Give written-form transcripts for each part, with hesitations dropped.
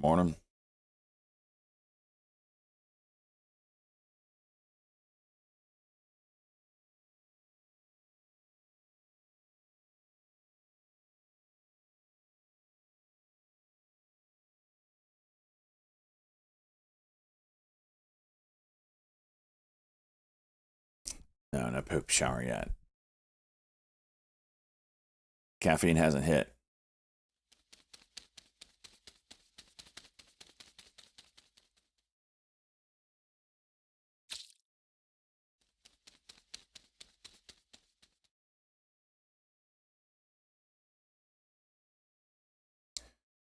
Morning. No, no poop shower yet. Caffeine hasn't hit.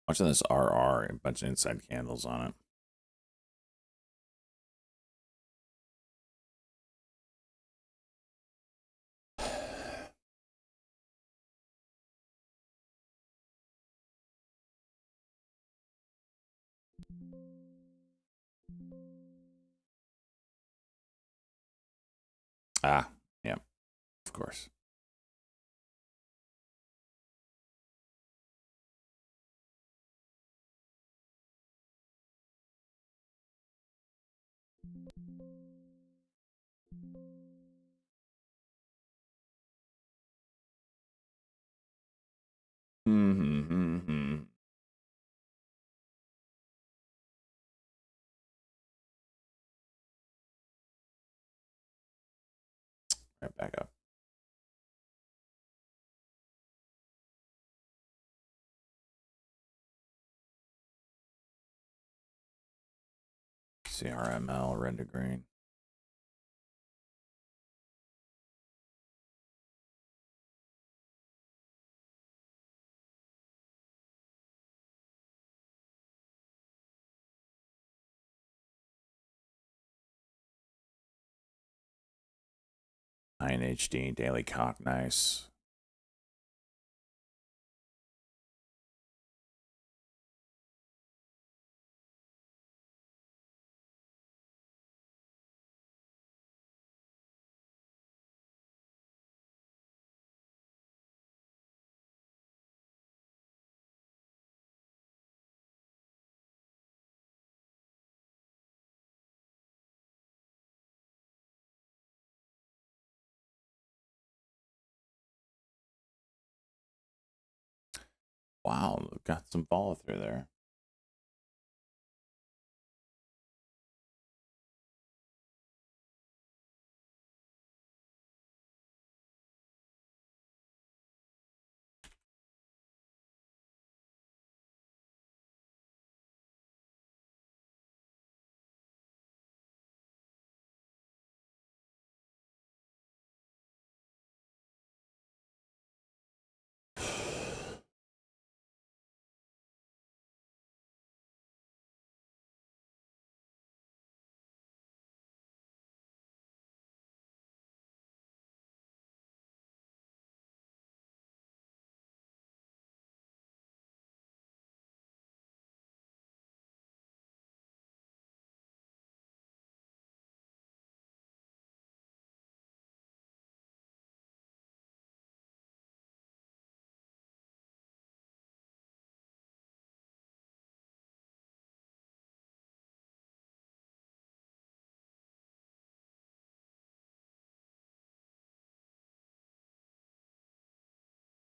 Watching this RR and a bunch of inside candles on it. Ah, yeah, of course. Mm-hmm. Right back up. CRML, red to green. INHD, daily cock, nice. Wow, got some follow through there.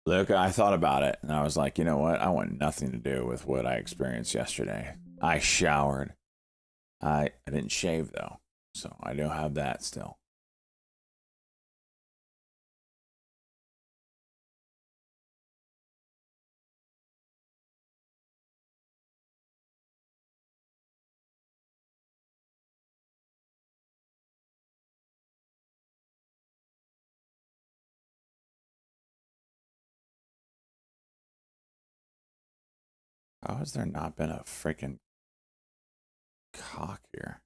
Look, I thought about it and I was like, you know what? I want nothing to do with what I experienced yesterday. I showered. I didn't shave though, so I do have that still. How has there not been a freaking cock here?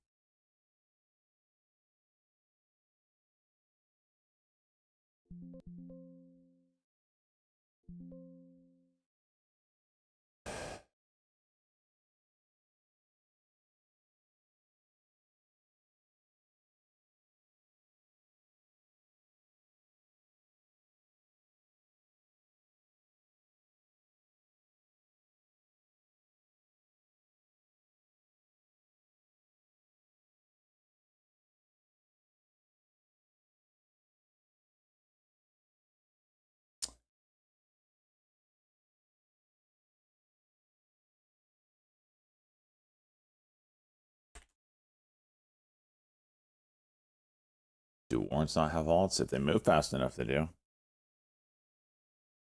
warrants not have alts? If they move fast enough, they do.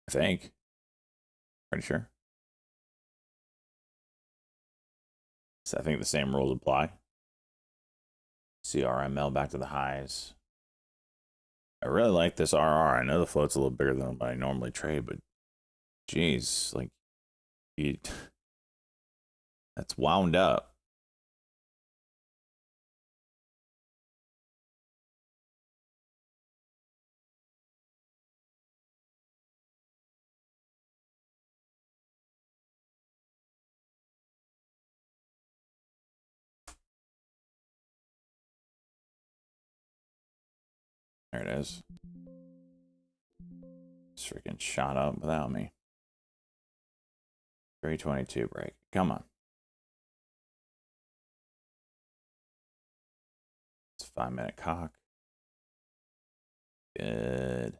I think. Pretty sure. So I think the same rules apply. CRML back to the highs. I really like this RR. I know the float's a little bigger than what I normally trade, but geez, like, that's wound up. There it is. It's freaking shot up without me. 322 break. Come on. It's a 5-minute cock. Good.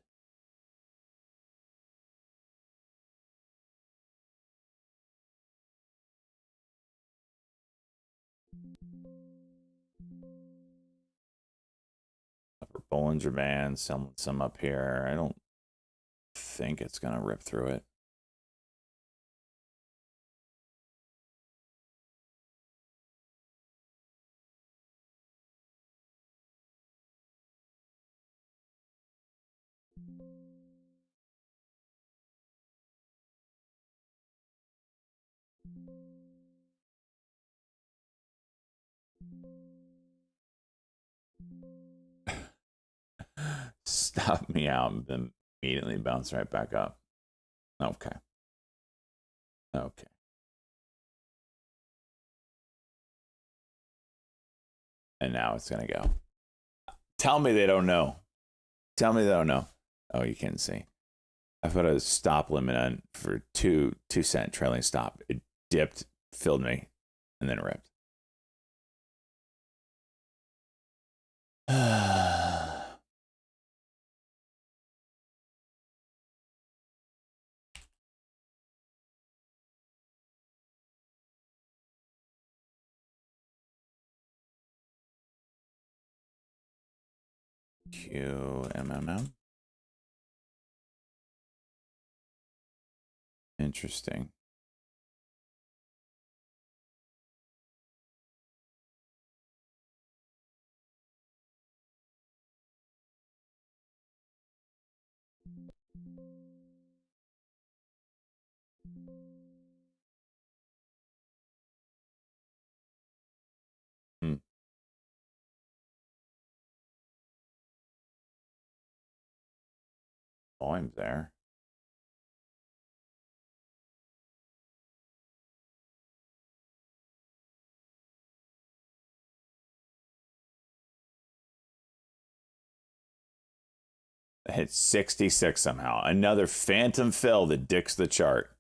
Upper Bollinger Band, some up here. I don't think it's gonna rip through it. Stop me out and then immediately bounce right back up. Okay. Okay. And now it's gonna go. Tell me they don't know. Tell me they don't know. Oh, you can't see. I put a stop limit on for 2 cent trailing stop. It dipped, filled me, and then it ripped. QMMM. Interesting. Hmm. Volume's there. It hit 66 somehow. Another phantom fill that dicks the chart.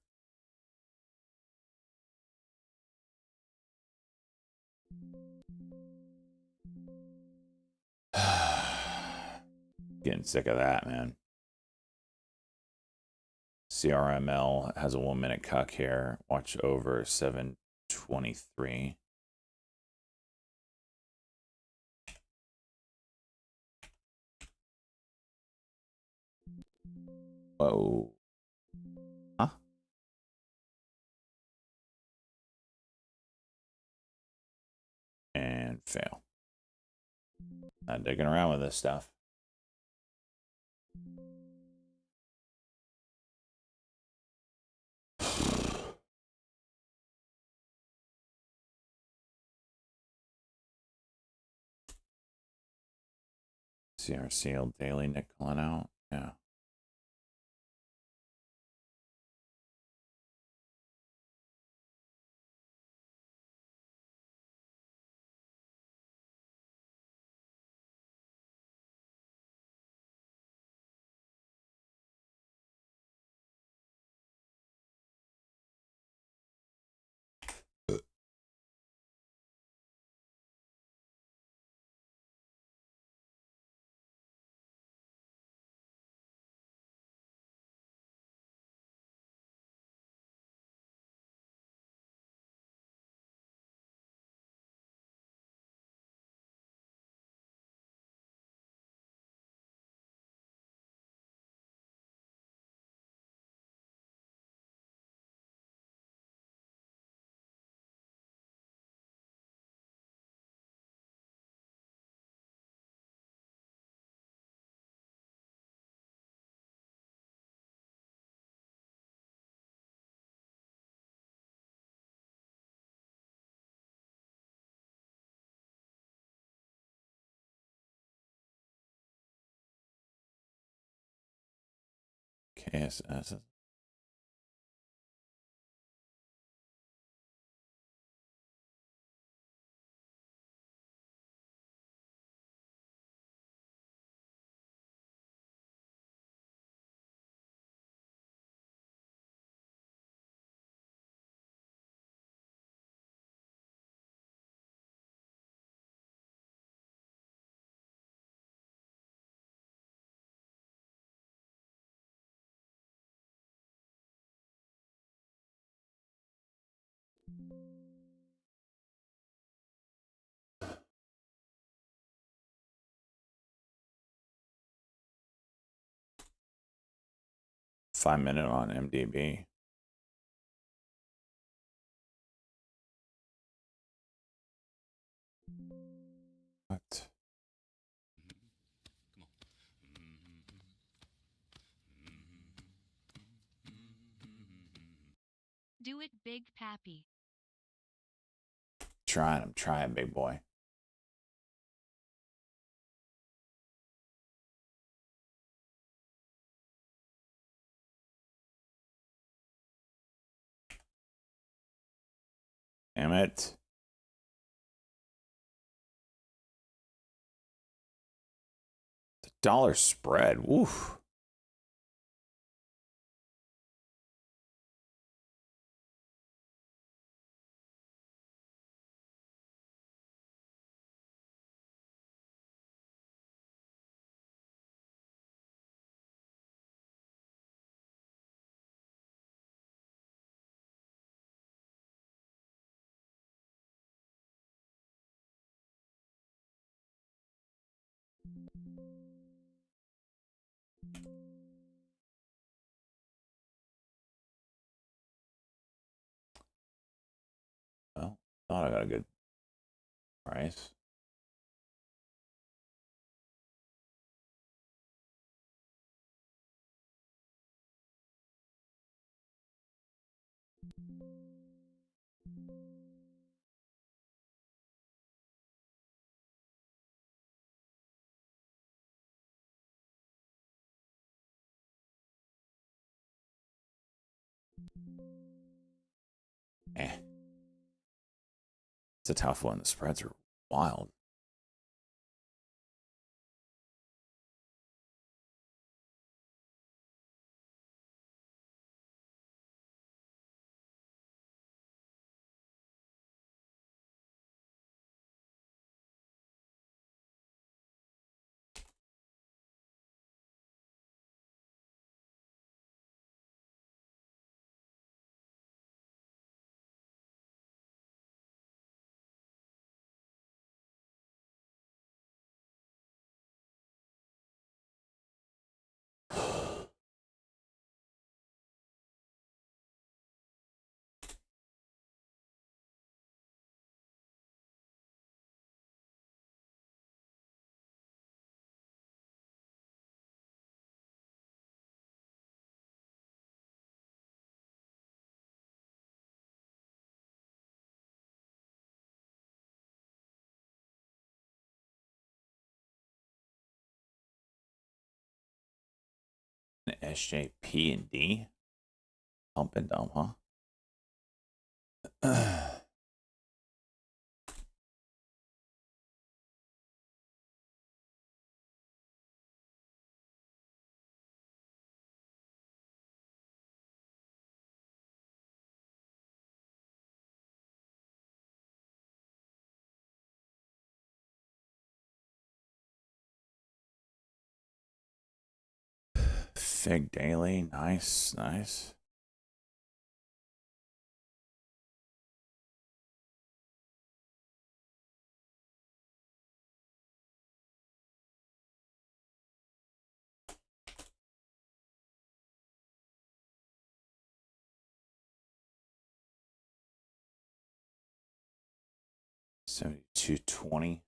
Getting sick of that, man. CRML has a 1-minute cuck here. Watch over 723. Whoa. Huh? And fail. Not digging around with this stuff. CRCL daily nickeling out. Yeah. KSS. Five-minute on MDB. What? Do it, Big Pappy. I'm trying, big boy. Damn it. The dollar spread. Woof. Well, thought I got a good price. Eh. It's a tough one. The spreads are wild. SJP and D. Pump and dump, huh? 'Fig daily. Nice, nice. $72.20.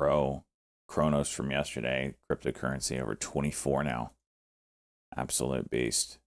grow. Chronos from yesterday, cryptocurrency over 24 now. Absolute beast.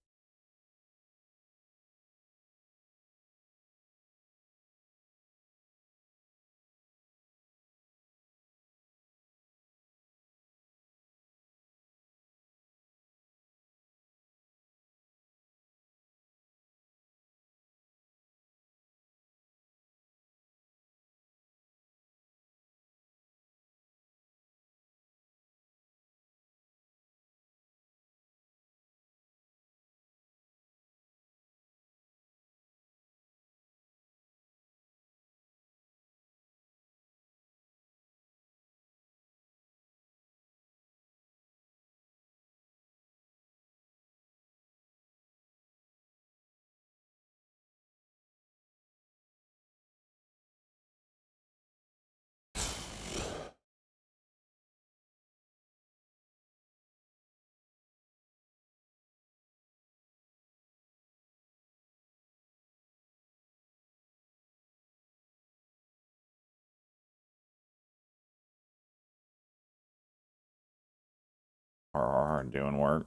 RR doing work.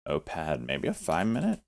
OPAD, maybe a 5 minute.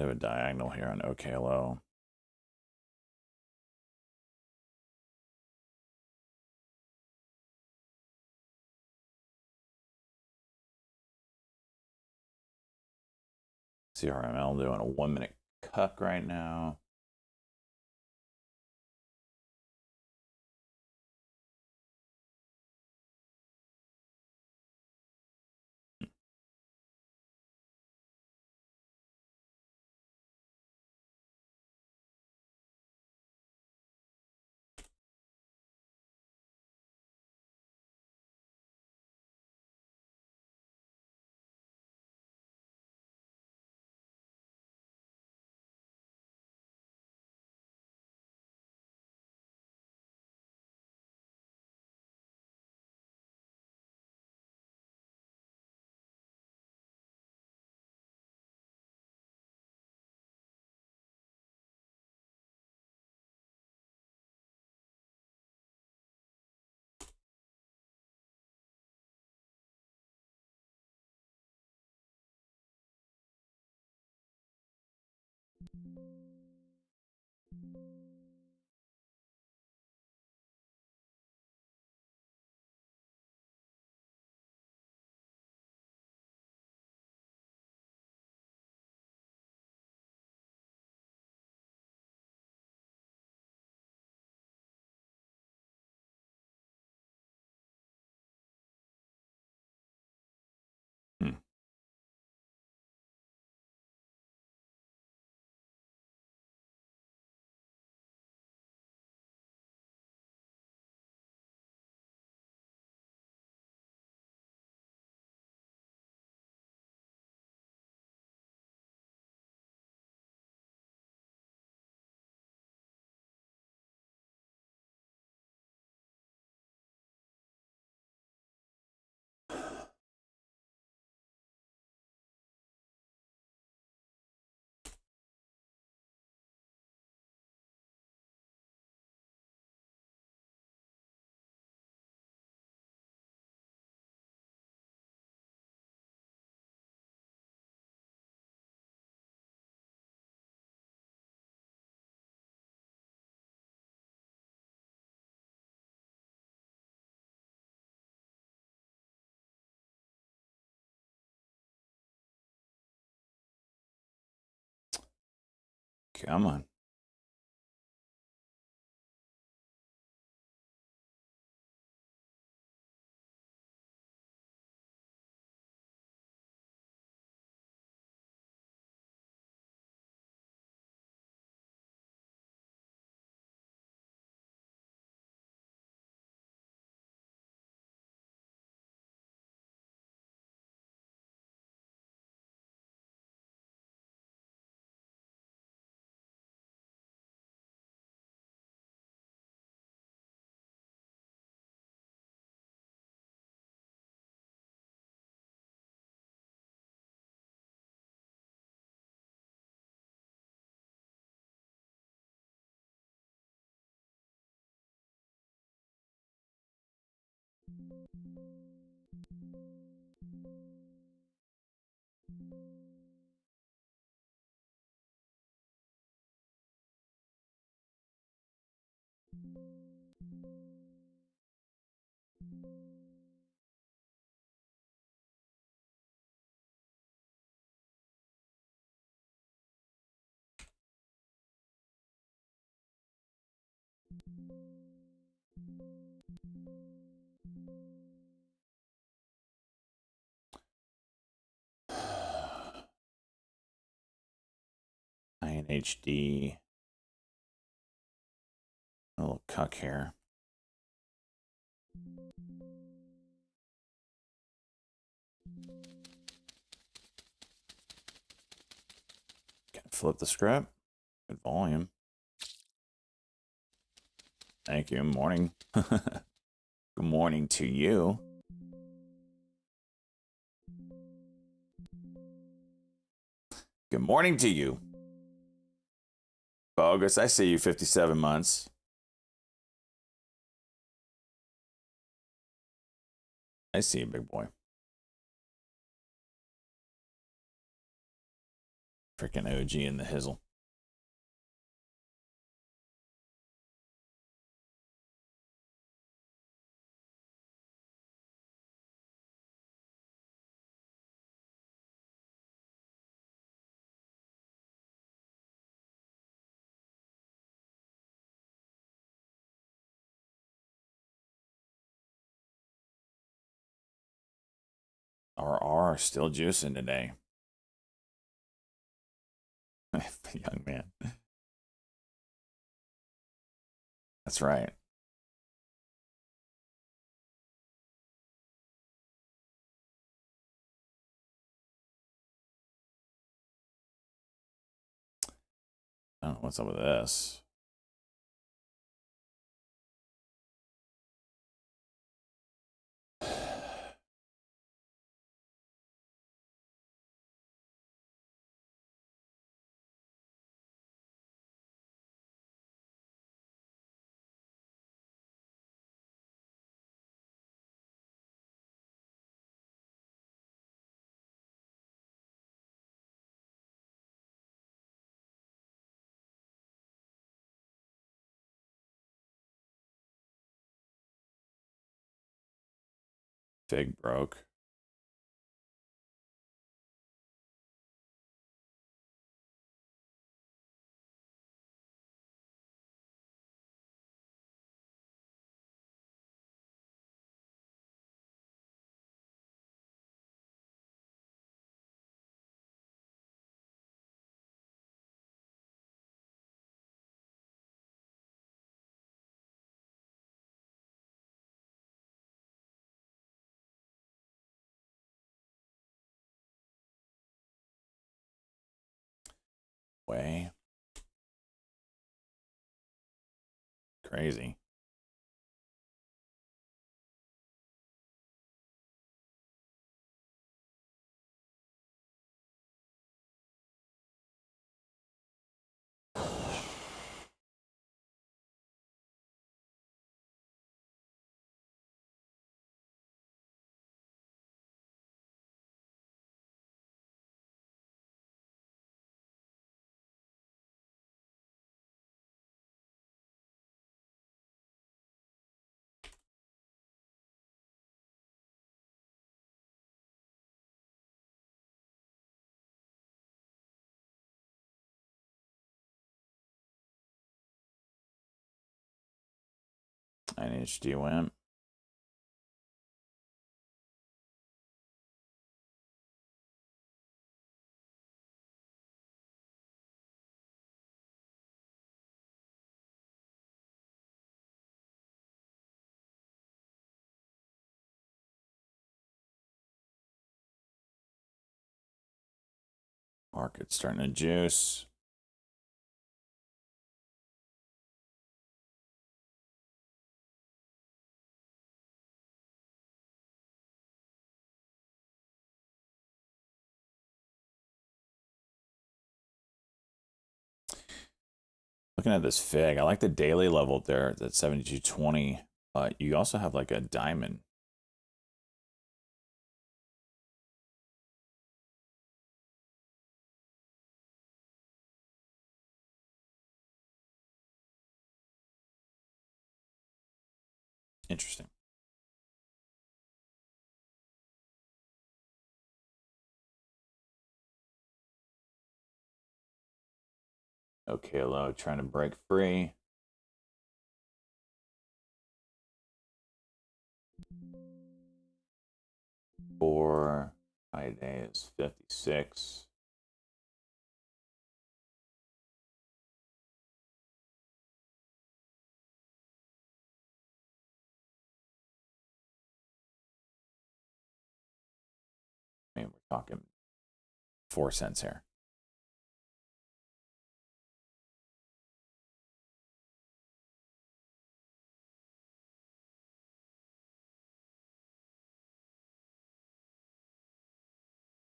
They have a diagonal here on OKLO. CRML doing a 1 minute cuck right now. Hmm. Come on. INHD. A little cuck here. Can flip the script. Good volume. Thank you. Morning. Good morning to you. Good morning to you. Bogus, I see you, 57 months. I see you, big boy. Freaking OG in the hizzle. RR still juicing today. Young man. That's right. I don't know what's up with this. Fig broke. Way. Crazy. 9-inch DWAM. Market's starting to juice. Looking at this fig, I like the daily level there at 72.20. You also have like a diamond. Interesting. Okay, low, trying to break free. For high day is 56. I mean, we're talking 4 cents here.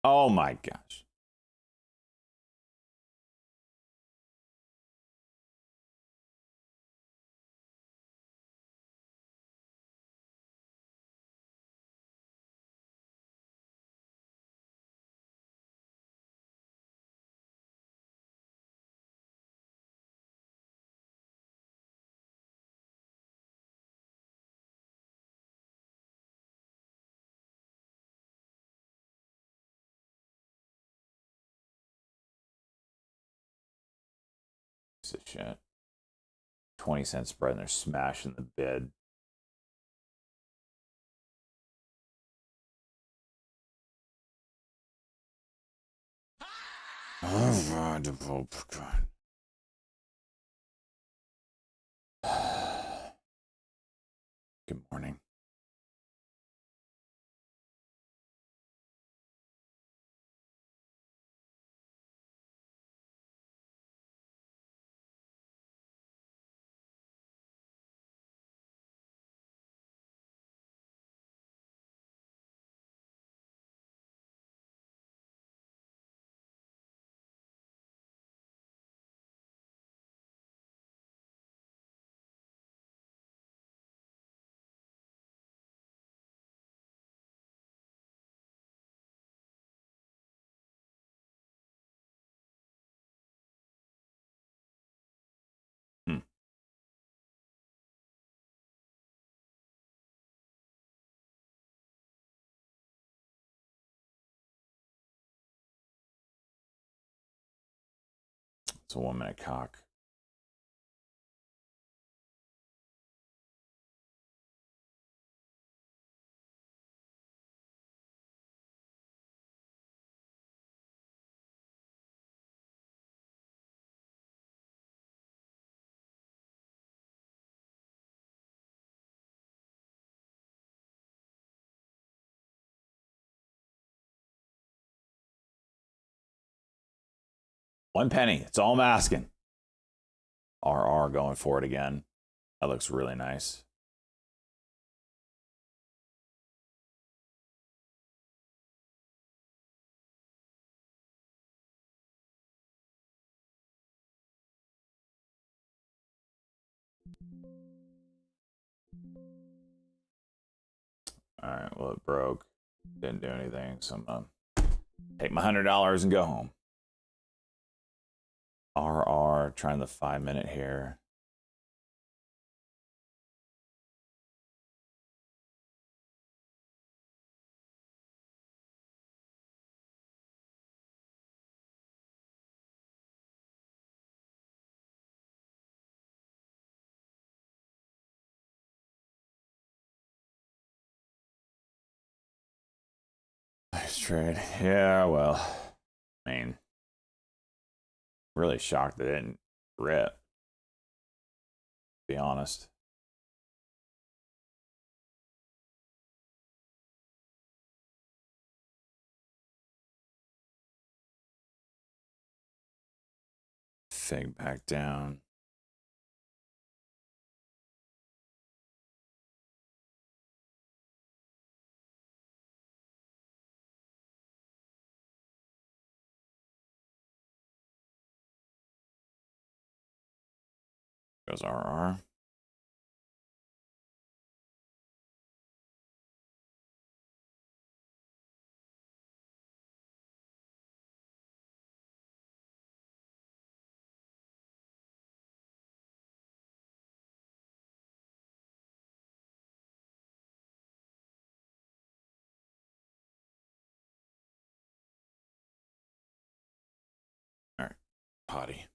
Oh my gosh. Piece of shit. 20-cent spread and they're smashing the bid. Oh, God. Good morning. Hmm. It's a 1 minute cock. One penny. It's all I'm asking. RR going for it again. That looks really nice. All right, well, it broke. Didn't do anything, so I'm going to take my $100 and go home. RR, trying the 5 minute here. trade. Yeah, well, I mean, really shocked that it didn't rip, to be honest. Fig back down. Goes RR. All right, potty.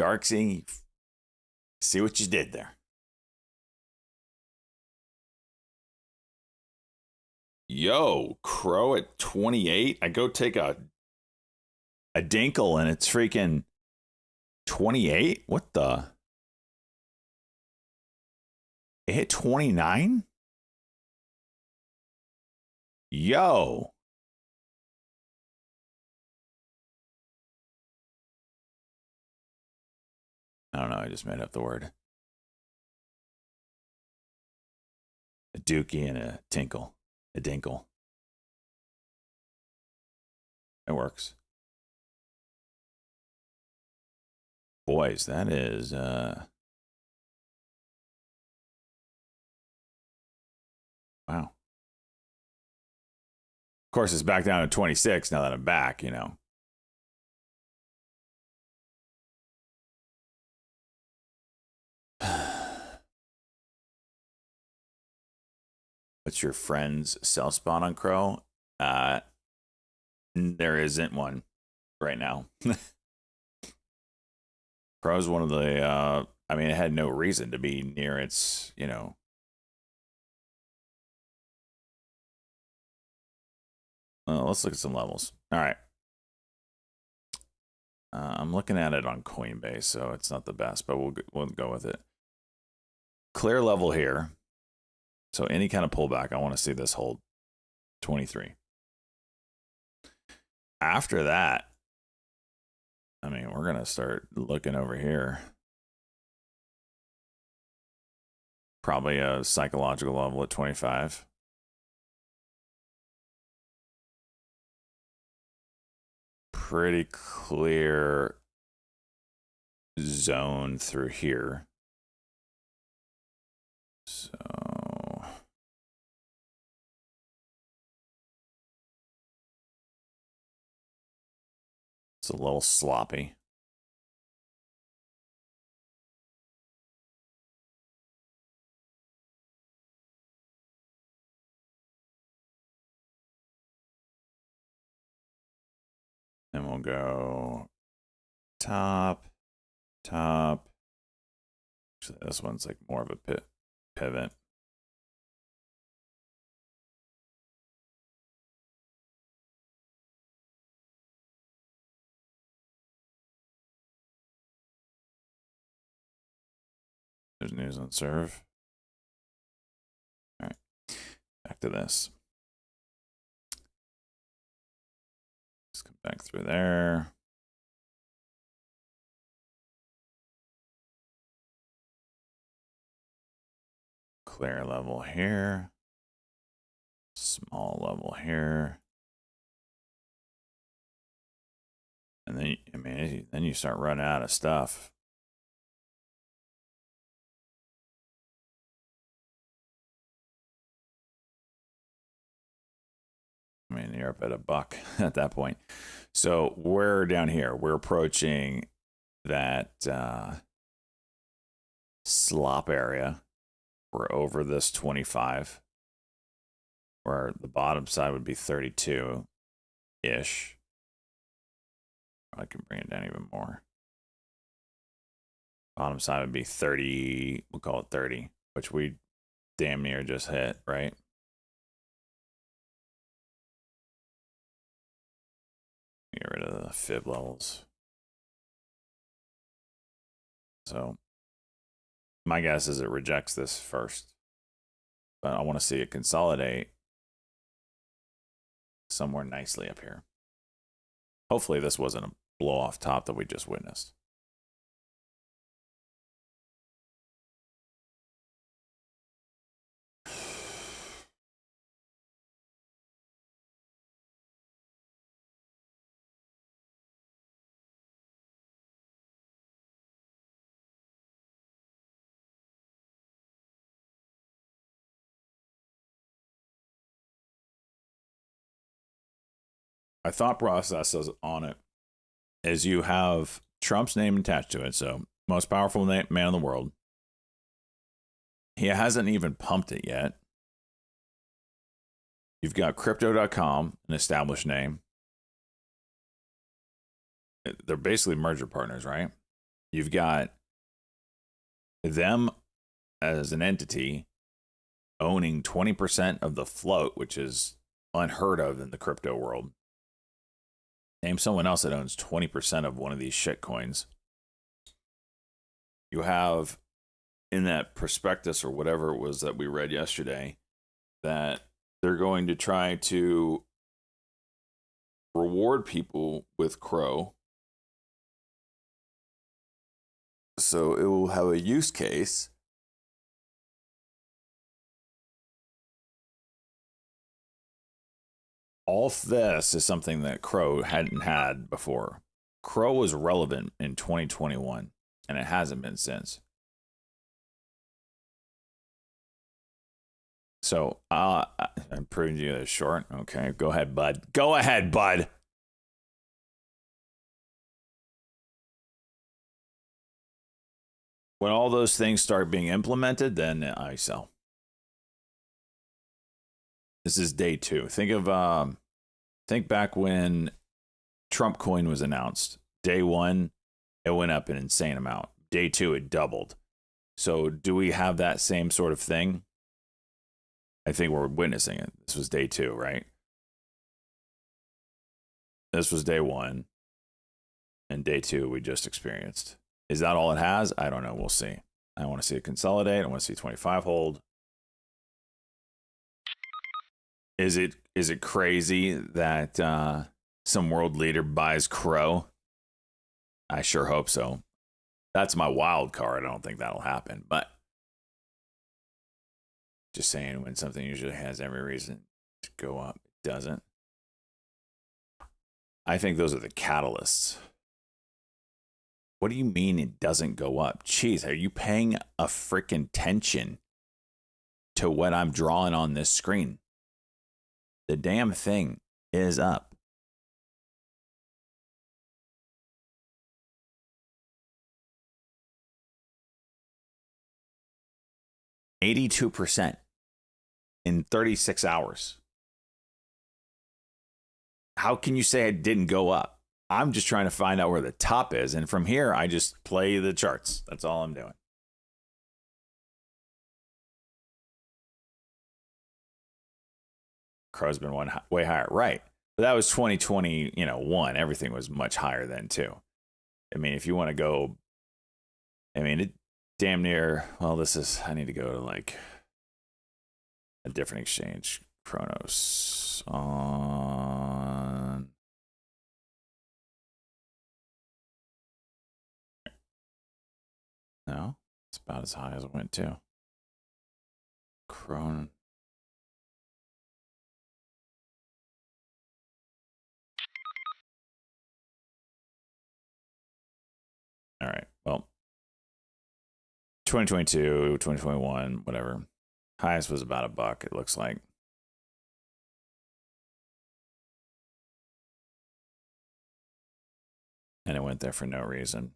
Darksea, see what you did there. Yo, Crow at 28. I go take a dinkle and it's freaking 28. What the? It hit 29? Yo. I don't know. I just made up the word. A dookie and a tinkle. A dinkle. It works. Boys, that is wow. Of course, it's back down to 26 now that I'm back, you know. What's your friend's cell spawn on Crow? There isn't one right now. Crow's one of the I mean, it had no reason to be near its, you know. Let's look at some levels. All right. I'm looking at it on Coinbase, so it's not the best, but we'll go with it. Clear level here. So any kind of pullback, I want to see this hold 23. After that, I mean, we're going to start looking over here. Probably a psychological level at 25. Pretty clear zone through here. So it's a little sloppy. Then we'll go top. Actually, this one's like more of a pivot. There's news on serve. All right, back to this. Let's come back through there. Clear level here. Small level here. And then, I mean, then you start running out of stuff. I mean, you're up at $1 at that point. So we're down here. We're approaching that slop area. We're over this 25, where the bottom side would be 32-ish. I can bring it down even more. Bottom side would be 30, we'll call it 30, which we damn near just hit, right? Get rid of the fib levels. So my guess is it rejects this first, but I want to see it consolidate somewhere nicely up here. Hopefully this wasn't a blow off top that we just witnessed. My thought process is on it is you have Trump's name attached to it, so most powerful man in the world. He hasn't even pumped it yet. You've got crypto.com, an established name. They're basically merger partners, right? You've got them as an entity owning 20% of the float, which is unheard of in the crypto world. Name someone else that owns 20% of one of these shit coins. You have in that prospectus or whatever it was that we read yesterday that they're going to try to reward people with Crow. So it will have a use case. All of this is something that Crow hadn't had before. Crow was relevant in 2021, and it hasn't been since. So I'm proving you this short. Okay, go ahead, bud. Go ahead, bud. When all those things start being implemented, then I sell. This is day 2. Think back when Trump coin was announced. Day 1, it went up an insane amount. Day 2, it doubled. So do we have that same sort of thing? I think we're witnessing it. This was day 2, right? This was day 1. And day 2, we just experienced. Is that all it has? I don't know. We'll see. I want to see it consolidate. I want to see 25 hold. Is it crazy that some world leader buys Crow? I sure hope so. That's my wild card. I don't think that'll happen. But just saying, when something usually has every reason to go up, it doesn't. I think those are the catalysts. What do you mean it doesn't go up? Jeez, are you paying a freaking attention to what I'm drawing on this screen? The damn thing is up. $82% in 36 hours. How can you say it didn't go up? I'm just trying to find out where the top is. And from here, I just play the charts. That's all I'm doing. Crow's been way higher. Right. But that was 2021. Everything was much higher then, too. I mean, if you want to go, I mean, it damn near, well, I need to go to like a different exchange. Chronos on. No, it's about as high as it went too. All right. Well, 2022, 2021, whatever. Highest was about $1, it looks like. And it went there for no reason.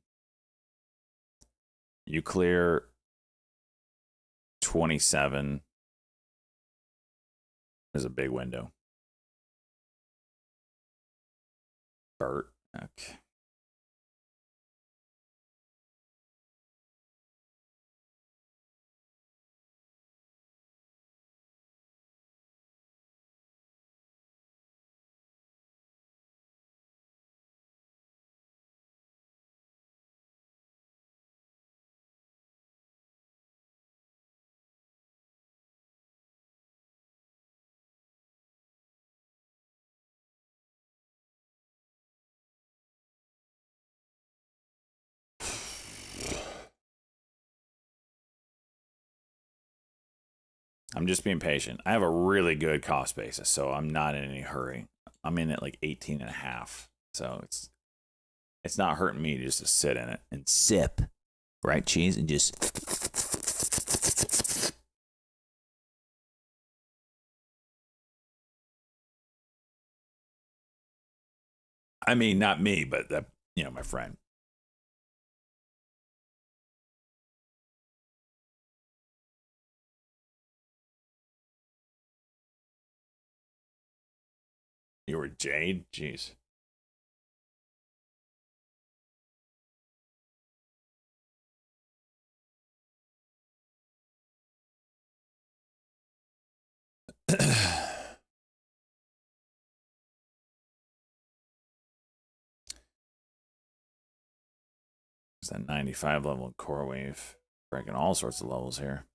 You clear 27 is a big window. Bert. Okay. I'm just being patient. I have a really good cost basis, so I'm not in any hurry. I'm in at like 18 and a half. So it's not hurting me just to sit in it and sip, right, cheese, and just. I mean, not me, but my friend. You were Jade? Jeez. It's that 95 level core wave, breaking all sorts of levels here.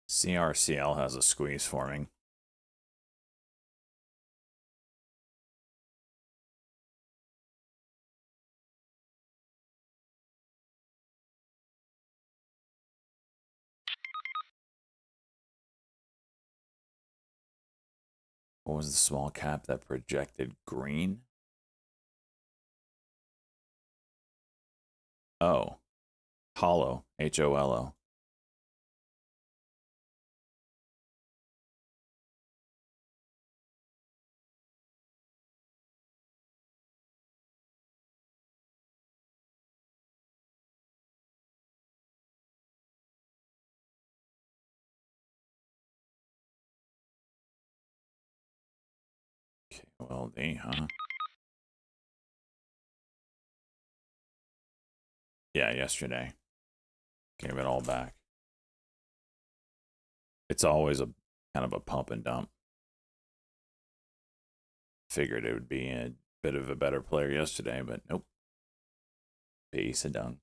CRCL has a squeeze forming. What was the small cap that projected green? Oh, hollow, HOLO. Okay, well, huh? Yeah, yesterday. Gave it all back. It's always a kind of a pump and dump. Figured it would be a bit of a better player yesterday, but nope. Piece of dung.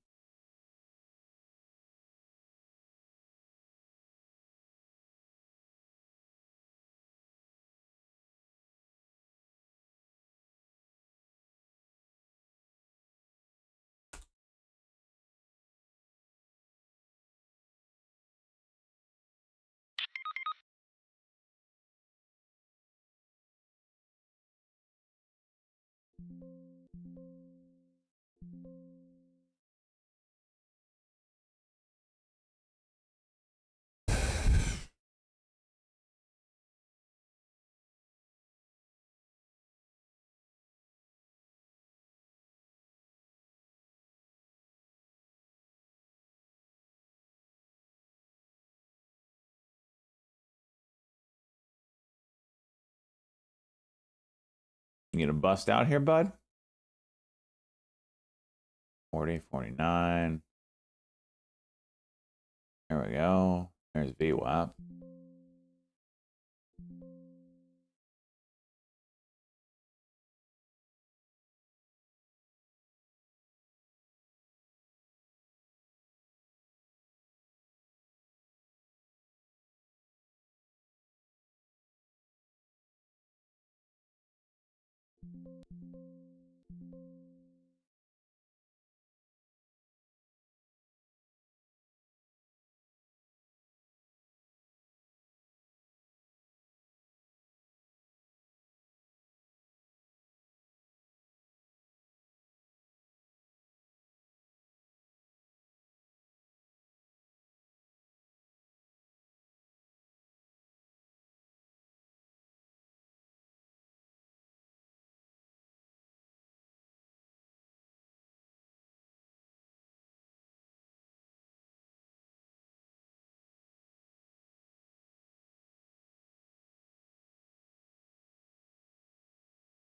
You gonna bust out here, bud? 40, 49. There we go. There's VWAP.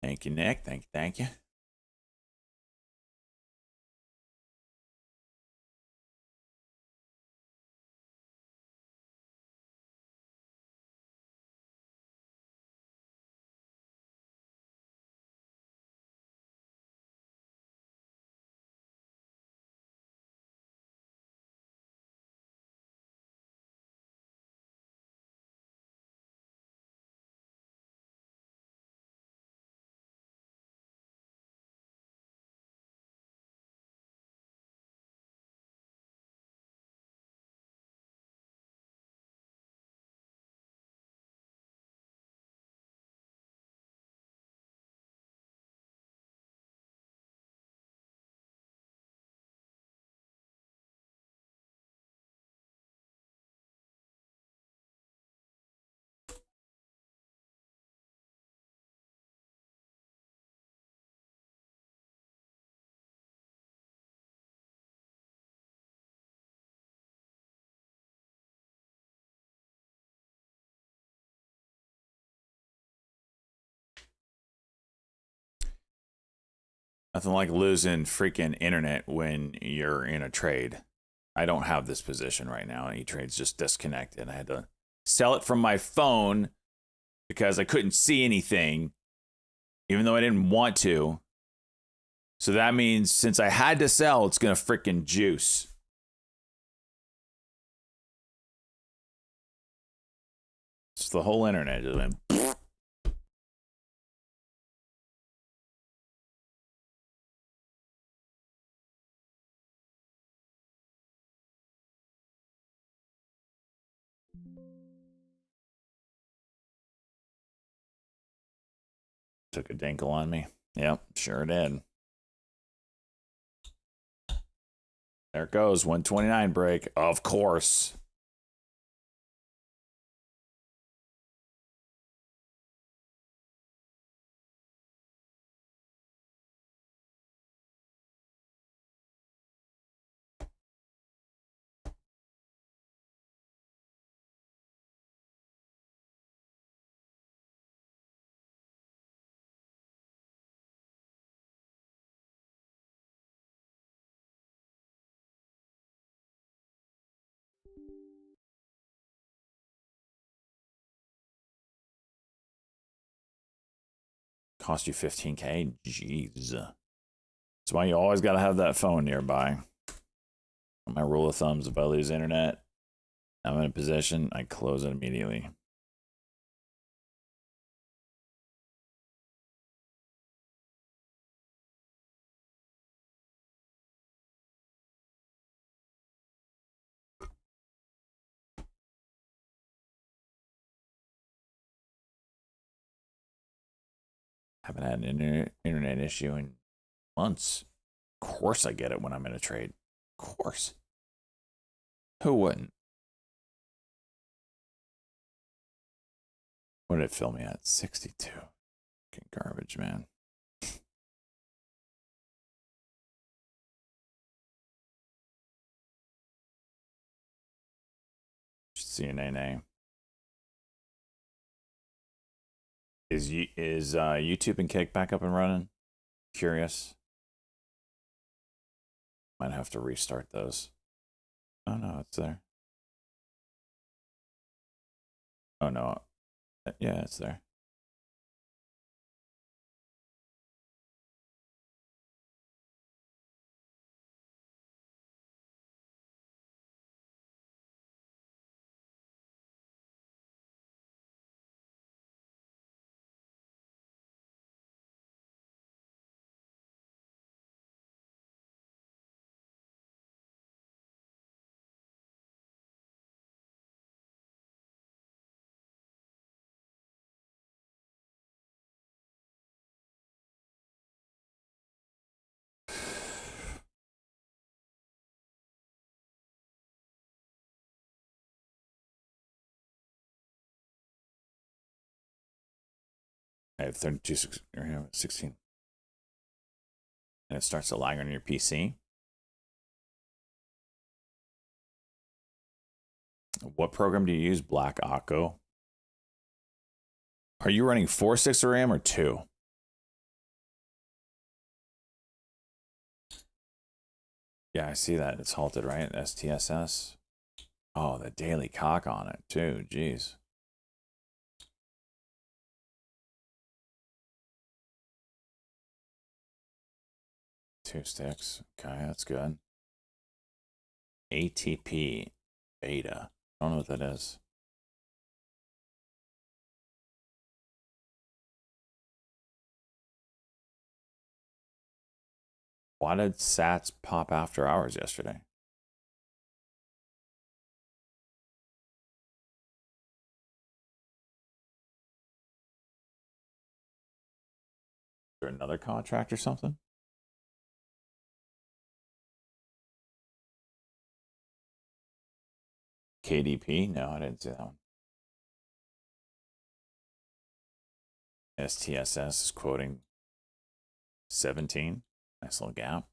Thank you, Nick. Thank you. Nothing like losing freaking internet when you're in a trade. I don't have this position right now, and E-Trade's just disconnected. I had to sell it from my phone because I couldn't see anything, even though I didn't want to. So that means since I had to sell, it's gonna freaking juice. It's the whole internet just went. Took a dinkle on me. Yep, sure did. There it goes, 129 break. Of course. Cost you 15K? Jeez. That's why you always got to have that phone nearby. My rule of thumb is if I lose internet, I'm in a position, I close it immediately. Haven't had an internet issue in months. Of course I get it when I'm in a trade. Of course. Who wouldn't? What did it fill me at? 62. Fucking garbage, man. CNA. Is YouTube and Kick back up and running? Curious. Might have to restart those. Oh no, it's there. Oh no. Yeah, it's there. I have 32, 16. And it starts to lag on your PC. What program do you use? Black Akko. Are you running 4 6 of RAM or 2? Yeah, I see that. It's halted, right? STSS. Oh, the daily cock on it, too. Jeez. Two sticks. Okay, that's good. ATP beta. I don't know what that is. Why did Sats pop after hours yesterday? Is there another contract or something? KDP? No, I didn't see that one. STSS is quoting 17. Nice little gap.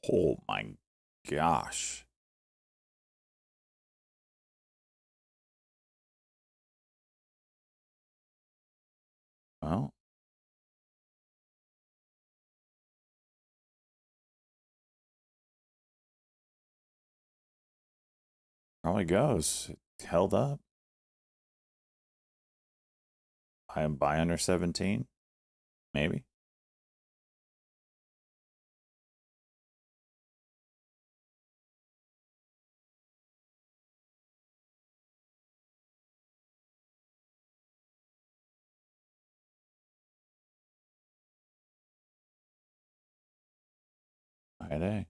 Oh my gosh. Well, probably goes. It held up. I am by under 17, maybe. Friday.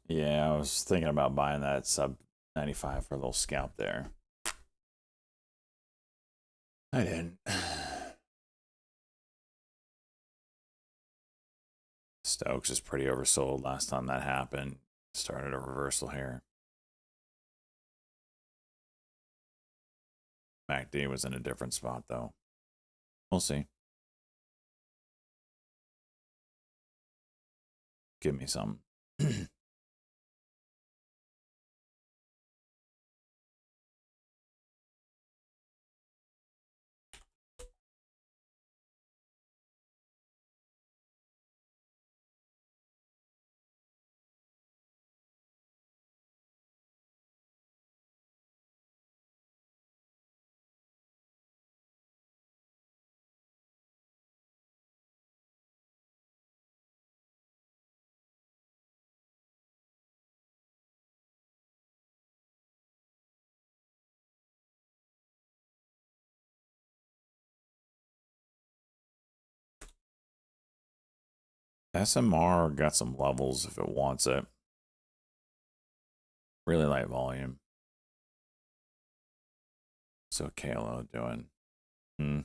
Yeah, I was thinking about buying that sub 95 for a little scalp there. I didn't. Stokes is pretty oversold last time that happened. Started a reversal here. MACD was in a different spot though. We'll see. Give me some. SMR got some levels if it wants it. Really light volume. So KLO doing. Hmm.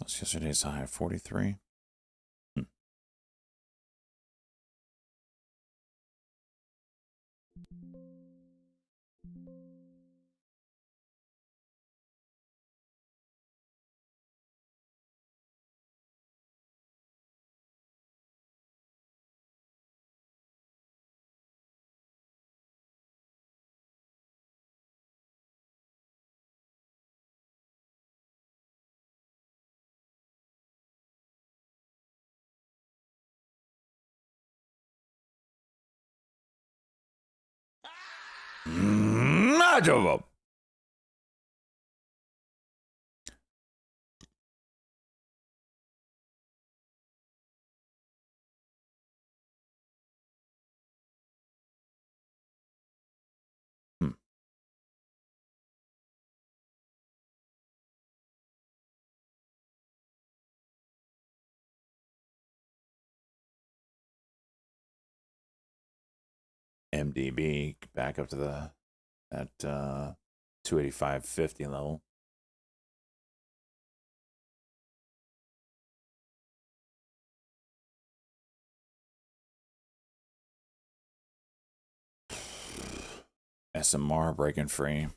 That's yesterday's high of 43. Not MDB back up to the at 285.50 level. SMR breaking free.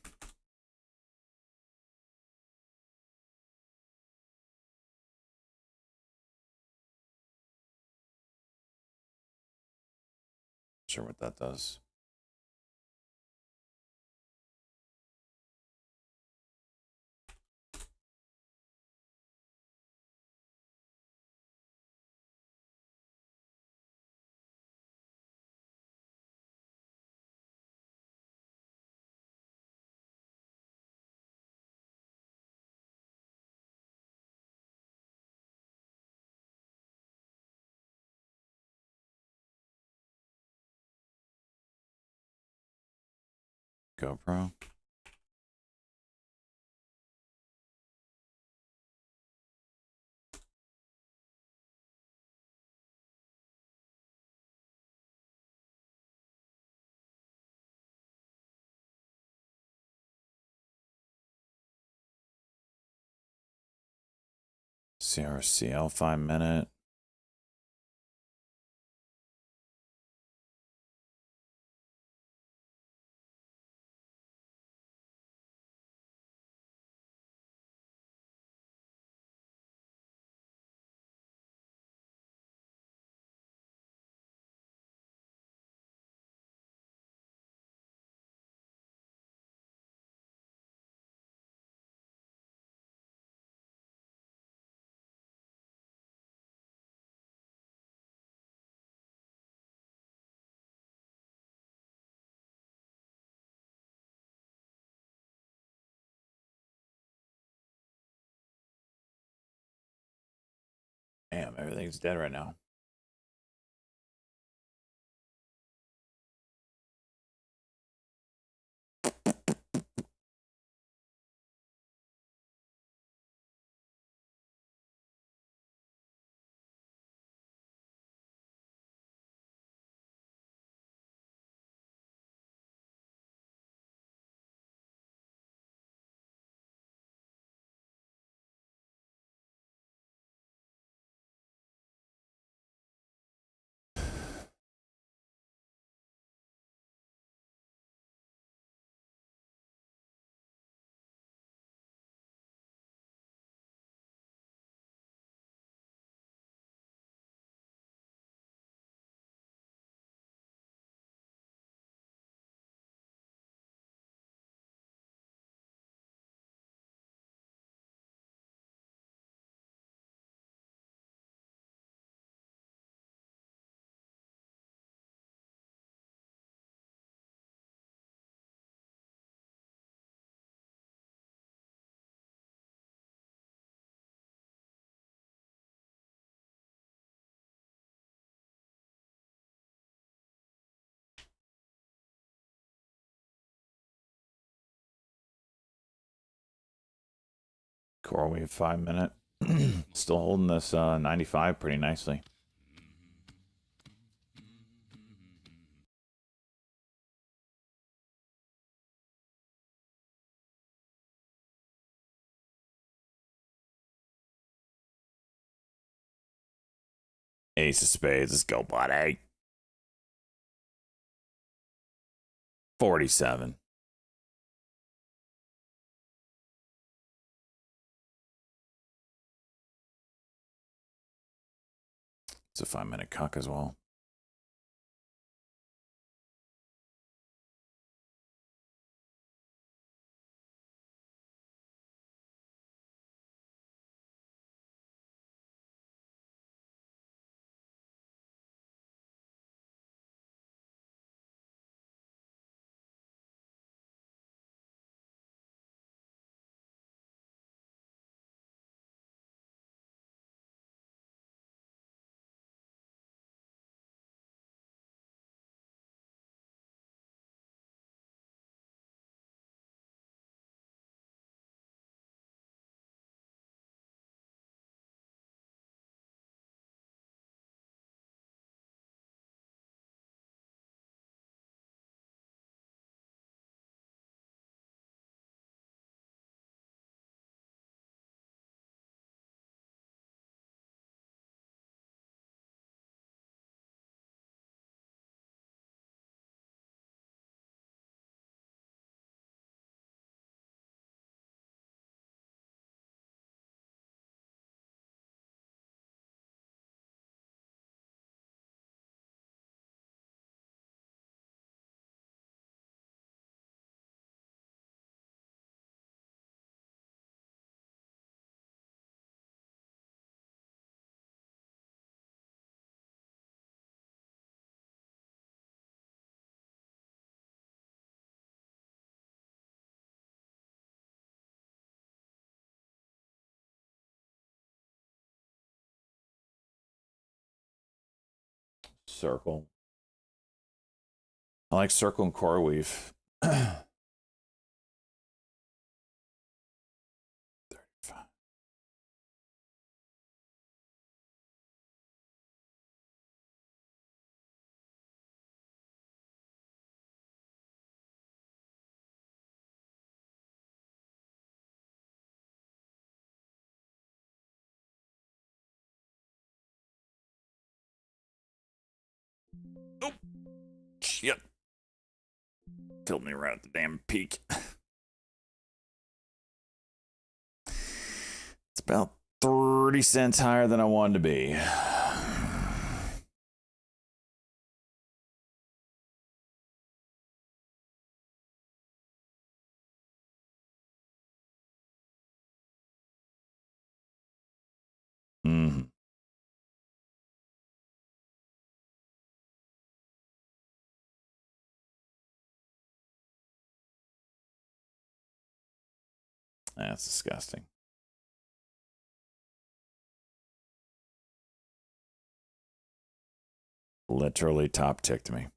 Sure what that does. GoPro. CRCL 5-minute. Damn, everything's dead right now. Core Wave 5 minute. Still holding this 95 pretty nicely. Ace of spades. Let's go, buddy. 47. It's a 5 minute cuck as well. Circle. I like circle and core weave. 35. Oh, shit. Filled me right at the damn peak. It's about 30 cents higher than I wanted to be. Mm-hmm. That's disgusting. Literally top ticked me.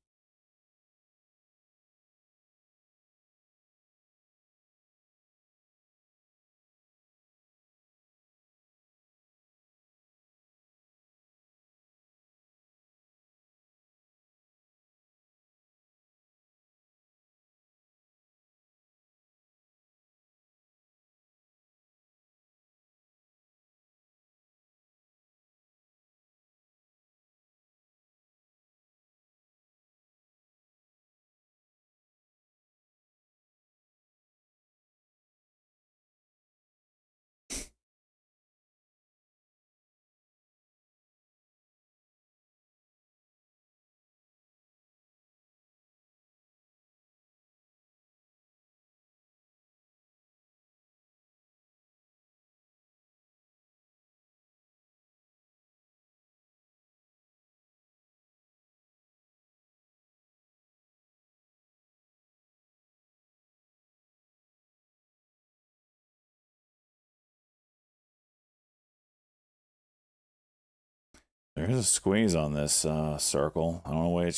There's a squeeze on this circle. I don't know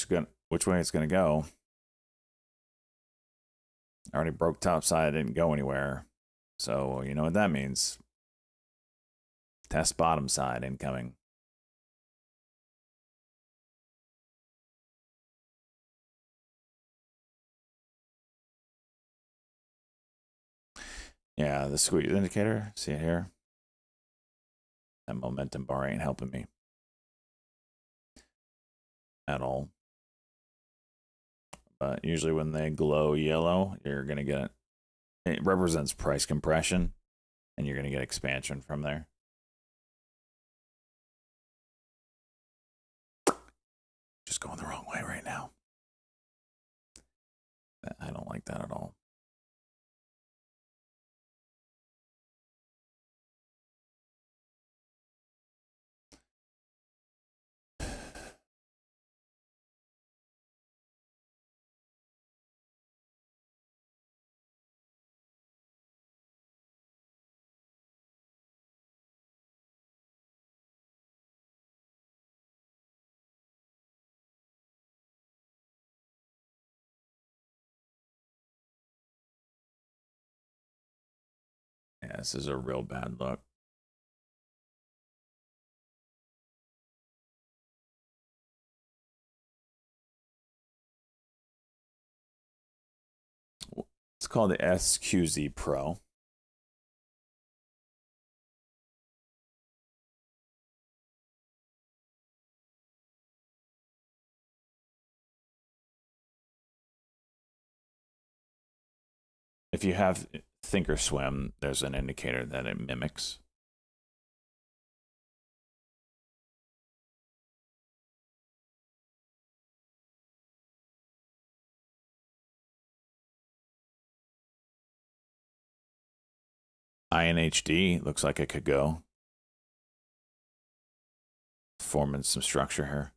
which way it's gonna go. I already broke top side, didn't go anywhere. So you know what that means. Test bottom side incoming. Yeah, the squeeze indicator, see it here? That momentum bar ain't helping me at all. But usually when they glow yellow, you're going to get it represents price compression, and you're going to get expansion from there. Just going the wrong way right now. I don't like that at all. Yeah, this is a real bad look. It's called the SQZ Pro. If you have Thinkorswim, there's an indicator that it mimics. INHD looks like it could go. Forming some structure here.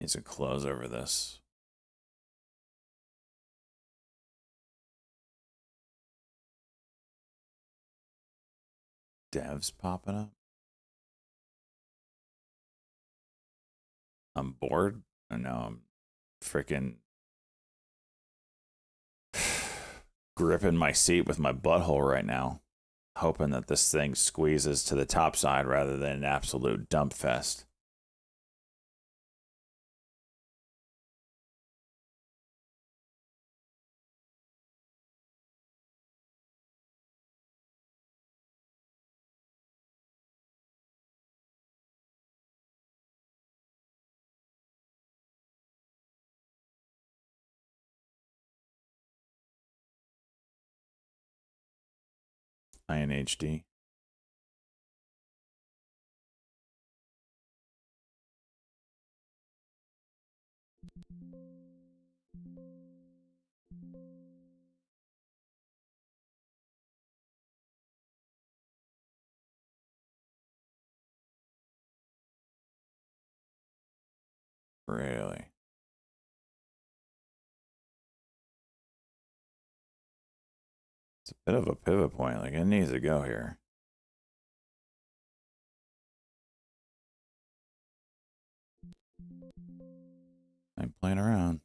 Needs to close over this. Devs popping up. I'm bored. I know I'm freaking gripping my seat with my butthole right now, hoping that this thing squeezes to the top side rather than an absolute dump fest. INHD. Really? It's a bit of a pivot point. Like, it needs to go here. I'm playing around.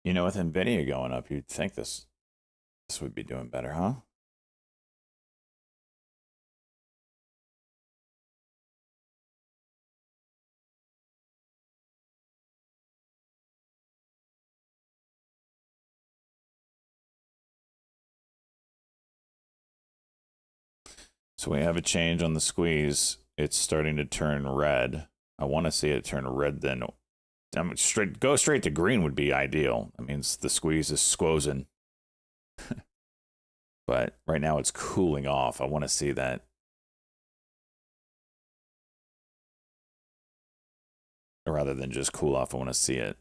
You know, with NVIDIA going up, you'd think this would be doing better, huh? So we have a change on the squeeze. It's starting to turn red. I want to see it turn red then. Go straight to green would be ideal. That means the squeeze is squozing. But right now it's cooling off. I want to see that. Rather than just cool off, I want to see it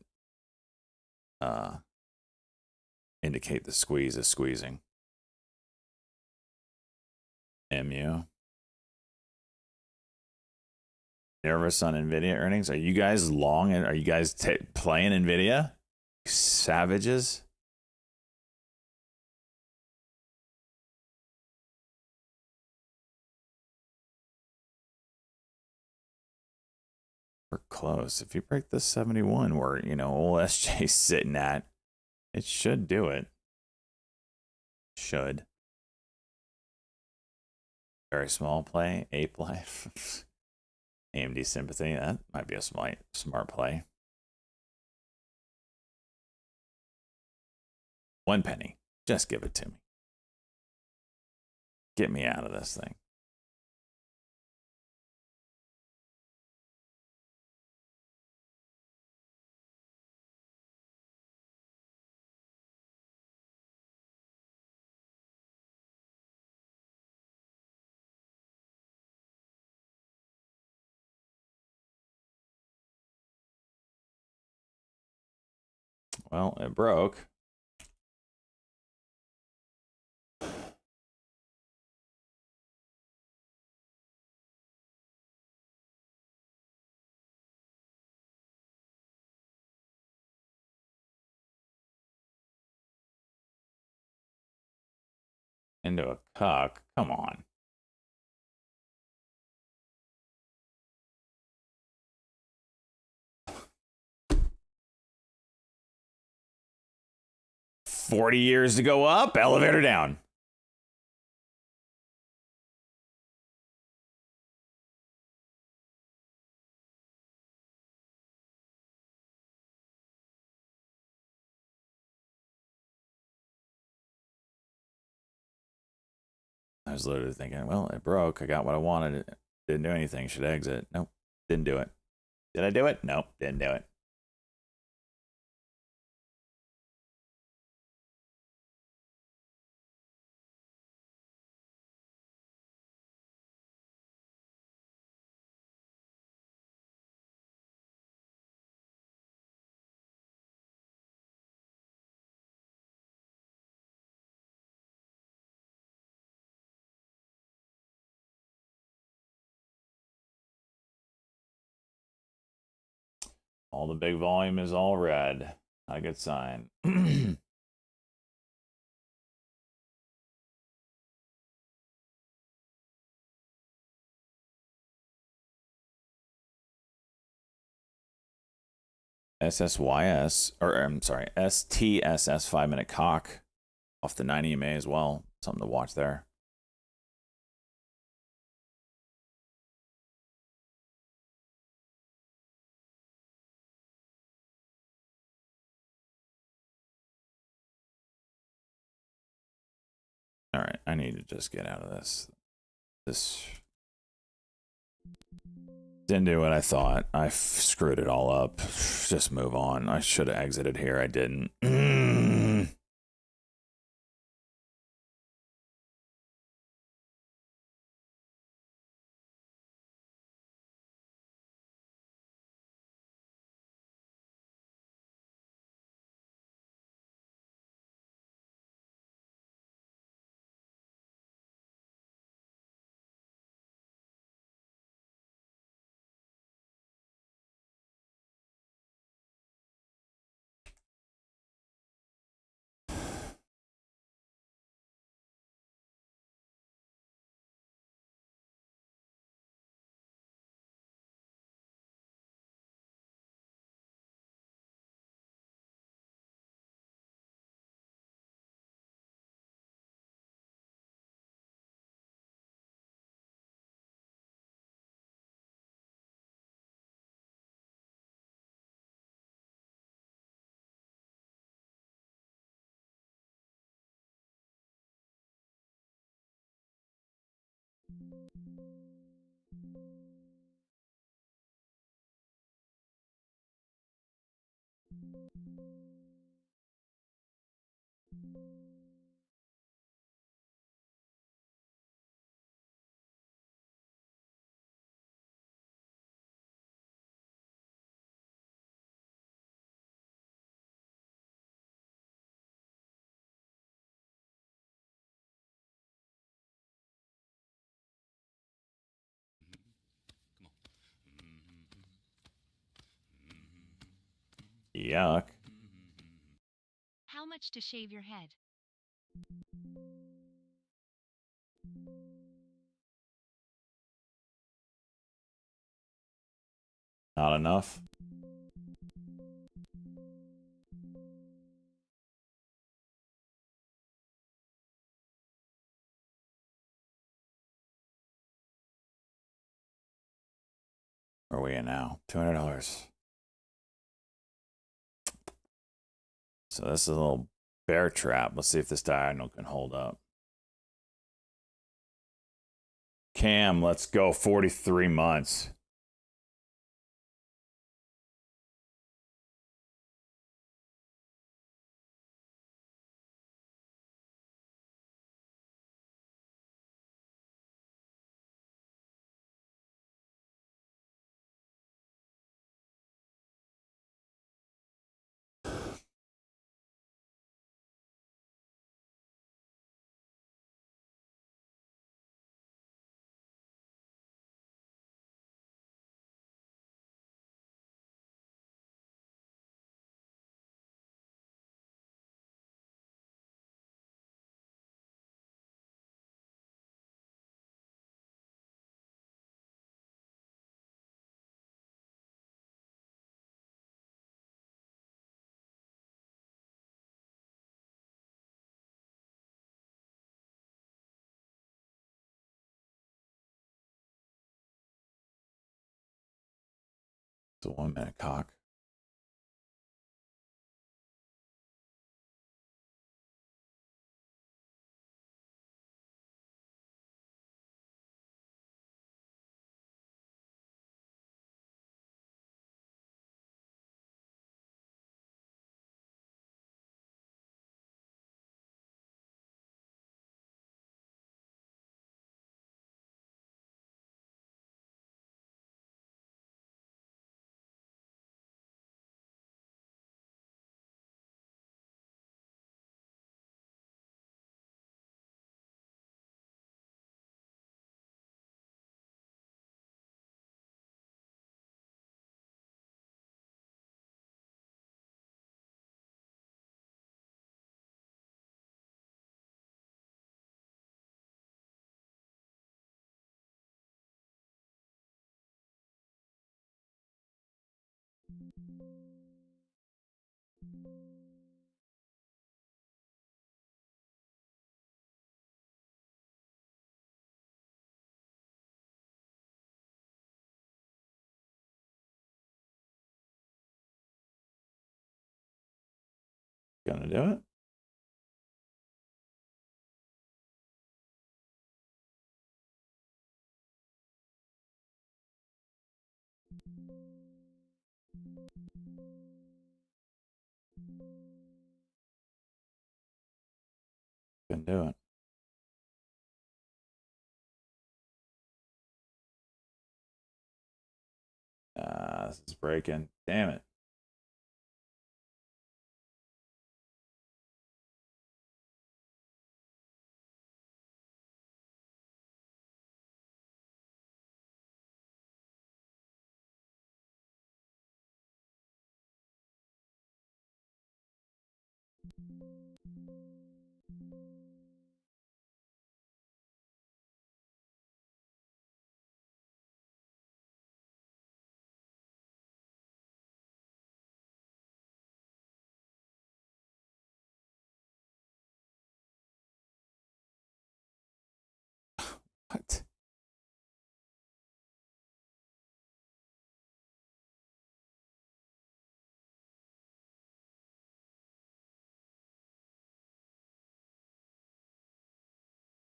indicate the squeeze is squeezing. MU. Nervous on NVIDIA earnings? Are you guys long? Are you guys playing NVIDIA? Savages? We're close. If you break the 71 where, you know, old SJ's sitting at, it should do it. Should. Very small play. Ape Life. AMD Sympathy. That might be a smart play. 1 penny. Just give it to me. Get me out of this thing. Well, it broke. Into a cuck. Come on. $40 years to go up. Elevator down. I was literally thinking, well, it broke. I got what I wanted. It didn't do anything. Should exit. Nope. Didn't do it. Did I do it? Nope. Didn't do it. All the big volume is all red. Not a good sign. SSYS, or I'm sorry, STSS 5-minute cock off the 9 EMA as well. Something to watch there. All right, I need to just get out of this. This didn't do what I thought. I screwed it all up. Just move on. I should have exited here. I didn't. Yuck. How much to shave your head? Not enough. Where are we at now? $200. So this is a little bear trap. Let's see if this diagonal can hold up. Cam, let's go. 43 months. It's a 1-minute cock. Gonna do it. Gonna do it. This is breaking. Damn it. What?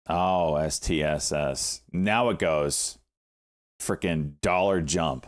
Oh, STSS. Now it goes. Freaking dollar jump.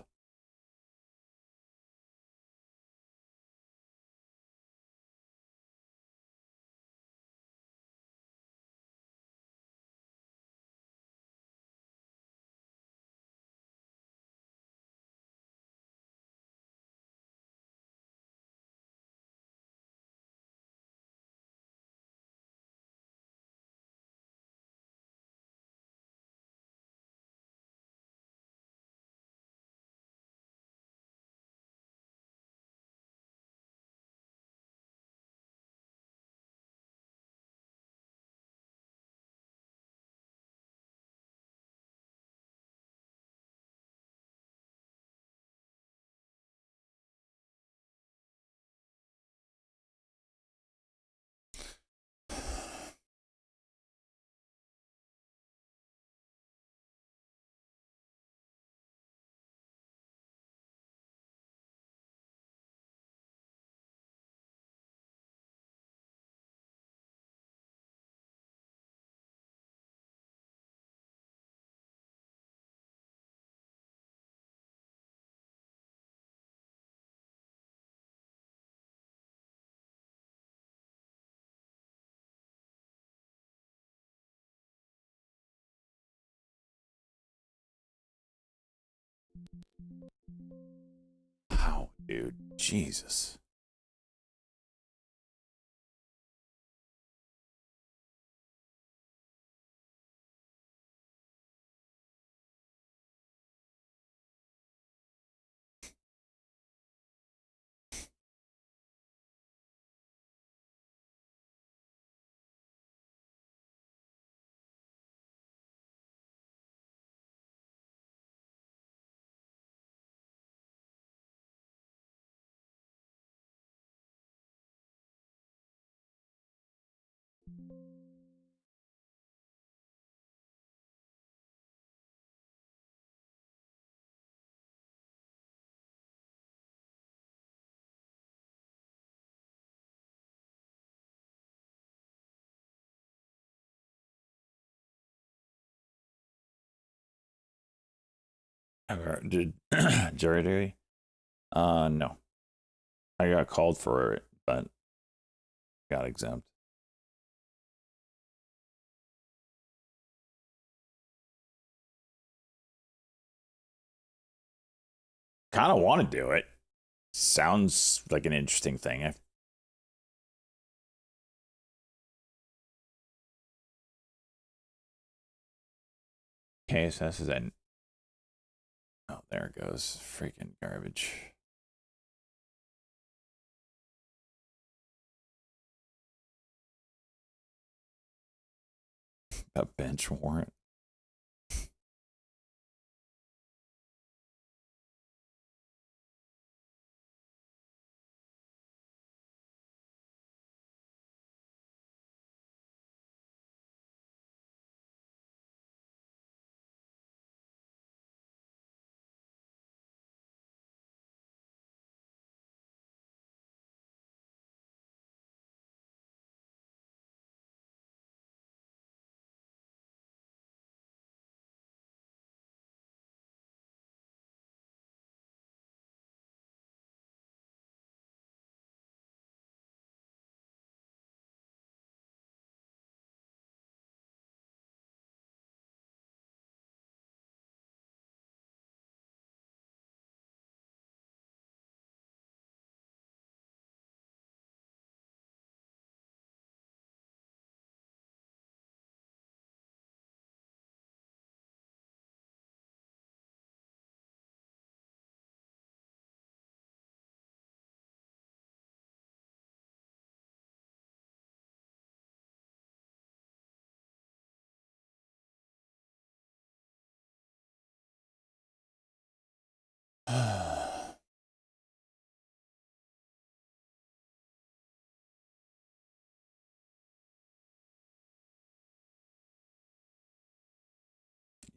Wow, dude. Jesus. Did jury duty? No. I got called for it, but got exempt. Kind of want to do it. Sounds like an interesting thing. KSS is at. Oh, there it goes. Freaking garbage. A bench warrant.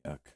Yuck.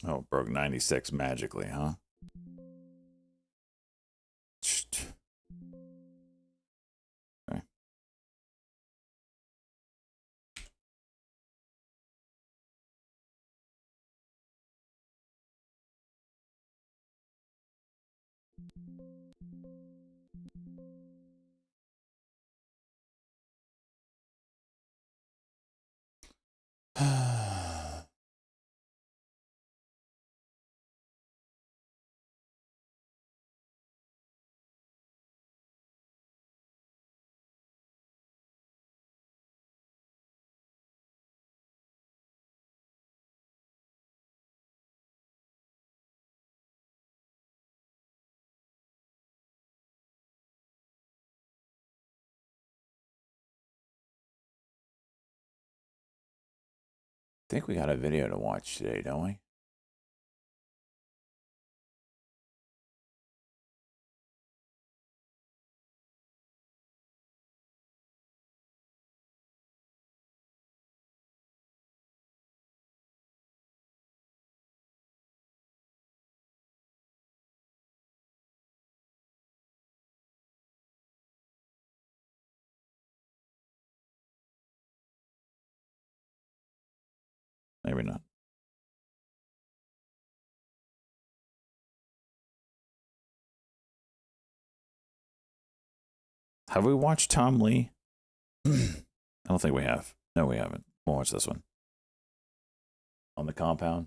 Oh, broke 96 magically, huh? Okay. Think we got a video to watch today, don't we? Maybe not. Have we watched Tom Lee? I don't think we have. No, we haven't. We'll watch this one. On the compound.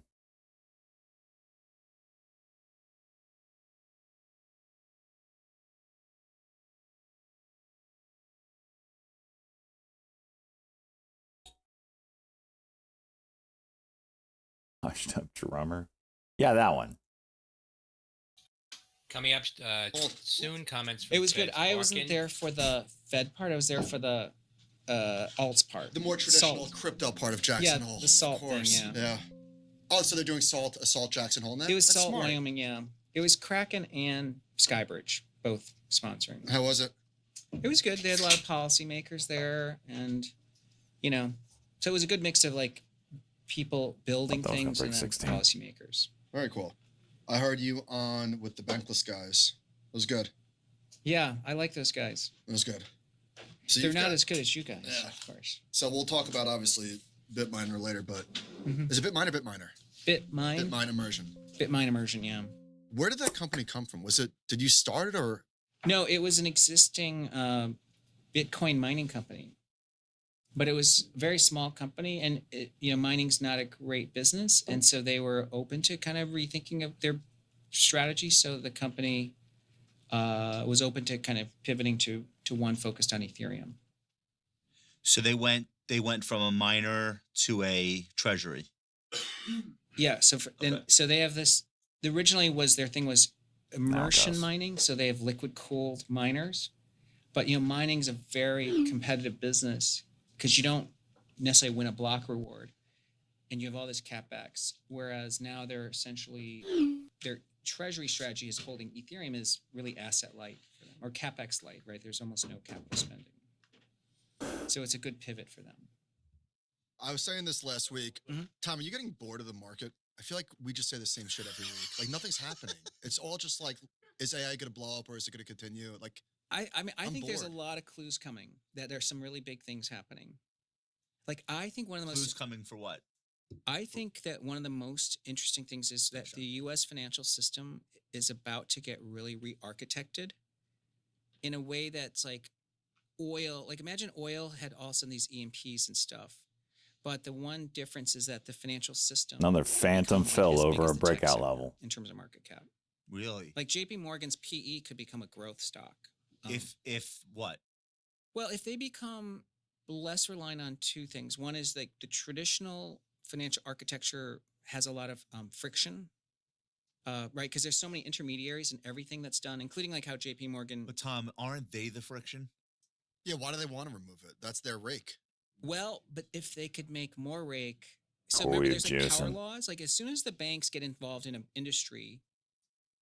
Hushed up drummer. Yeah, that one. Coming up soon, comments from It was good. Feds I wasn't Barkin. there for the Fed part. I was there for the alts part. The more traditional Salt. crypto part of Jackson Hole. The salt of course. thing, Yeah. Oh, so they're doing Assault Jackson Hole now? It was That's Salt, smart. Wyoming, yeah. It was Kraken and Skybridge, both sponsoring. How was it? It was good. They had a lot of policymakers there, and, you know, so it was a good mix of, like, people building Thought that was gonna things and break then 16. policymakers. Very cool. I heard you on with the Bankless guys. It was good. Yeah, I like those guys. It was good. So They're you've not got- as good as you guys, Yeah. of course. So we'll talk about, obviously, BitMiner later, but Mhm. is it BitMine or BitMiner? BitMine BitMine Immersion. Immersion, yeah. Where did that company come from? Did you start it or? No, it was an existing Bitcoin mining company, but it was a very small company, and mining's not a great business, and so they were open to kind of rethinking of their strategy. So the company was open to kind of pivoting to one focused on Ethereum. So they went from a miner to a treasury. Yeah. So so they have this. Originally was their thing was immersion mining. So they have liquid cooled miners, but mining's a very competitive business because you don't necessarily win a block reward, and you have all this capex. Whereas now they're essentially their treasury strategy is holding Ethereum is really asset light for them, or capex light, right? There's almost no capital spending, so it's a good pivot for them. I was saying this last week. Mhm. Tom, are you getting bored of the market? I feel like we just say the same shit every week. Like nothing's happening. It's all just like, is AI going to blow up or is it going to continue? Like, I mean, I I'm think there's a bored. lot of clues coming that there's some really big things happening. Like, I think one of the Who's most, coming for what? I think that one of the most interesting things is that the U.S. financial system is about to get really re-architected in a way that's like oil. Like, imagine oil had also these E&Ps and stuff. But the one difference is that the financial system Another phantom becomes, like, fill as big over as a the tech breakout sector level. in terms of market cap. Really? Like JP Morgan's PE could become a growth stock. If what? Well, if they become less reliant on two things. One is like the traditional financial architecture has a lot of friction, right? Because there's so many intermediaries in everything that's done, including like how JP Morgan. But Tom, aren't they the friction? yeah, why do they want to remove it? That's their rake. Well, but if they could make more rake. So Oh, remember, you're there's like power juicing. laws. Like as soon as the banks get involved in an industry,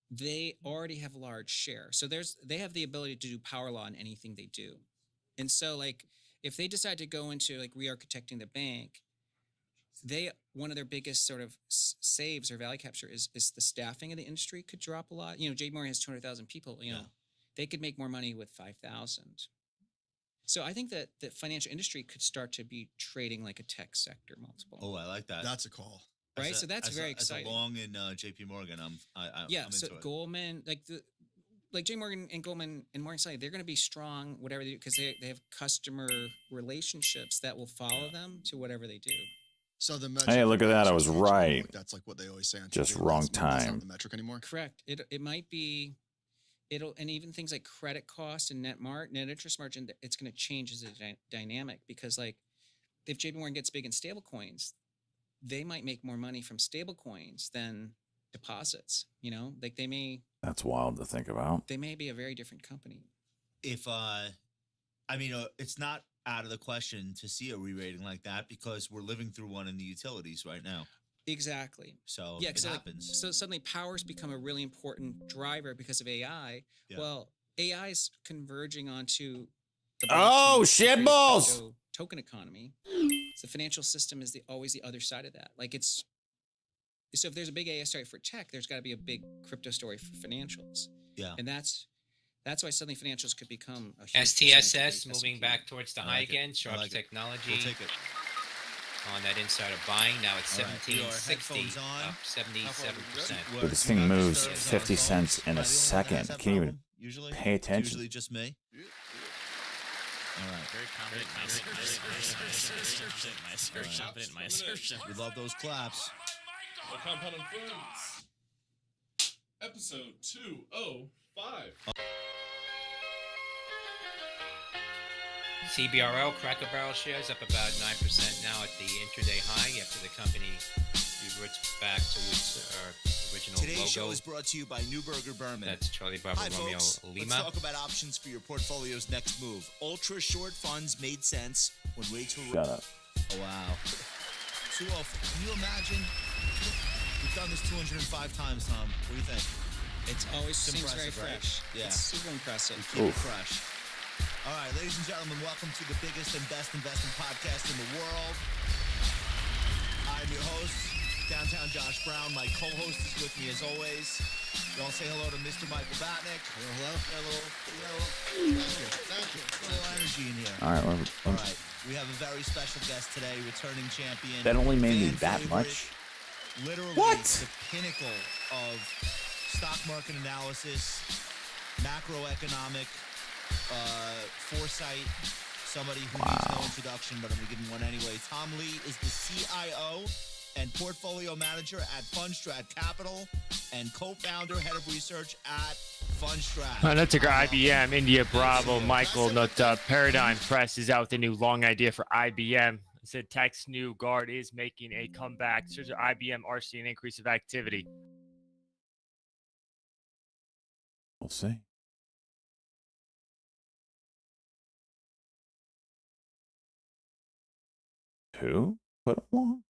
they already have a large share. So they have the ability to do power law in anything they do. And so like if they decide to go into like re-architecting the bank, one of their biggest sort of saves or value capture is the staffing of the industry could drop a lot. JP Morgan has 200,000 people. They could make more money with 5,000. So I think that the financial industry could start to be trading like a tech sector multiple. Oh, I like that. That's a call. Right, so that's very exciting. As a long in JP Morgan, I'm so into it. Goldman, like J. Morgan and Goldman and Morgan Stanley, they're going to be strong, whatever they do, because they have customer relationships that will follow them to whatever they do. So the metric. Hey, look at that. I was Like, right. that's like what they always say. On Just TV. wrong That's time. not the metric anymore. Correct. It might be, and even things like credit cost and net interest margin, it's going to change as a dynamic because like if JP Morgan gets big in stable coins, they might make more money from stable coins than deposits. Like they may. That's wild to think about. They may be a very different company. If it's not out of the question to see a re-rating like that because we're living through one in the utilities right now. Exactly. So yeah, it happens. So suddenly power's become a really important driver because of AI. Yeah. Well, AI is converging onto the Oh, blockchain shit crypto balls! token economy. So the financial system is always the other side of that. Like so if there's a big AI story for tech, there's got to be a big crypto story for financials. Yeah. And that's why suddenly financials could become a huge STSS moving back towards the I high like it. again. I Sharp like it. Technology We'll take it. on that insider buying. Now it's All right. Put your 1760, headphones on. up 77%. Dude, this thing moves 50 cents in a second. Can't even usually pay attention. Usually just me. All right. Very confident in my assertion. We love those claps. The Compound and Friends. Episode 205. CBRL Cracker Barrel shares up about 9% now at the intraday high after the company reverts back to its original Today's logo. show is brought to you by Newburger Berman. That's Charlie Bravo Hi, Romeo folks. Lima. Let's talk about options for your portfolio's next move. Ultra short funds made sense when rates were. Shut up. Oh, wow. Too often. Can you imagine? We've done this 205 times, Tom. What do you think? It's always seems very impressive, right? fresh. Yeah. It's super impressive. We keep it fresh. All right, ladies and gentlemen, welcome to the biggest and best investment podcast in the world. I'm your host, Downtown Josh Brown. My co-host is with me as always. Y'all say hello to Mr. Michael Batnick. Hello. Thank you. A little energy in here. All right. All right, we have a very special guest today, returning champion. That only made me fan that favorite, much? Literally What? the pinnacle of stock market analysis. macroeconomic foresight, somebody who needs no introduction, but I'm going to give him one anyway. Tom Lee is the CIO and portfolio manager at Fundstrat Capital and co-founder, head of research at Fundstrat. No ticker IBM, India Bravo, Michael Nutta. Paradigm Press is out with a new long idea for IBM. It said Tech's new guard is making a comeback. Search IBM RC an increase of activity. We'll see. Who put them on?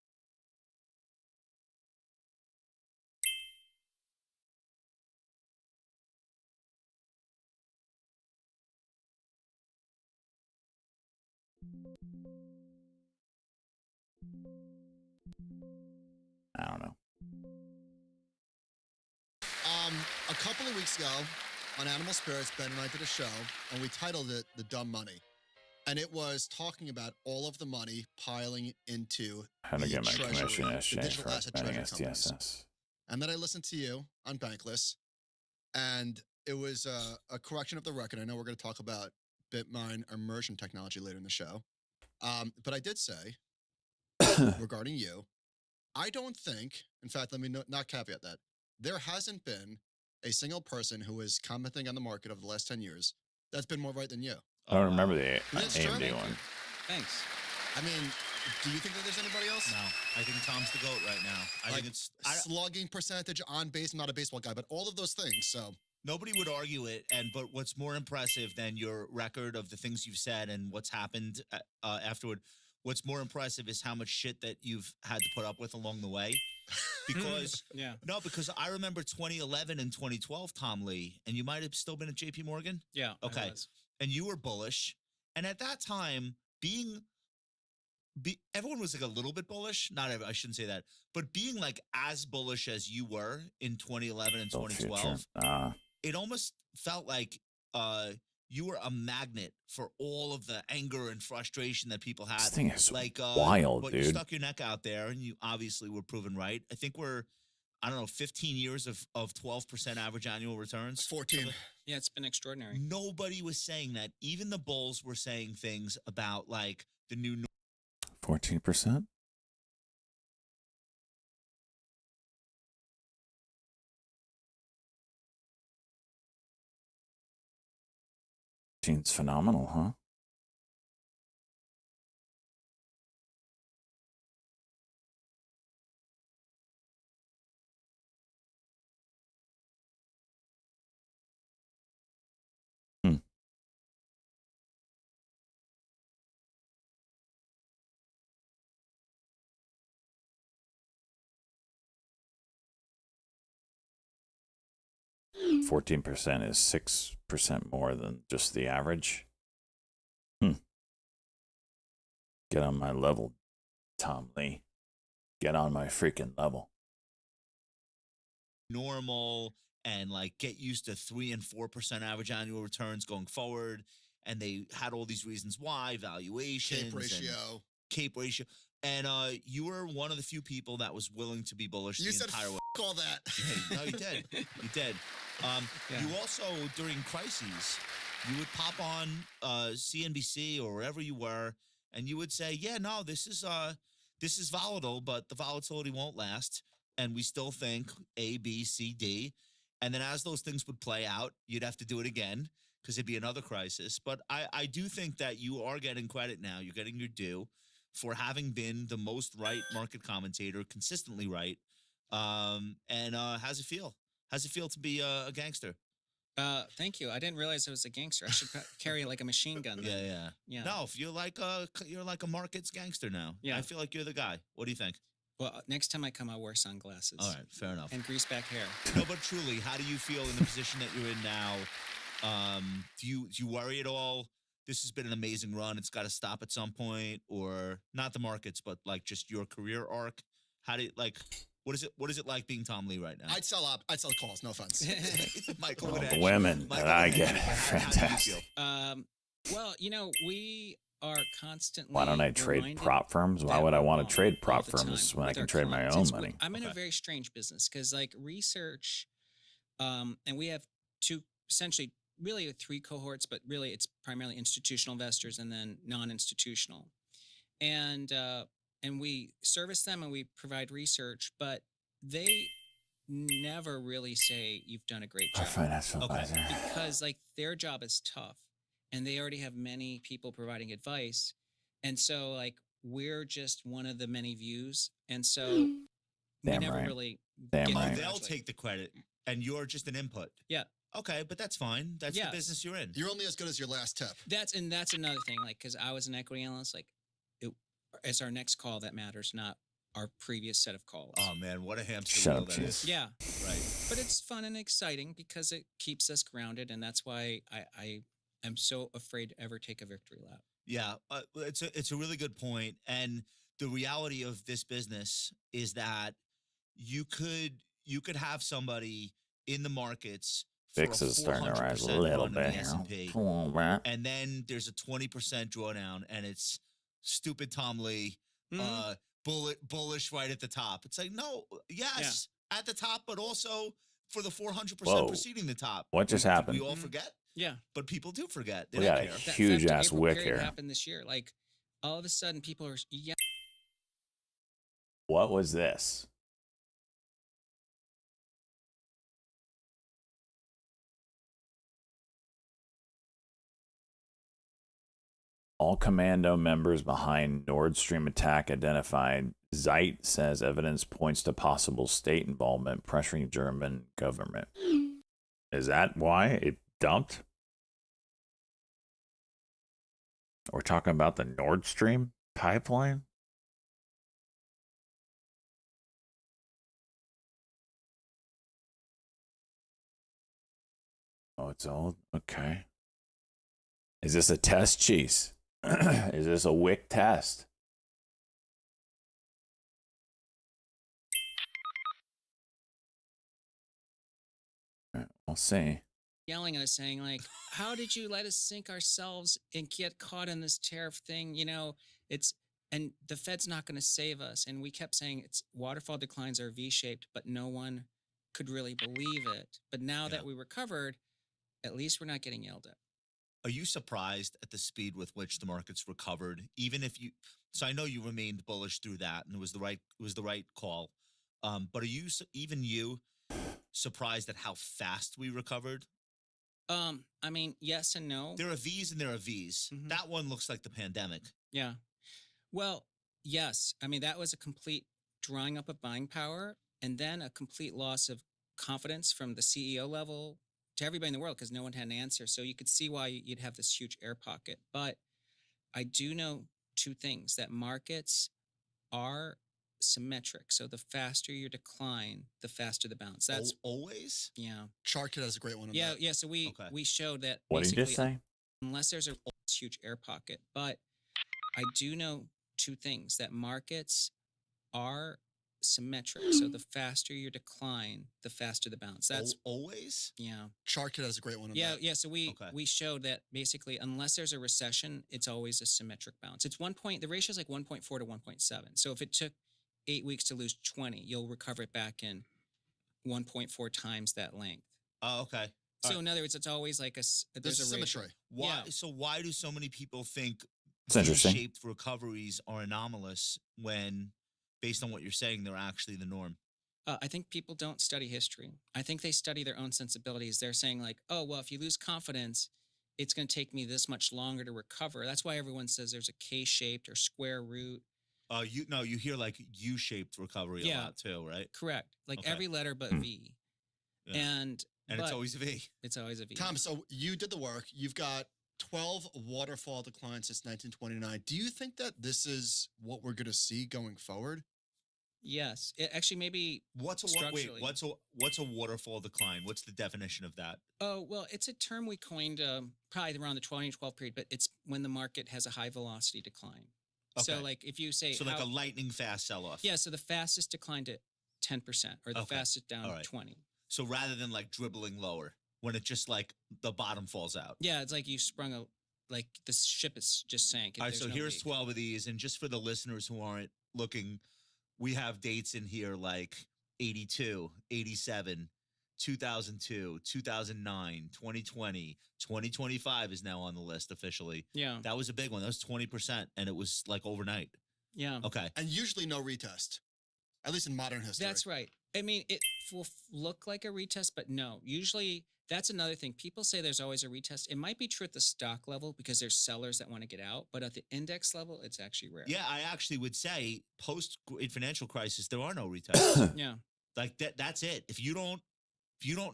I don't know. A couple of weeks ago on Animal Spirits, Ben and I did a show, and we titled it "The Dumb Money," and it was talking about all of the money piling into How to the get my treasury, commission the SJ digital for asset betting treasury companies. STSS. And then I listened to you on Bankless, and it was a correction of the record. I know we're going to talk about Bitmine immersion technology later in the show, but I did say regarding you, I don't think, in fact, let me not caveat that, there hasn't been a single person who is commenting on the market over the last 10 years that's been more right than you. I don't remember the That's true. AMD one. Thanks. I mean, do you think that there's anybody else? No, I think Tom's the GOAT right now. I think it's slugging percentage on base. I'm not a baseball guy, but all of those things. So nobody would argue it. But what's more impressive than your record of the things you've said and what's happened afterward? What's more impressive is how much shit that you've had to put up with along the way. Because because I remember 2011 and 2012, Tom Lee, and you might have still been at JP Morgan. Yeah. Okay. And you were bullish. And at that time, everyone was like a little bit bullish. Not everyone, I shouldn't say that, but being like as bullish as you were in 2011 and 2012, it almost felt like you were a magnet for all of the anger and frustration that people had. This thing is like wild, but dude. You stuck your neck out there, and you obviously were proven right. I think we're, 15 years of 12% average annual returns. 14. Yeah, it's been extraordinary. Nobody was saying that. Even the bulls were saying things about like the new 14%. It's phenomenal, huh? Hmm. Hmm. 14% is 6% more than just the average. Get on my level, Tom Lee. Get on my freaking level. Normal and like get used to 3 and 4% average annual returns going forward. And they had all these reasons why, valuations, Cape ratio. And you were one of the few people that was willing to be bullish You the said entire way. all that. Yeah, no, you did. You did. You also, during crises, you would pop on CNBC or wherever you were, and you would say, yeah, no, this is volatile, but the volatility won't last. And we still think A, B, C, D. And then as those things would play out, you'd have to do it again because it'd be another crisis. But I do think that you are getting credit now. You're getting your due for having been the most right market commentator, consistently right. And how's it feel? How's it feel to be a gangster? Thank you. I didn't realize I was a gangster. I should carry like a machine gun. Then. Yeah. No, if you're like a markets gangster now. Yeah. I feel like you're the guy. What do you think? Well, next time I come, I'll wear sunglasses. All right, fair enough. And grease back hair. No, but truly, how do you feel in the position that you're in now? Do you worry at all? This has been an amazing run. It's got to stop at some point, or not the markets, but like just your career arc. How do you like? What is it like being Tom Lee right now? I'd sell calls. No offense. Michael, The women that I get are fantastic. Well, we are constantly. Why don't I trade prop firms? Why would I want to trade prop firms when I can trade my own money? I'm in a very strange business because like research, and we have essentially really 3 cohorts, but really it's primarily institutional investors and then non-institutional. And we service them and we provide research, but they never really say you've done a great Our job financial Okay. advisor. because like their job is tough and they already have many people providing advice. And so like we're just one of the many views. And so we Damn never right. really Damn get Oh, right. they'll congratulated. take the credit, and you're just an input. Yeah. Okay, but that's fine. That's Yes. the business you're in. You're only as good as your last tip. That's another thing, like because I was an equity analyst, like it's our next call that matters, not our previous set of calls. Oh man, what a hamster Shut wheel up, that Cheese. is. Yeah, Right. but it's fun and exciting because it keeps us grounded, and that's why I am so afraid to ever take a victory lap. Yeah, it's a really good point. And the reality of this business is that you could have somebody in the markets for VIX is starting to rise a 400% little run in the bit. S&P, Come on, man. and then there's a 20% drawdown, and it's stupid Tom Lee, Mhm. bullish right at the top. It's like, no, yes, at the top, but also for the 400% Whoa. preceding the top. What just Did happened? We all Mhm. forget, Yeah, but people do forget. They We don't got a care. that huge Feb to ass April wick period here. happened this year. Like all of a sudden, people are What was this? All commando members behind Nord Stream attack identified. Zeit says evidence points to possible state involvement pressuring German government. Is that why it dumped? We're talking about the Nord Stream pipeline? Oh, it's all okay. Is this a test, Cheese? Is this a wick test? We'll see. yelling at us saying like, how did you let us sink ourselves and get caught in this tariff thing? You know, and the Fed's not going to save us. And we kept saying it's waterfall declines are V-shaped, but no one could really believe it. But now that we recovered, at least we're not getting yelled at. Are you surprised at the speed with which the markets recovered? Even if you, so I know you remained bullish through that, and it was the right call. But are you even you surprised at how fast we recovered? I mean, yes and no. There are V's and there are V's. Mhm. That one looks like the pandemic. Yeah. Well, yes. I mean, that was a complete drying up of buying power and then a complete loss of confidence from the CEO level to everybody in the world because no one had an answer. So you could see why you'd have this huge air pocket. But I do know 2 things that markets are symmetric. So the faster your decline, the faster the bounce. That's always. yeah. Chartkit has a great one on Yeah, that. yeah. So we showed that What did you basically just say? unless there's a huge air pocket. But I do know 2 things that markets are symmetric. So the faster your decline, the faster the bounce. That's always. yeah. Chartkit has a great one on Yeah, that. yeah. So we showed that basically unless there's a recession, it's always a symmetric bounce. It's the ratio is like 1.4 to 1.7. So if it took 8 weeks to lose 20, you'll recover it back in 1.4 times that length. Oh, okay. So in other words, it's always like there's a symmetry. ratio. Why? Yeah. So why do so many people think It's interesting. V-shaped recoveries are anomalous when, based on what you're saying, they're actually the norm? I think people don't study history. I think they study their own sensibilities. They're saying like, oh, well, if you lose confidence, it's going to take me this much longer to recover. That's why everyone says there's a K-shaped or square root. You hear like U-shaped recovery a lot too, right? Correct. Like Okay. every letter but Hmm. V. Yeah. And it's but always a V. It's always a V. Tom, so you did the work. You've got 12 waterfall declines since 1929. Do you think that this is what we're going to see going forward? Yes. Actually, maybe What's a structurally. what's a waterfall decline? What's the definition of that? Oh, well, it's a term we coined probably around the 2012 period, but it's when the market has a high velocity decline. So Okay. like if you say So like a lightning fast sell-off. Yeah, so the fastest declined at 10% or the Okay. fastest down All right. 20. So rather than like dribbling lower, when it just like the bottom falls out. Yeah, it's like you sprung like the ship is just sank. All right, There's so no here's leak. 12 of these. And just for the listeners who aren't looking, we have dates in here like 82, 87, 2002, 2009, 2020, 2025 is now on the list officially. Yeah. That was a big one. That was 20%, and it was like overnight. Yeah. Okay. And usually no retest, at least in modern history. That's right. I mean, it will look like a retest, but no. Usually, that's another thing. People say there's always a retest. It might be true at the stock level because there's sellers that want to get out, but at the index level, it's actually rare. Yeah, I actually would say post financial crisis, there are no retests. Yeah. Like that's it. If you don't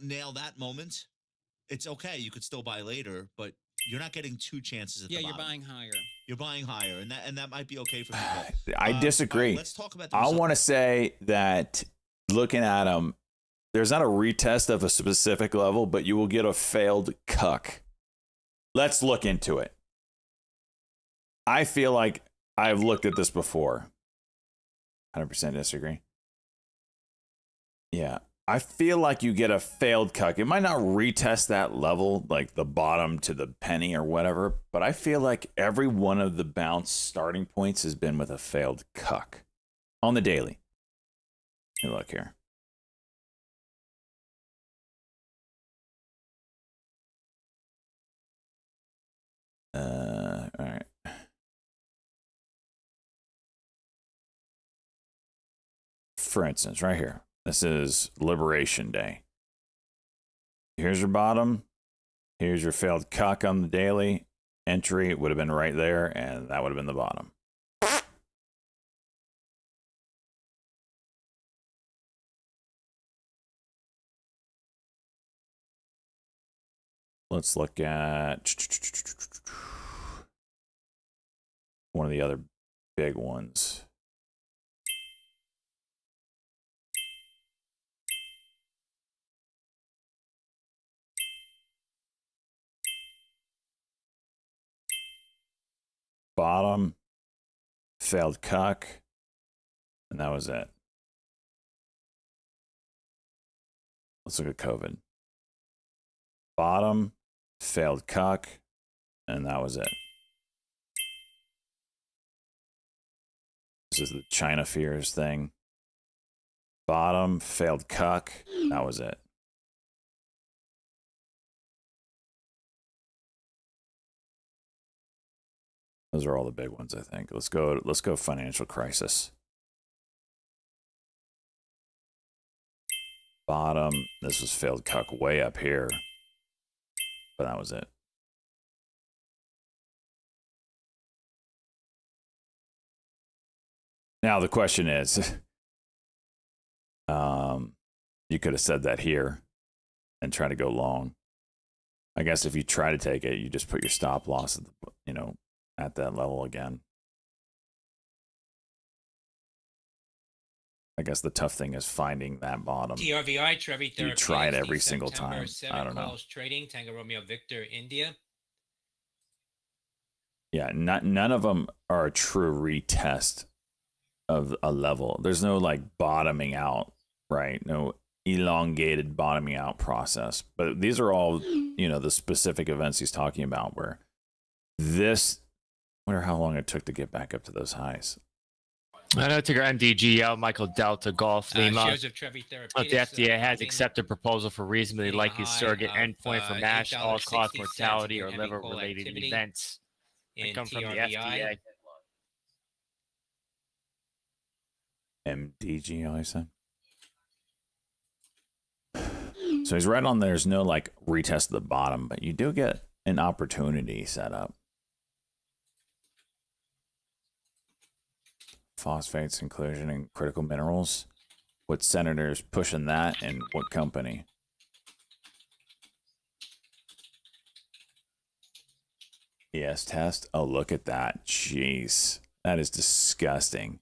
nail that moment, it's okay. You could still buy later, but you're not getting two chances at Yeah, the you're bottom. buying higher. You're buying higher, and that might be okay for people. I disagree. All right, let's talk about the I result. want to say that looking at them, there's not a retest of a specific level, but you will get a failed cuck. Let's look into it. I feel like I've looked at this before. 100% disagree. Yeah. I feel like you get a failed cuck. It might not retest that level, like the bottom to the penny or whatever, but I feel like every one of the bounce starting points has been with a failed cuck on the daily. Hey, look here. All right. For instance, right here. This is Liberation Day. Here's your bottom. Here's your failed cuck on the daily. Entry would have been right there, and that would have been the bottom. Let's look at one of the other big ones. Bottom, failed cuck, and that was it. Let's look at COVID. Bottom, failed cuck, and that was it. This is the China fears thing. Bottom, failed cuck, that was it. Those are all the big ones, I think. Let's go financial crisis. Bottom, this was failed cuck way up here. But that was it. Now the question is, you could have said that here and try to go long. I guess if you try to take it, you just put your stop loss at the, at that level again. I guess the tough thing is finding that bottom. TRVI, Trevi Therapeutics. You try it every the single September time. 7 I don't know. calls trading, Tango Romeo Victor, India. Yeah, none of them are a true retest of a level. There's no like bottoming out, right? No elongated bottoming out process. But these are all, the specific events he's talking about where this, I wonder how long it took to get back up to those highs. I know Ticker MDGL, Michael Delta, Golf, Lima. Shares of Trevi The Therapeutics. FDA has accepted proposal for reasonably likely surrogate endpoint for MASH, all-cause $8.60 mortality, or in heavy coal liver-related activity events that in come from the TRVI. FDA. MDGL, I said. So he's right on there's no like retest at the bottom, but you do get an opportunity set up. Phosphates inclusion in critical minerals. What senators pushing that and what company? ES test. Oh, look at that. Jeez. That is disgusting.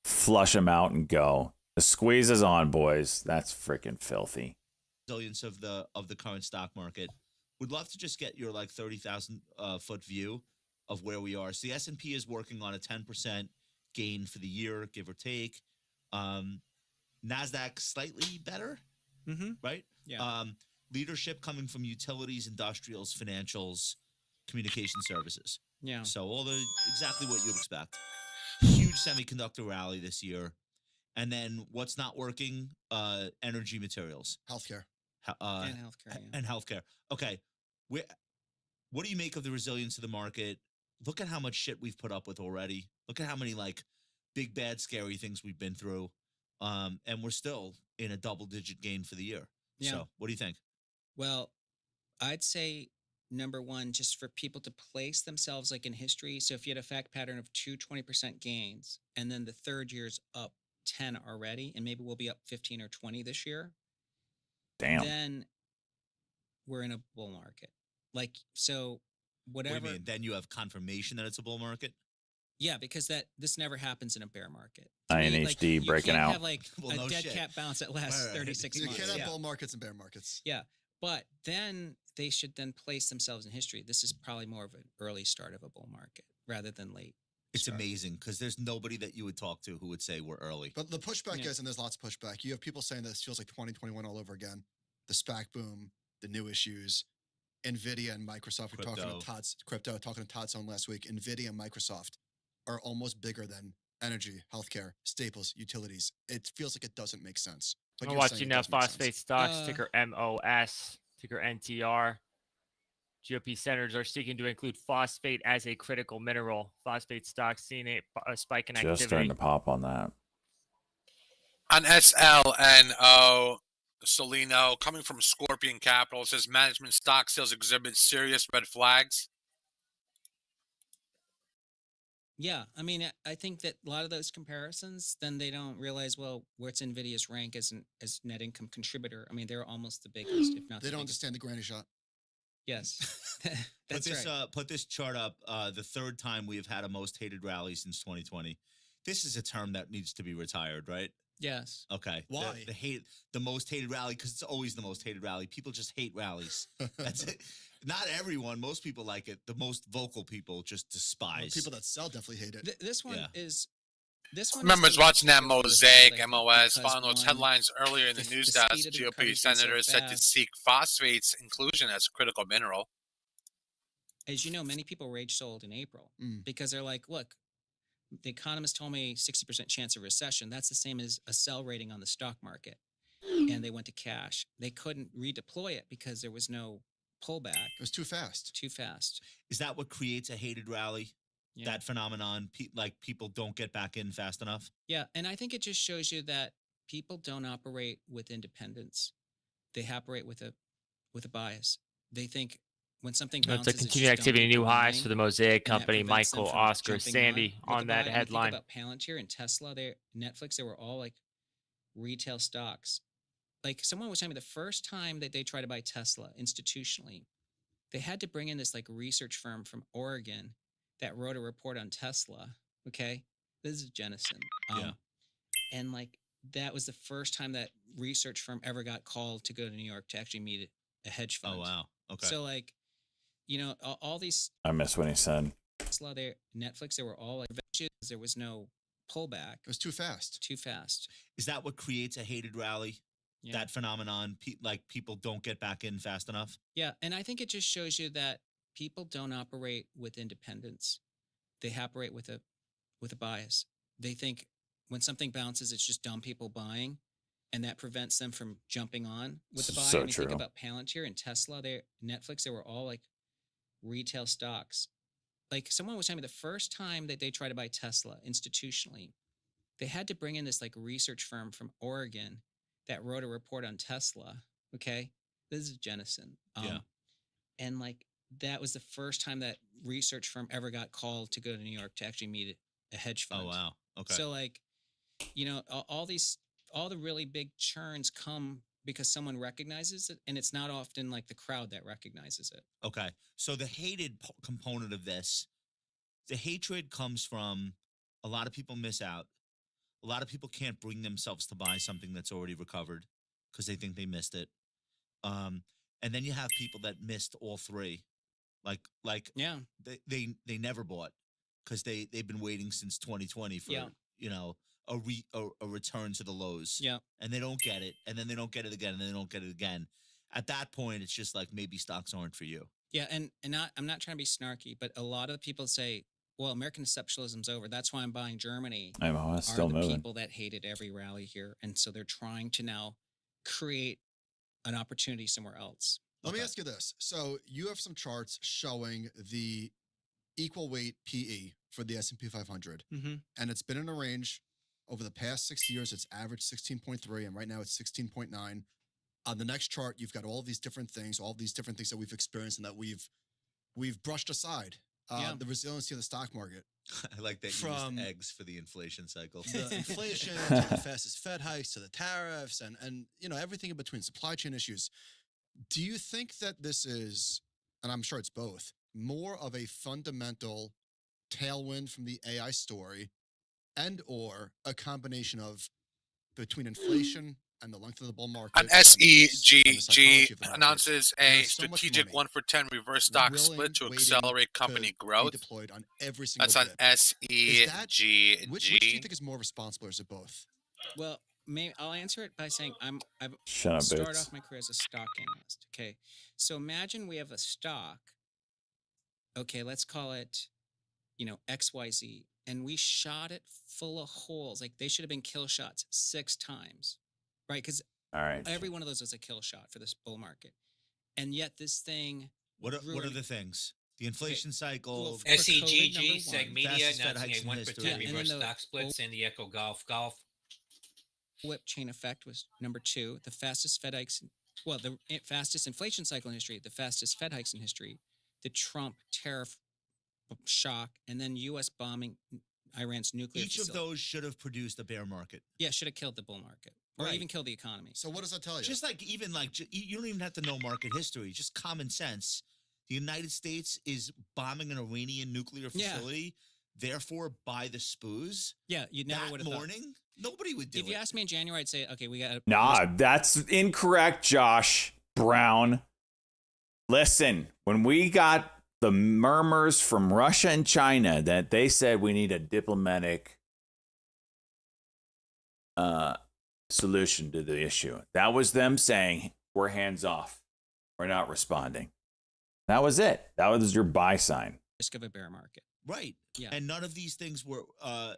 Flush them out and go. The squeeze is on, boys. That's freaking filthy. Resilience of the current stock market. Would love to just get your like 30,000 foot view of where we are. So the S&P is working on a 10% gain for the year, give or take. NASDAQ slightly better, right? Yeah. Leadership coming from utilities, industrials, financials, communication services. Yeah. So exactly what you'd expect. Huge semiconductor rally this year. And then what's not working? Energy materials. Healthcare. And healthcare. Yeah. and healthcare. Okay, what do you make of the resilience of the market? Look at how much shit we've put up with already. Look at how many like big, bad, scary things we've been through, and we're still in a double-digit gain for the year. Yeah. So, what do you think? Well, I'd say number one, just for people to place themselves like in history. So if you had a fact pattern of 20% gains, and then the third year's up 10 already, and maybe we'll be up 15 or 20 this year, Damn. then we're in a bull market. Like, so What do whatever. you mean? Then you have confirmation that it's a bull market? Yeah, because this never happens in a bear market. To me, INHD you breaking can't out. have like Well, a no dead shit. cat bounce that lasts Right. 36 You months. can't have Yeah. bull markets and bear markets. Yeah. But then they should then place themselves in history. This is probably more of an early start of a bull market rather than late. It's start. amazing because there's nobody that you would talk to who would say we're early. But the pushback Yeah. is, and there's lots of pushback. You have people saying this feels like 2021 all over again. The SPAC boom, the new issues, NVDA and Microsoft. We're talking to Todd's crypto, talking to Todd's on last week. NVIDIA and Microsoft are almost bigger than energy, healthcare, staples, utilities. It feels like it doesn't make sense. But I'm you're saying watching it now does make sense. phosphate stocks, ticker MOS, ticker NTR. GOP senators are seeking to include phosphate as a critical mineral. Phosphate stocks seeing a spike in Just starting activity. to pop on that. On SLNO, Solino, coming from Scorpion Capital, says management stock sales exhibit serious red flags. Yeah, I mean, I think that a lot of those comparisons, then they don't realize, well, what's NVIDIA's rank as net income contributor. I mean, they're almost the biggest, if not. They the don't biggest. understand the granny shot. Yes, Put that's this, right. put this chart up. The third time we have had a most hated rally since 2020. This is a term that needs to be retired, right? Yes. Okay. Why? The most hated rally, because it's always the most hated rally. People just hate rallies. That's it. Not everyone. Most people like it. The most vocal people just Well, despise. people that sell definitely hate it. This one Yeah. is. This one. I remember is watching that controversial, Mosaic, like, MOS, because following those one, headlines earlier in the the news speed desk. of the GOP recovery's been so senator said to fast. seek phosphates inclusion as a critical mineral. As you know, many people rage sold in April because they're like, look, the economist told me 60% chance of recession. That's the same as a sell rating on the stock market. And they went to cash. They couldn't redeploy it because there was no pullback. It was too fast. Too fast. Is that what creates a hated rally? Yeah. That phenomenon, like people don't get back in fast enough? Yeah. And I think it just shows you that people don't operate with independence. They operate with a bias. They think when something bounces, That's a it's continued just dumb activity, people new highs buying, for the Mosaic and that Company. prevents them Michael, from Oscar, jumping Sandy Look on that about it, headline. When you think about Palantir and Tesla, Netflix, they were all like retail stocks. Like someone was telling me the first time that they tried to buy Tesla institutionally, they had to bring in this like research firm from Oregon that wrote a report on Tesla. Okay. This is Jennison. Yeah. And like that was the first time that research firm ever got called to go to New York to actually meet a hedge fund. Oh, wow. Okay. So like, you know, all these I miss when he said. Tesla, Netflix, they were all like, there was no pullback. It was too fast. Too fast. Is that what creates a hated rally? Yeah. That phenomenon, like people don't get back in fast enough? Yeah. And I think it just shows you that people don't operate with independence. They operate with a bias. They think when something bounces, it's just dumb people buying, and that prevents them from jumping on with the buy. So and you think true. about Palantir and Tesla, Netflix, they were all like retail stocks. Like someone was telling me the first time that they tried to buy Tesla institutionally, they had to bring in this like research firm from Oregon that wrote a report on Tesla. Okay. This is Jennison. Yeah. And like that was the first time that research firm ever got called to go to New York to actually meet a hedge fund. Oh, wow. Okay. So like, you know, all the really big churns come because someone recognizes it, and it's not often like the crowd that recognizes it. Okay. So the hated component of this, the hatred comes from a lot of people miss out. A lot of people can't bring themselves to buy something that's already recovered because they think they missed it. And then you have people that missed all three. Like Yeah. they never bought because they've been waiting since 2020 for, Yeah. you know, a return to the lows. Yeah. And they don't get it. And then they don't get it again. And then they don't get it again. At that point, it's just like maybe stocks aren't for you. Yeah. And I'm not trying to be snarky, but a lot of people say, well, American exceptionalism's over. That's why I'm buying Germany. MOS Are still the moving. people that hated every rally here. And so they're trying to now create an opportunity somewhere else. Let me ask you this. So you have some charts showing the equal weight PE for the S&P 500, Mm-hmm. and it's been in a range over the past 6 years. It's averaged 16.3, and right now it's 16.9. On the next chart, you've got all these different things that we've experienced and that we've brushed aside. Yeah. The resiliency of the stock market, I like that you From- used eggs for the inflation cycle. the inflation to the fastest Fed hikes to the tariffs and everything in between, supply chain issues. Do you think that this is, and I'm sure it's both, more of a fundamental tailwind from the AI story and or a combination of between inflation and the length of the bull market? An and the SEGG psychology of the market, announces there a is so much strategic money 1 for 10 reverse stock willing, split to waiting accelerate company to be growth. deployed on every single That's on bit. SEGG. Which do you think is more responsible, or is it both? Well, I'll answer it by saying I've Shut up, started Boots. off my career as a stock analyst. Okay, so imagine we have a stock. Okay, let's call it, XYZ, and we shot it full of holes. Like they should have been kill shots 6 times, right? Because All right. every one of those was a kill shot for this bull market, and yet this thing. What are ruined- the things? The inflation cycle. Well, for COVID, number SEGG, one. Seg Media, Fastest Fed announcing hikes a in 1 for history. 10 Yeah, and then reverse the stock split. San Diego Golf. Whip chain effect was number 2. The fastest Fed hikes, the fastest inflation cycle in history, the fastest Fed hikes in history, the Trump tariff shock, and then U.S. bombing Iran's nuclear Each of facility. those should have produced a bear market. Yeah, should have killed the bull market or Right. even killed the economy. So what does that tell you? Just like even like you don't even have to know market history, just common sense. The United States is bombing an Iranian nuclear Yeah. facility. Therefore, by the spoos Yeah, you never that would have thought. morning, nobody would do If it. you asked me in January, I'd say, okay, we got. Nah, that's incorrect, Josh Brown. Listen, when we got the murmurs from Russia and China that they said we need a diplomatic solution to the issue, that was them saying we're hands off, we're not responding. That was it. That was your buy sign. Risk of a bear market. Right. Yeah. And none of these things were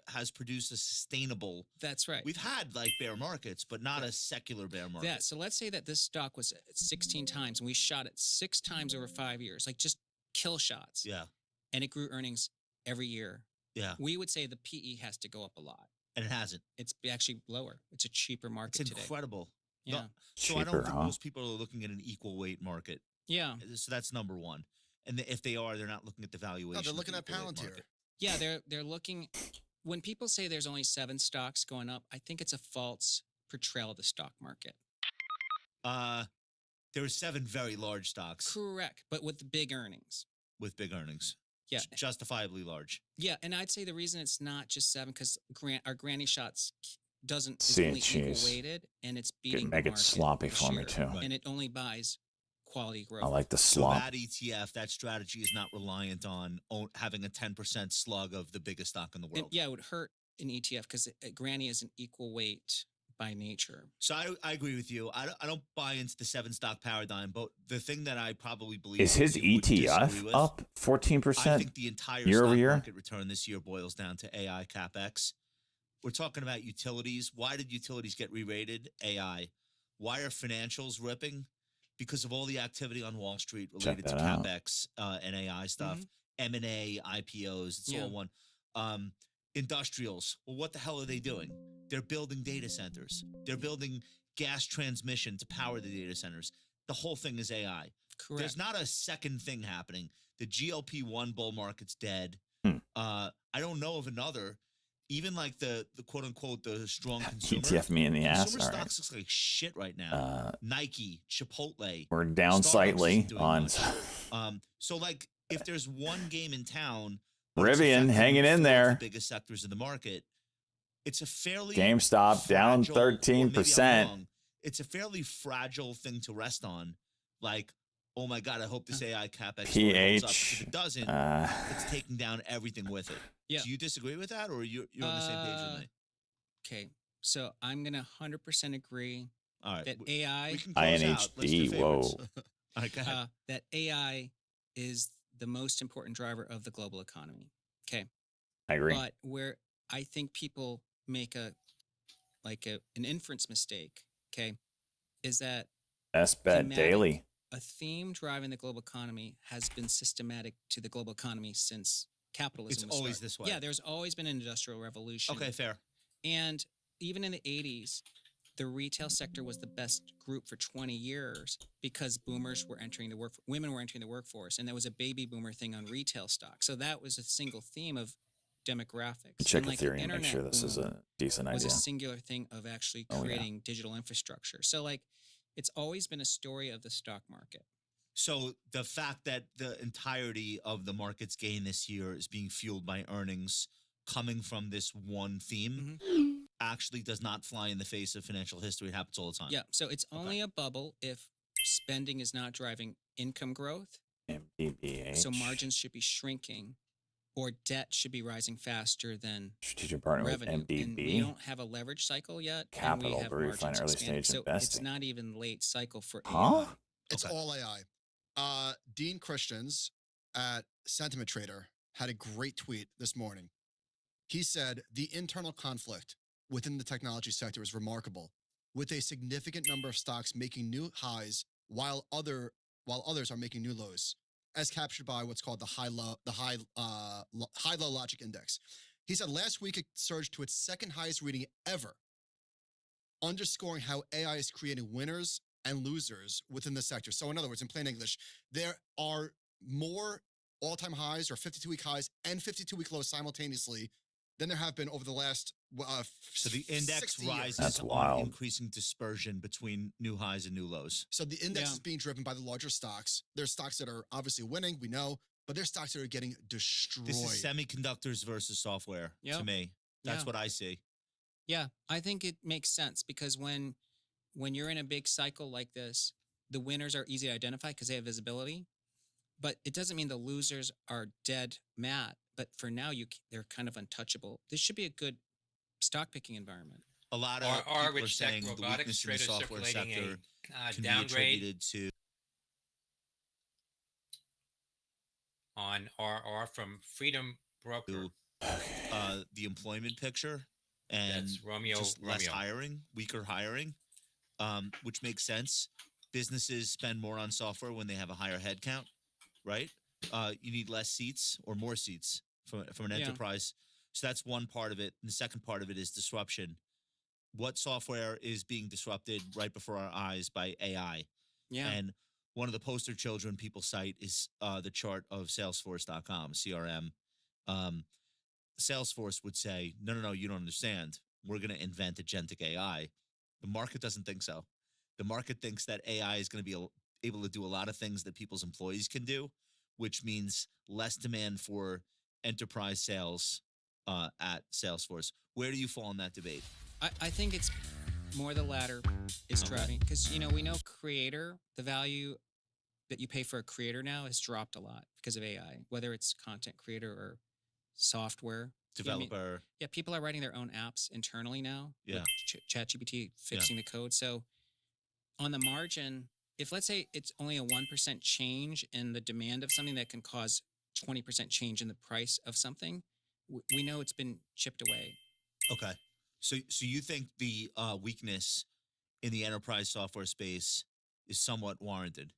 has produced a sustainable. That's right. We've had like bear markets, but not a secular bear market. Yeah. So let's say that this stock was 16 times and we shot it 6 times over 5 years, like just kill shots. Yeah. And it grew earnings every year. Yeah. We would say the PE has to go up a lot. And it hasn't. It's actually lower. It's a cheaper market It's today. incredible. Yeah. So I don't Cheaper, think huh? most people are looking at an equal weight market. Yeah. So that's number one. And if they are, they're not looking at the valuation. No, they're of looking the at equal weight Palantir. market. Yeah, they're looking. When people say there's only 7 stocks going up, I think it's a false portrayal of the stock market. There are 7 very large stocks Correct, but with the big earnings. with big earnings. Yeah, Justifiably large. yeah, and I'd say the reason it's not just 7 because our granny shots is See, only equal jeez. weighted and it's beating Make the it market sloppy this for me year, too. Right. and it only buys quality growth. I like the So slop. that ETF, that strategy is not reliant on having a 10% slug of the biggest stock in the And, world. yeah, it would hurt an ETF because granny is an equal weight by nature. So I agree with you. I don't buy into the 7 stock paradigm, but the thing that I probably believe Is his you would disagree ETF with, up I 14% think the entire year over stock year? market return this year boils down to AI capex. We're talking about utilities. Why did utilities get re-rated? AI. Why are financials ripping? Because of all the activity on Wall Street related to that out. capex and AI stuff, M&A, IPOs. It's Yeah. all one. Industrials. Well, what the hell are they doing? They're building data centers. They're building gas transmission to power the data centers. The whole thing is AI. Correct. There's not a second thing happening. The GLP-1 bull market's dead. Hmm. I don't know of another. Even like the quote unquote the strong consumer. ETF me in the ass. Consumer All right. stocks looks like shit right now. Nike, Chipotle. We're down Starbucks slightly isn't doing on much. So like if there's one game in town, but it's Rivian affecting hanging 4 in of there. the biggest sectors in the market. It's a fairly GameStop down fragile- or maybe I'm 13%. wrong. It's a fairly fragile thing to rest on. Like, oh my god, I hope this AI capex story holds up. 'Cause if it doesn't, it's taking down everything with it. Yeah. Do you disagree with that, or you're on the same page with me? Okay, so I'm gonna 100% agree All right, that we AI can close out. Let's do INHD, whoa. favorites. All right, go ahead. that AI is the most important driver of the global economy. Okay, I agree. but where I think people make an inference mistake, okay, is that bet thematic. daily. A theme driving the global economy has been systematic to the global economy since capitalism. It's always this way. Yeah, there's always been an industrial revolution. Okay, fair. And even in the 80s, the retail sector was the best group for 20 years because boomers were entering the women were entering the workforce, and that was a baby boomer thing on retail stock. So that was a single theme of demographics. Check And a theory and make sure this is a decent was idea. a singular thing of actually creating digital infrastructure. So like it's always been a story of the stock market. So the fact that the entirety of the market's gain this year is being fueled by earnings coming from this one theme actually does not fly in the face of financial history. It happens all the time. Yeah. So it's only a bubble if spending is not driving income growth. NVDA. So margins should be shrinking, or debt should be rising faster than strategic partner revenue. with MDB. And we don't have a leverage cycle yet. Capital, and we have very fine margins early expanding. stage So investing. it's not even late cycle for Huh? AI. It's all AI. Dean Christians at Sentiment Trader had a great tweet this morning. He said the internal conflict within the technology sector is remarkable, with a significant number of stocks making new highs while others are making new lows, as captured by what's called the high-low logic index. He said last week it surged to its second highest reading ever, underscoring how AI is creating winners and losers within the sector. So in other words, in plain English, there are more all-time highs or 52-week highs and 52-week lows simultaneously than there have been over the last So the index 60 years. rises That's on wild. increasing dispersion between new highs and new lows. So the index is being driven by the larger stocks. There's stocks that are obviously winning, we know, but there's stocks that are getting destroyed. This is semiconductors versus software to me. That's what I see. Yeah, I think it makes sense because when you're in a big cycle like this, the winners are easy to identify because they have visibility, but it doesn't mean the losers are dead mad. But for now, they're kind of untouchable. This should be a good stock picking environment. A lot of people are Rich Tech saying the Robotics weakness in the traders software circulating sector a can be downgrade attributed to on RR from Freedom Broker. the employment picture and That's Romeo. just less hiring, weaker hiring, which makes sense. Businesses spend more on software when they have a higher head count, right? You need less seats or more seats from an enterprise. So that's one part of it. And the second part of it is disruption. What software is being disrupted right before our eyes by AI? Yeah. And one of the poster children people cite is the chart of Salesforce.com, CRM. Salesforce would say, no, you don't understand. We're going to invent agentic AI. The market doesn't think so. The market thinks that AI is going to be able to do a lot of things that people's employees can do, which means less demand for enterprise sales at Salesforce. Where do you fall in that debate? I think it's more the latter is driving because, we know creator, the value that you pay for a creator now has dropped a lot because of AI, whether it's content creator or software. Developer. People are writing their own apps internally now. Yeah. With ChatGPT fixing the code. So on the margin, if let's say it's only a 1% change in the demand of something that can cause 20% change in the price of something, we know it's been chipped away. Okay. So you think the weakness in the enterprise software space is somewhat warranted?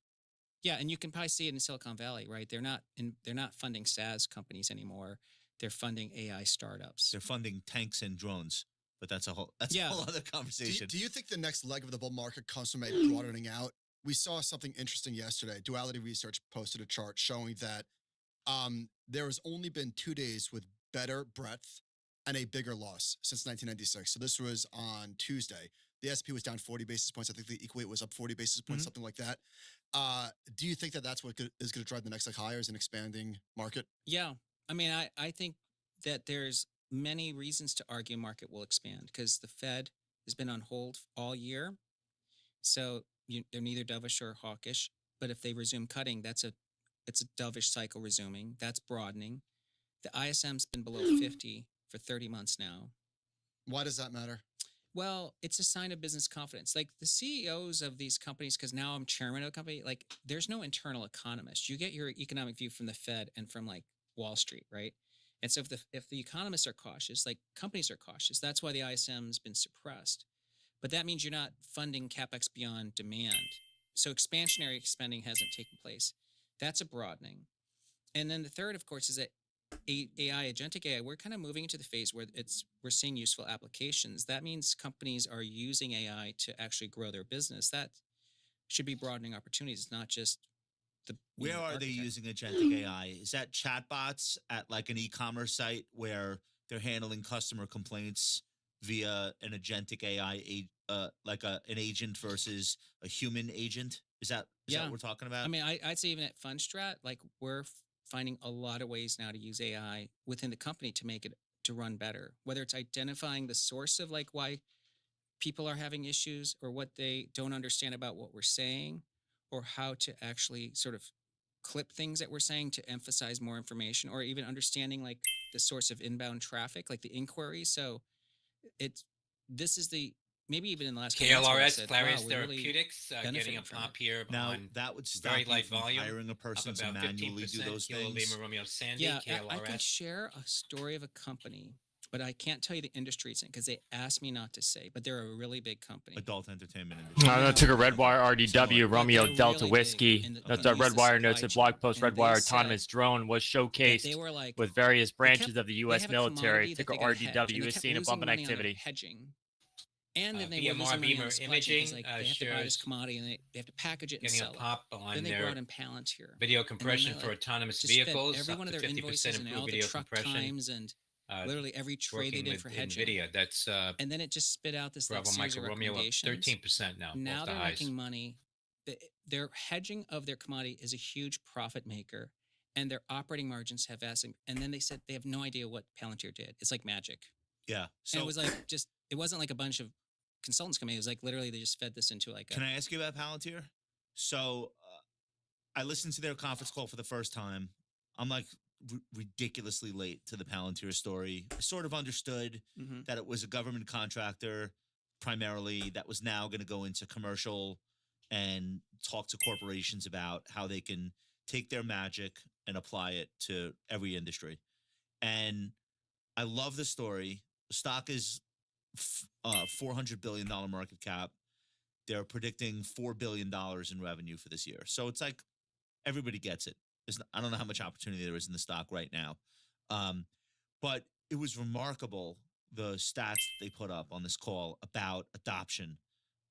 Yeah, and you can probably see it in Silicon Valley, right? They're not funding SaaS companies anymore. They're funding AI startups. They're funding tanks and drones, but that's a whole other conversation. Do you think the next leg of the bull market comes from a broadening out? We saw something interesting yesterday. Duality Research posted a chart showing that there has only been 2 days with better breadth and a bigger loss since 1996. So this was on Tuesday. The SP was down 40 basis points. I think the equate was up 40 basis points, something like that. Do you think that that's what is going to drive the next leg higher is an expanding market? Yeah. I mean, I think that there's many reasons to argue market will expand because the Fed has been on hold all year. So they're neither dovish or hawkish. But if they resume cutting, it's a dovish cycle resuming. That's broadening. The ISM's been below 50 for 30 months now. Why does that matter? Well, it's a sign of business confidence. Like the CEOs of these companies, because now I'm chairman of a company, like there's no internal economist. You get your economic view from the Fed and from like Wall Street, right? And so if the economists are cautious, like companies are cautious, that's why the ISM's been suppressed. But that means you're not funding CapEx beyond demand. so expansionary spending hasn't taken place. That's a broadening. And then the third, of course, is that AI, agentic AI, we're kind of moving into the phase where we're seeing useful applications. That means companies are using AI to actually grow their business. That should be broadening opportunities, not just the. Where are they using agentic AI? Is that chatbots at like an e-commerce site where they're handling customer complaints via an agentic AI, like an agent versus a human agent? Is that what we're talking about? I mean, I'd say even at Fundstrat, like we're finding a lot of ways now to use AI within the company to make it to run better. Whether it's identifying the source of like why people are having issues or what they don't understand about what we're saying, or how to actually sort of clip things that we're saying to emphasize more information, or even understanding like the source of inbound traffic, like the inquiry. So this is the maybe even in the last couple months where I KLRS, said, Clarius wow, we're really Therapeutics, getting a benefiting from pop it. here Now on that would stop very you light from volume, hiring a person up to about manually 15%. do those Kilo things. Lima Romeo Sandy, Yeah, KLRS. I can share a story of a company, but I can't tell you the industry it's in because they asked me not to say. But they're a really big company. Adult entertainment industry. That took a Redwire RDW Romeo they're Delta really Whiskey. big in That's the Redwire supply notes at chain. blog post. And they Redwire said autonomous drone was that showcased they were like with various branches kept- of the they U.S. have a military. commodity that Ticker they gotta hedge, and RDW they is kept seeing a losing bump in money on their activity. hedging. And then they BMR were losing money on Beamer the supply chain because Imaging, like they have to buy this shares commodity and they have to package it and getting a sell it. pop on Then they their brought in Palantir. video And then compression they, for like, autonomous just spent vehicles, every up one of to their 50% invoices and all improved the video truck compression. times and literally every trade they Working did with for hedging. NVDA, that's And then it just spit out this like Bravo series Michael of Romeo up recommendations. 13% now Now off the they're highs. making money. Their hedging of their commodity is a huge profit maker, and their operating margins have asked. And then they said they have no idea what Palantir did. It's like magic. Yeah. So And it was like it wasn't like a bunch of consultants coming. It was like literally they just fed this into like. Can I ask you about Palantir? So I listened to their conference call for the first time. I'm like ridiculously late to the Palantir story. I sort of understood that it was a government contractor primarily that was now going to go into commercial and talk to corporations about how they can take their magic and apply it to every industry. And I love the story. The stock is $400 billion market cap. They're predicting $4 billion in revenue for this year. So it's like everybody gets it. I don't know how much opportunity there is in the stock right now. But it was remarkable, the stats they put up on this call about adoption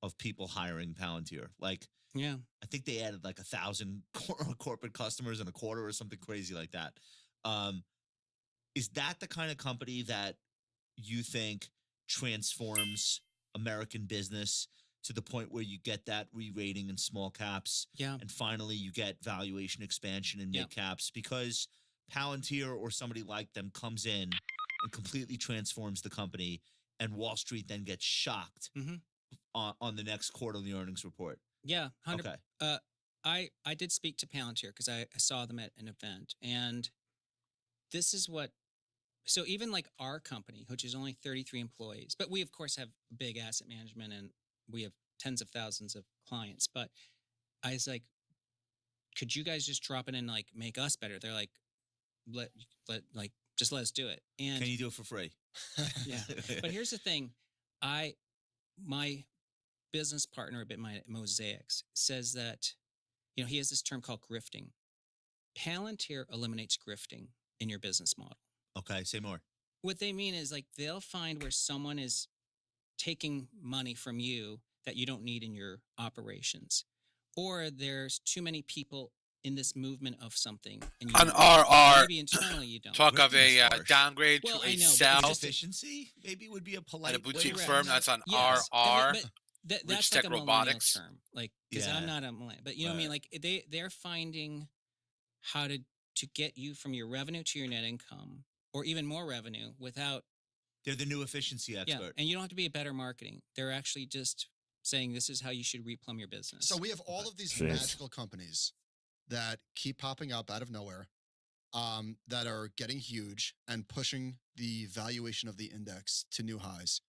of people hiring Palantir. Like, yeah, I think they added like 1,000 corporate customers in a quarter or something crazy like that. Is that the kind of company that you think transforms American business to the point where you get that re-rating in small caps? Yeah. And finally you get valuation expansion in Yeah. mid caps because Palantir or somebody like them comes in and completely transforms the company, and Wall Street then gets shocked on the next quarterly earnings report. Yeah, 100. Okay. I did speak to Palantir because I saw them at an event, and this is what. So even like our company, which is only 33 employees, but we of course have big asset management and we have tens of thousands of clients. But I was like, could you guys just drop it and like make us better? They're like, just let us do it. And can you do it for free? Yeah. But here's the thing. My business partner a bit, my Mosaics, says that, he has this term called grifting. Palantir eliminates grifting in your business model. Okay, say more. What they mean is like they'll find where someone is taking money from you that you don't need in your operations, or there's too many people in this movement of something. And you An don't- RR. maybe internally you don't. Talk of a downgrade Well, to I a know, but sell. it's just Efficiency maybe would be a polite At a boutique way to firm, phrase that's it. on Yes. RR. But that's Rich like Tech a millennial Robotics. term, like because Yeah. I'm not a millennial, but you know what I mean. Like they're finding how to get you from your revenue to your net income, or even more revenue without. They're the new efficiency Yeah, expert. and you don't have to be a better marketing. They're actually just saying this is how you should replumb your business. So we have all of these Jeez. magical companies that keep popping up out of nowhere, that are getting huge and pushing the valuation of the index to new highs.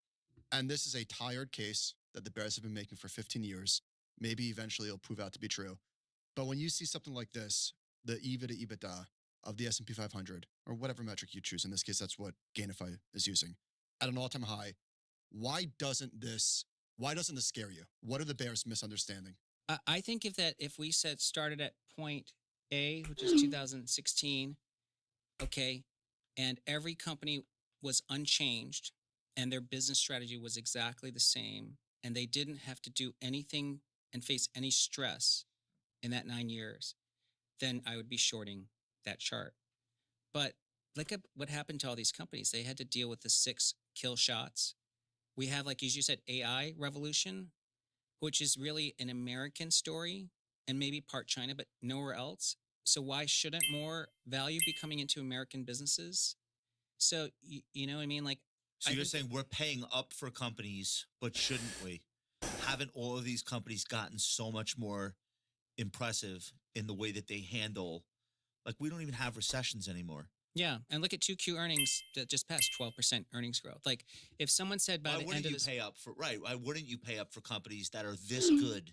And this is a tired case that the bears have been making for 15 years. Maybe eventually it'll prove out to be true. But when you see something like this, the EV to EBITDA of the S&P 500, or whatever metric you choose, in this case, that's what Gainify is using, at an all-time high, why doesn't this scare you? What are the bears misunderstanding? I think if we started at point A, which is 2016, okay, and every company was unchanged and their business strategy was exactly the same, and they didn't have to do anything and face any stress in that 9 years, then I would be shorting that chart. But look at what happened to all these companies. They had to deal with the 6 kill shots. We have, like, as you said, AI revolution, which is really an American story and maybe part China, but nowhere else. So why shouldn't more value be coming into American businesses? So you know what I mean? Like, So you're saying we're paying up for companies, but shouldn't we? Haven't all of these companies gotten so much more impressive in the way that they handle? Like, we don't even have recessions anymore. Yeah, and look at 2Q earnings that just passed 12% earnings growth. Like, if someone said by Why the end wouldn't of you this, pay up for Why wouldn't you pay up for companies that are this good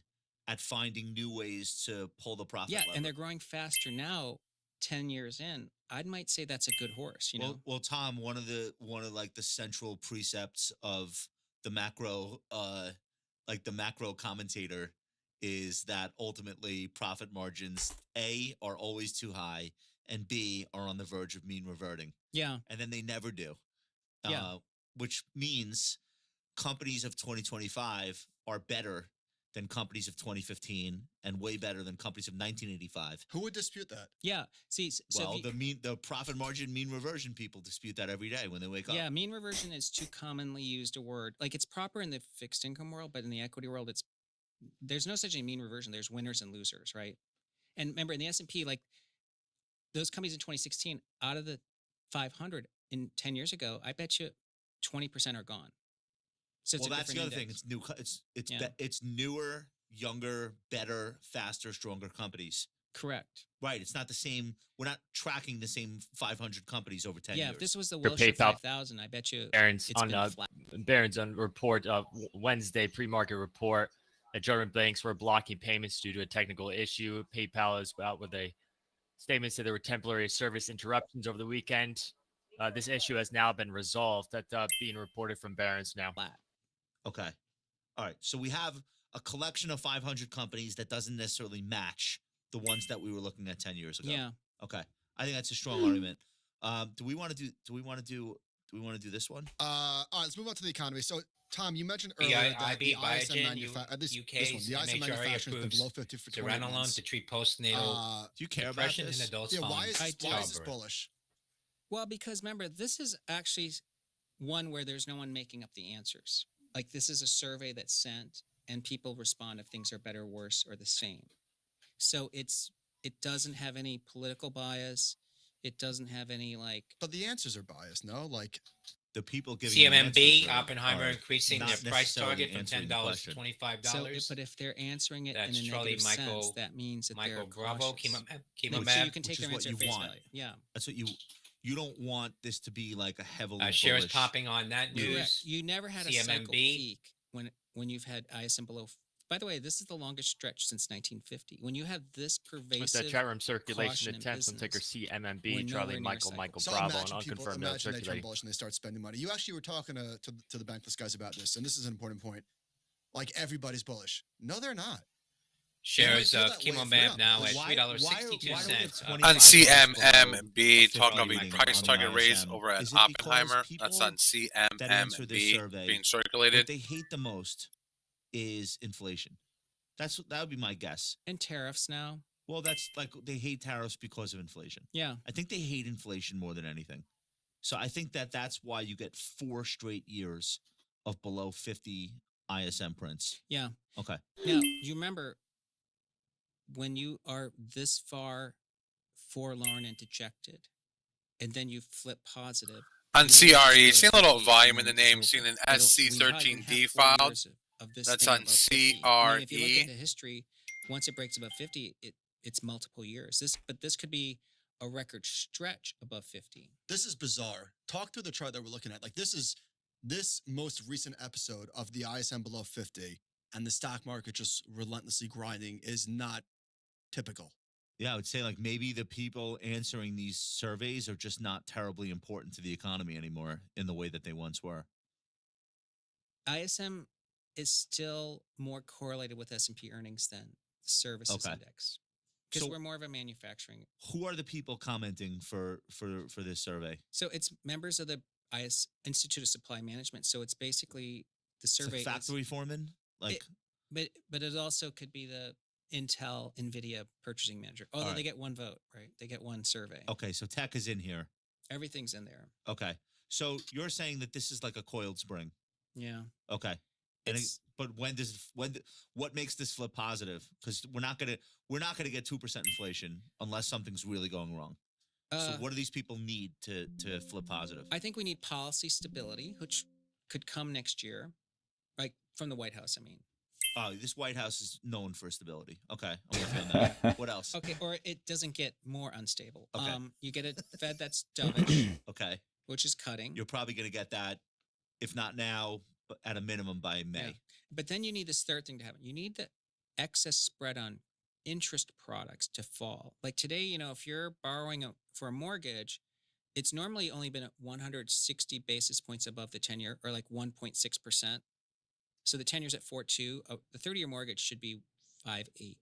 at finding new ways to pull the profit? yeah, lever? and they're growing faster now, 10 years in. I might say that's a good horse. You know, Well, Tom, one of like the central precepts of the macro, like the macro commentator, is that ultimately profit margins A are always too high and B are on the verge of mean reverting, yeah, and then they never do. Yeah. Which means companies of 2025 are better than companies of 2015 and way better than companies of 1985. Who would dispute that? yeah. See, so Well, the profit margin mean reversion people dispute that every day when they wake up. yeah, mean reversion is too commonly used a word. Like, it's proper in the fixed income world, but in the equity world, there's no such thing as mean reversion. There's winners and losers, right? And remember, in the S&P, like, those companies in 2016, out of the 500 in 10 years ago, I bet you 20% are gone. So it's Well, a that's the different other thing. index. It's new. It's Yeah. it's newer, younger, better, faster, stronger companies. Correct. Right. It's not the same. We're not tracking the same 500 companies over 10 Yeah, years. if this was the For Wilshire PayPal. 5000, I bet you Barron's it's on been flat. Barron's on report Wednesday pre-market report that German banks were blocking payments due to a technical issue. PayPal is out with a statement said there were temporary service interruptions over the weekend. This issue has now been resolved. That's being reported from Barron's now. Flat. Okay. All right. So we have a collection of 500 companies that doesn't necessarily match the ones that we were looking at 10 years ago. Yeah. Okay. I think that's a strong argument. Do we want to do this one? All right, let's move on to the economy. So, Tom, you mentioned The earlier that the IB, ISM Biogen, manufacturer, this UK, one, the ISM MHRA manufacturer has been approves below 50 for 20 zuranolone months. to treat postnatal Do you care about depression in this? adults Yeah, following why is this childbirth. bullish? Well, because remember, this is actually one where there's no one making up the answers. Like, this is a survey that's sent, and people respond if things are better, worse, or the same. So it doesn't have any political bias. It doesn't have any, like. But the answers are biased, no? Like, The people giving CMMB, answers are Oppenheimer increasing not their price necessarily target from answering the $10 to question. $25. But if they're answering it That's in a Charlie negative Michael- sense, that means that Michael they're Bravo, cautious. Chemomab. So you can which take is their what answer you at face want. value. Yeah. That's what you don't want this to be like a heavily Shares bullish. popping on that news. Correct. You never had a cycle CMMB. peak when you've had ISM below. By the way, this is the longest stretch since 1950. When you have this With pervasive that chat room circulation caution in attempts on ticker business, CMMB, we're Charlie nowhere near Michael, cycle. Michael so Bravo, and imagine people, unconfirmed note imagine they turn circulating. bullish and they start spending money. You actually were talking to the bankless guys about this, and this is an important point. Like, everybody's bullish. No, they're not. Shares feel of that way for Chemomab now. now at Why- $3.62. why do we have On 25 CMMB, below talking of a the 50 price on target the raise ISM? over at Is it because Oppenheimer. people That's on that answer this CMMB survey, being what circulated. they hate the most is inflation. That would be my guess. and tariffs now. Well, that's like they hate tariffs because of inflation. Yeah. I think they hate inflation more than anything. So I think that's why you get 4 straight years of below 50 ISM prints. Yeah. Okay. Now, you remember when you are this far forlorn and dejected, and then you flip positive. On you don't just CRE, go to seeing a little 50 volume and in the then name, it's seeing over. an We probably SC13D even have 4 filed. years of this That's thing on above 50. I mean, if you look CRE. at the history, once it breaks above 50, it's multiple years. This could be a record stretch above 50. This is bizarre. Talk through the chart that we're looking at. Like, this most recent episode of the ISM below 50 and the stock market just relentlessly grinding is not typical. Yeah, I would say like maybe the people answering these surveys are just not terribly important to the economy anymore in the way that they once were. ISM is still more correlated with S&P earnings than services Okay. index, because So- we're more of a manufacturing. Who are the people commenting for this survey? So it's members of the IS Institute of Supply Management. So it's basically the It's survey. like factory foreman, like But it also could be the Intel, NVDA purchasing manager. Although right. they get one vote, right? They get one survey. okay, so tech is in here. Everything's in there. Okay, so you're saying that this is like a coiled spring. Yeah. Okay, but what makes this flip positive? Because we're not gonna get 2% inflation unless something's really going wrong. So what do these people need to flip positive? I think we need policy stability, which could come next year, like from the White House. I mean, This White House is known for stability. Okay, I'm with you on that. What else? okay, or it doesn't get more unstable. Okay. You get a Fed that's dovish, Okay, which is cutting. you're probably gonna get that, if not now, but at a minimum by May. Yeah. But then you need this third thing to happen. You need the excess spread on interest products to fall. Like today, if you're borrowing for a mortgage, it's normally only been at 160 basis points above the 10-year, or like 1.6%. So the 10-year's at 4.2. The 30-year mortgage should be 5.8.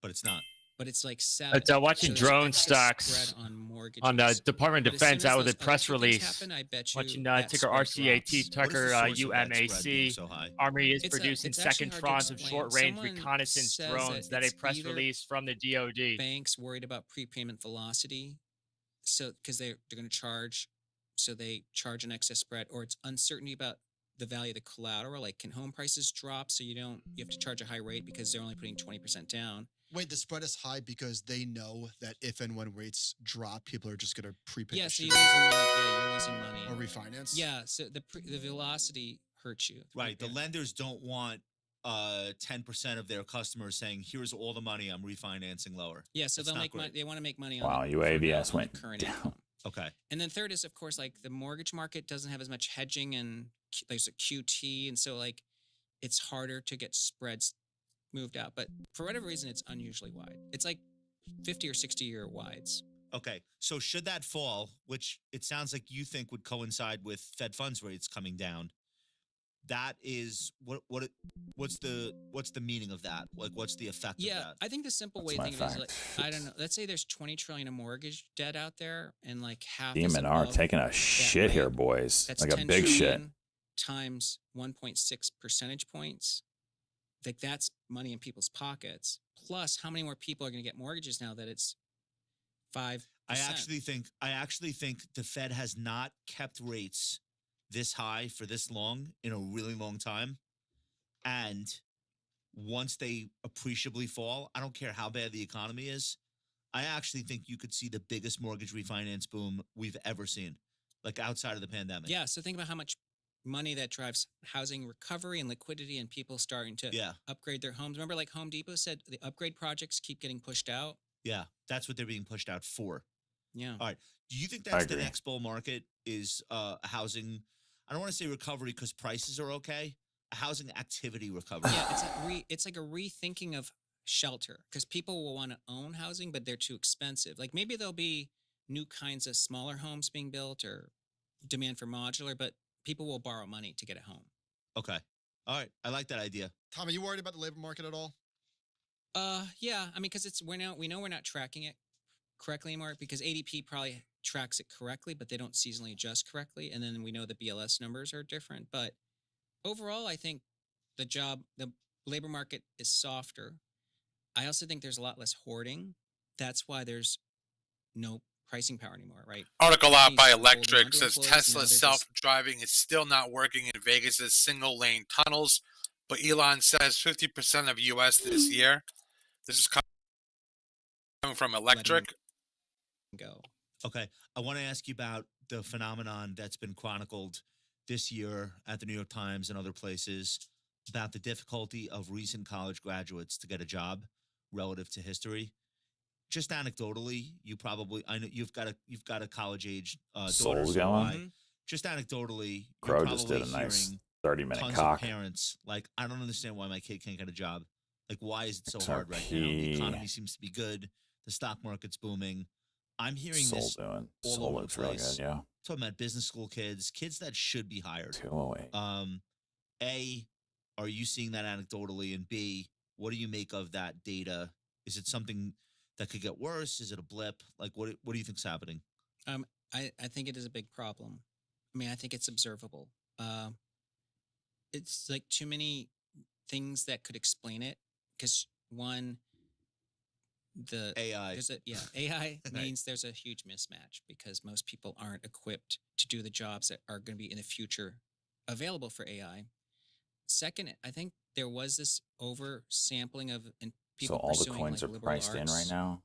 But it's not. But it's like 7. It's watching there's drone excess stocks spread on mortgages. on the Department of But as soon Defense as out with a those other press two things release. happen, I bet you Watching that ticker spread RCAT, drops. Tucker What is the source of that spread being UMAC. so high? Army is It's producing actually second hard to tranche of explain. short-range Someone reconnaissance says drones that a it's press either release from the DoD. banks worried about prepayment velocity, so because they're going to charge, so they charge an excess spread, or it's uncertainty about the value of the collateral. Like, can home prices drop so you have to charge a high rate because they're only putting 20% down? Wait, the spread is high because they know that if and when rates drop, people are just going to prepay. Yeah, the so shit you're losing money. Yeah, you're losing money. or refinance. Yeah, so the velocity hurts you. Right. The Yeah. lenders don't want 10% of their customers saying, "Here's all the money I'm refinancing lower." Yeah, so That's they'll not make money. great. They want to make money on Wow, the, UAVS on the went current down. income. Okay. And then third is, of course, like the mortgage market doesn't have as much hedging, and there's a QT, and so like it's harder to get spreads moved out. But for whatever reason, it's unusually wide. It's like 50 or 60-year wides. Okay. So should that fall, which it sounds like you think would coincide with Fed funds rates coming down, that is what's the meaning of that? Like, what's the effect of Yeah, that? I think the simple That's way my to think of it is like, fact. I don't know. Let's say there's 20 trillion of mortgage debt out there, and like half is Demon are above taking a shit here, rate. boys. That's Like a 10 big shit. trillion times 1.6 percentage points. Like that's money in people's pockets. Plus, how many more people are going to get mortgages now that it's 5%? I actually think the Fed has not kept rates this high for this long in a really long time. And once they appreciably fall, I don't care how bad the economy is, I actually think you could see the biggest mortgage refinance boom we've ever seen, like outside of the pandemic. Yeah. So think about how much money that drives housing recovery and liquidity, and people starting to Yeah. upgrade their homes. Remember, like Home Depot said, the upgrade projects keep getting pushed out. Yeah. That's what they're being pushed out for. Yeah. All right. Do you think that's the agree. next bull market is housing? I don't want to say recovery because prices are okay. A housing activity recovery. Yeah, it's like a rethinking of shelter, because people will want to own housing, but they're too expensive. Like maybe there'll be new kinds of smaller homes being built or demand for modular, but people will borrow money to get a home. Okay. All right. I like that idea. Tom, are you worried about the labor market at all? Yeah. I mean, because we know we're not tracking it correctly anymore, because ADP probably tracks it correctly, but they don't seasonally adjust correctly. And then we know the BLS numbers are different. But overall, I think the labor market is softer. I also think there's a lot less hoarding. That's why there's no pricing power anymore, right? Article out by Companies are holding Electric onto says employees, now Tesla's they're just- self-driving is still not working in Vegas's single-lane tunnels, but Elon says 50% of U.S. this year. This is coming from Electric. go. Okay. I want to ask you about the phenomenon that's been chronicled this year at the New York Times and other places about the difficulty of recent college graduates to get a job relative to history. Just anecdotally, I know you've got a college age daughter. Soul's so going. I- just anecdotally, Crow you're just probably did a nice hearing 30-minute tons cock. of parents like, I don't understand why my kid can't get a job. Like, why is it so hard right now? The XRP. economy seems to be good. The stock market's booming. I'm hearing Soul this doing. all Soul over the looks really place. good. Yeah. talking about business school kids that should be hired. 208. A, are you seeing that anecdotally? And B, What do you make of that data? Is it something that could get worse? Is it a blip? Like, what do you think's happening? I think it is a big problem. I mean, I think it's observable. It's like too many things that could explain it. Because one, the AI. there's a AI means there's a huge mismatch because most people aren't equipped to do the jobs that are going to be in the future available for AI. Second, I think there was this oversampling of and people So all the pursuing coins like are liberal priced in right arts, now.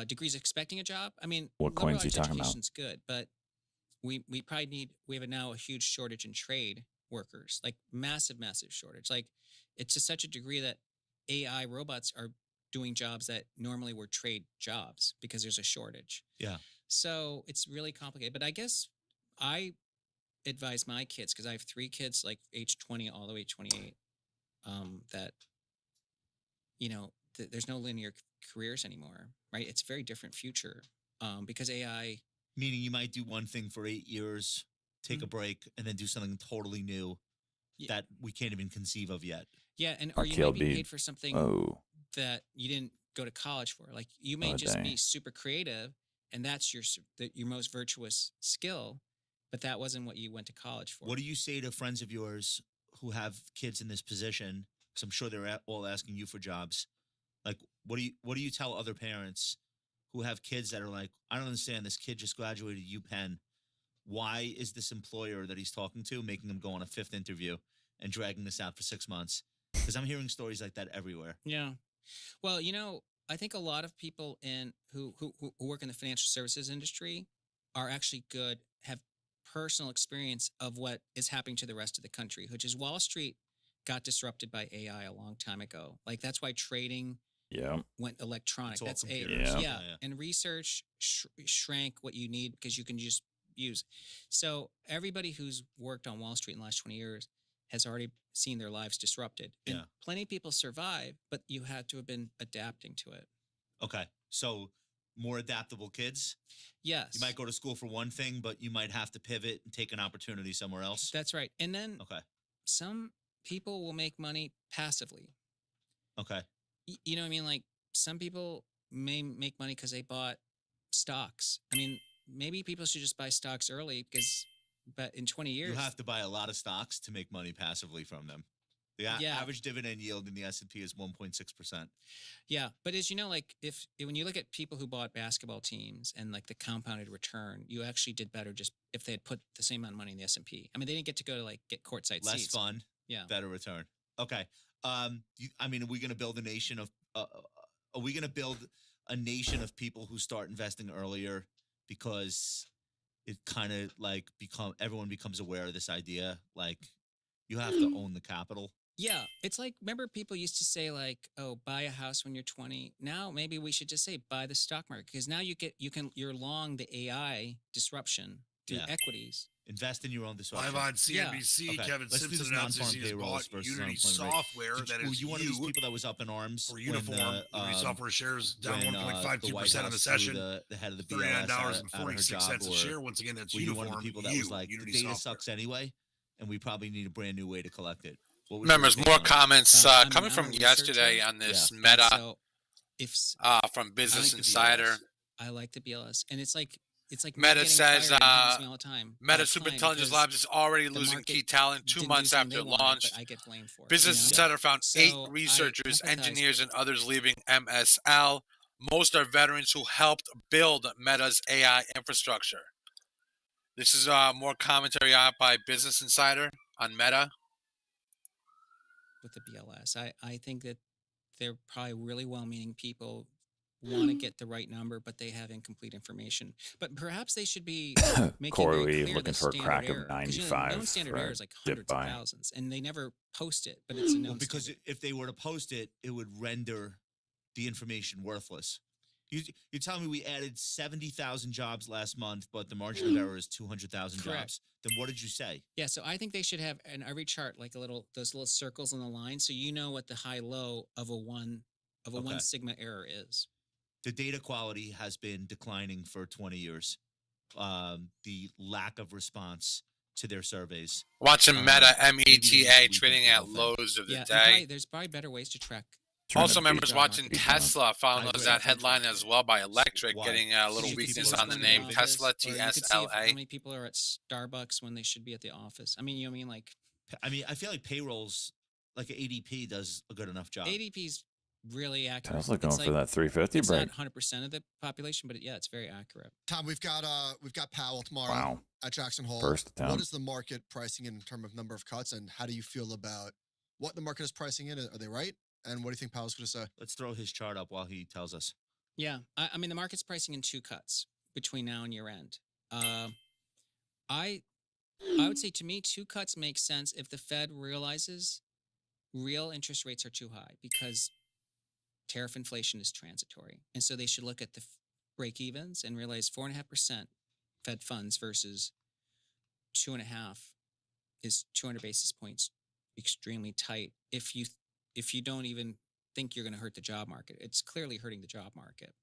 degrees expecting a job. I mean, What liberal coins are you arts talking about? education's good, but we probably we have now a huge shortage in trade workers, like massive shortage. Like it's to such a degree that AI robots are doing jobs that normally were trade jobs because there's a shortage. Yeah. So it's really complicated. But I guess I advise my kids because I have 3 kids, like age 20 all the way to 28, that there's no linear careers anymore, right? It's a very different future because AI. Meaning you might do one thing for 8 years, take a break, and then do something totally new that we can't even conceive of yet. Yeah, or you may be paid for something that you didn't go to college for. Like you may just be super creative, and that's your most virtuous skill, but that wasn't what you went to college for. What do you say to friends of yours who have kids in this position? Because I'm sure they're all asking you for jobs. Like, what do you tell other parents who have kids that are like, I don't understand, this kid just graduated UPenn. Why is this employer that he's talking to making him go on a 5th interview and dragging this out for 6 months? Because I'm hearing stories like that everywhere. Yeah. Well, I think a lot of people who work in the financial services industry are actually have personal experience of what is happening to the rest of the country, which is Wall Street got disrupted by AI a long time ago. Like that's why trading went electronic. That's computers. Yeah. And research shrank what you need because you can just use. So everybody who's worked on Wall Street in the last 20 years has already seen their lives disrupted. And plenty of people survive, but you had to have been adapting to it. Okay. So more adaptable kids? Yes. You might go to school for one thing, but you might have to pivot and take an opportunity somewhere else? That's right. And then some people will make money passively. Okay. You know what I mean? Like some people may make money because they bought stocks. I mean, maybe people should just buy stocks early but in 20 years. You have to buy a lot of stocks to make money passively from them. The average dividend yield in the S&P is 1.6%. Yeah, but as you know, like when you look at people who bought basketball teams and like the compounded return, you actually did better just if they had put the same amount of money in the S&P. I mean, they didn't get to go to like get courtside Less seats. fun, better return. Okay. Are we going to build a nation of? Are we going to build a nation of people who start investing earlier because it kind of like everyone becomes aware of this idea? Like you have to own the capital. Yeah, it's like remember people used to say like, "Oh, buy a house when you're 20." Now maybe we should just say buy the stock market because now you're long the AI disruption through equities. Invest in your own disruption. Live on CNBC, Kevin Simpson announces he's bought Unity Software. That is one of these people that was up in arms for Uniform. Unity Software shares down 1.52% on the session. The head of the BLS $39.46 a share. Once again, that's Uniform. One of the people that was like, the data sucks anyway, and we probably need a brand new way to collect it. Members, more comments coming from yesterday on this Meta from Business Insider. I like the BLS, and it's like Meta says all the time. Meta Superintelligence Labs is already losing key talent 2 months after launch. I get blamed for it. Business Insider found 8 researchers, engineers, and others leaving MSL. Most are veterans who helped build Meta's AI infrastructure. This is more commentary out by Business Insider on Meta. With the BLS, I think that they're probably really well-meaning people want to get the right number, but they have incomplete information. But perhaps they should be making Corey clear looking for a crack of 95. Known standard error is like hundreds of thousands, and they never post it. But it's a known because standard. If they were to post it, it would render the information worthless. You're telling me we added 70,000 jobs last month, but the margin of error is 200,000 jobs. Then what did you say? Yeah, so I think they should have in every chart like those little circles on the line, so you know what the high low of a one sigma error is. The data quality has been declining for 20 years. The lack of response to their surveys. Watching Meta META trading at lows of the day. There's probably better ways to track Also, members watching Tesla found us that headline as well by Electric, getting a little weakness on the name Tesla, TSLA. How many people are at Starbucks when they should be at the office? I mean, you know what I mean? Like, I feel like payrolls, like ADP does a good enough job. ADP's really accurate. Tesla going for that 350 break. It's not 100% of the population, but yeah, it's very accurate. Tom, we've got Powell tomorrow at Jackson Hole. First attempt. What is the market pricing in terms of number of cuts, and how do you feel about what the market is pricing in? Are they right? And what do you think Powell's going to say? Let's throw his chart up while he tells us. Yeah, I mean the market's pricing in 2 cuts between now and year end. I would say to me 2 cuts make sense if the Fed realizes real interest rates are too high because tariff inflation is transitory, and so they should look at the break evens and realize 4.5% Fed funds versus 2.5 is 200 basis points extremely tight. If you don't even think you're going to hurt the job market, it's clearly hurting the job market.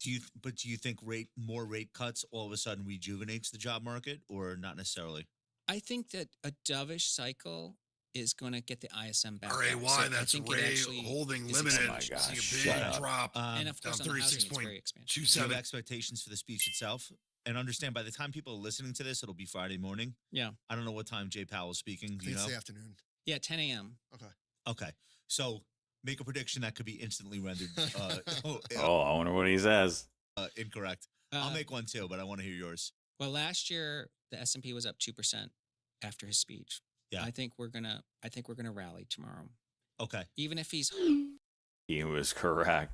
Do you think more rate cuts all of a sudden rejuvenates the job market, or not necessarily? I think that a dovish cycle is going to get the ISM back. RAY, so that's Ray Holding Limited. Oh my gosh, See a big drop. And of course, down on the housing, it's very expensive. Do you have expectations for the speech itself? And understand, by the time people are listening to this, it'll be Friday morning. Yeah. I don't know what time Jay Powell's speaking. Do you know? It's the afternoon. Yeah, 10 a.m. Okay. So make a prediction that could be instantly rendered. I wonder what he says. Incorrect. I'll make one too, but I want to hear yours. Well, last year the S&P was up 2% after his speech. Yeah. I think we're gonna rally tomorrow. Okay. Even if he's He was correct.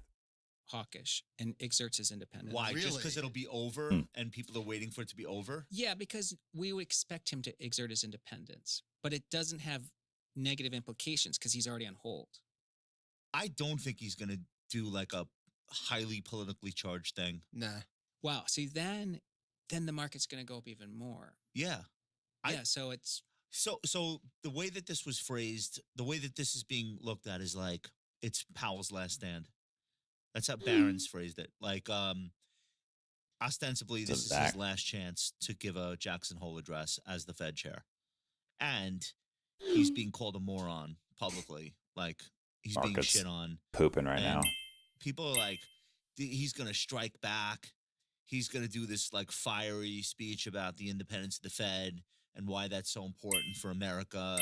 hawkish and exerts his independence. Why? Really? Just because it'll be over and people are waiting for it to be over? Yeah, because we would expect him to exert his independence, but it doesn't have negative implications because he's already on hold. I don't think he's going to do like a highly politically charged thing. Nah. Wow. See, then the market's going to go up even more. Yeah. So it's so the way that this was phrased, the way that this is being looked at is like it's Powell's last stand. That's how Barron's phrased it. Like ostensibly this is his last chance to give a Jackson Hole address as the Fed chair. And he's being called a moron publicly. Like he's being shit on. Pooping right now. People are like, he's going to strike back. He's going to do this like fiery speech about the independence of the Fed and why that's so important for America.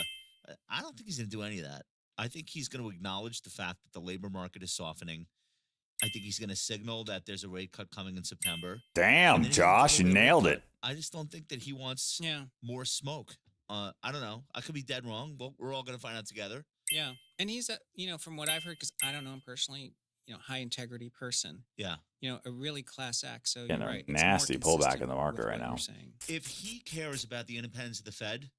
I don't think he's going to do any of that. I think he's going to acknowledge the fact that the labor market is softening. I think he's going to signal that there's a rate cut coming in September. Damn, Josh, you nailed it. I just don't think that he wants more smoke. I don't know. I could be dead wrong, but we're all going to find out together. Yeah. And he's from what I've heard, because I don't know him personally, high integrity person. Yeah. A really class act. So you're right. Nasty pullback in the market right now. If he cares about the independence of the Fed,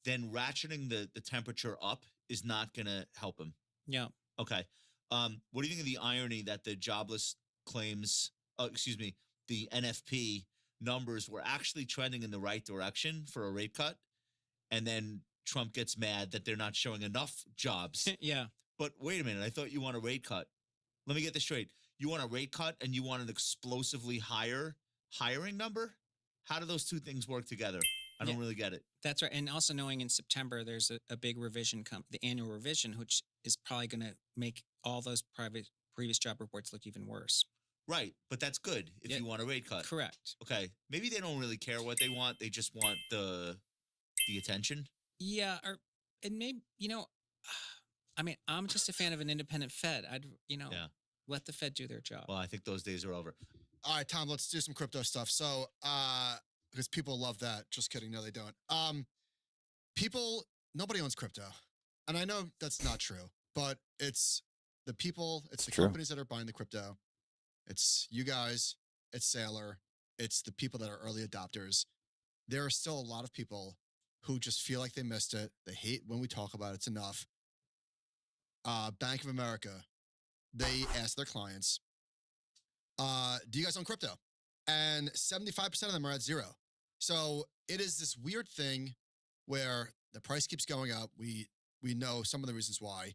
then ratcheting the temperature up is not going to help him. Yeah. Okay. What do you think of the irony that the jobless claims, the NFP numbers were actually trending in the right direction for a rate cut, and then Trump gets mad that they're not showing enough jobs? Yeah. But wait a minute, I thought you want a rate cut. Let me get this straight. You want a rate cut and you want an explosively higher hiring number? How do those two things work together? I don't really get it. That's right. And also knowing in September, there's a big revision, the annual revision, which is probably going to make all those previous job reports look even worse. Right. But that's good if you want a rate cut. Correct. Okay. Maybe they don't really care what they want. They just want the attention. Yeah. And maybe, I mean, I'm just a fan of an independent Fed. Let the Fed do their job. Well, I think those days are over. All right, Tom, let's do some crypto stuff. So, because people love that. Just kidding. No, they don't. Nobody owns crypto. And I know that's not true, but it's the people, it's the companies that are buying the crypto. It's you guys, it's Saylor, it's the people that are early adopters. There are still a lot of people who just feel like they missed it. They hate when we talk about it's enough. Bank of America, they ask their clients, do you guys own crypto? And 75% of them are at zero. So it is this weird thing where the price keeps going up. We know some of the reasons why,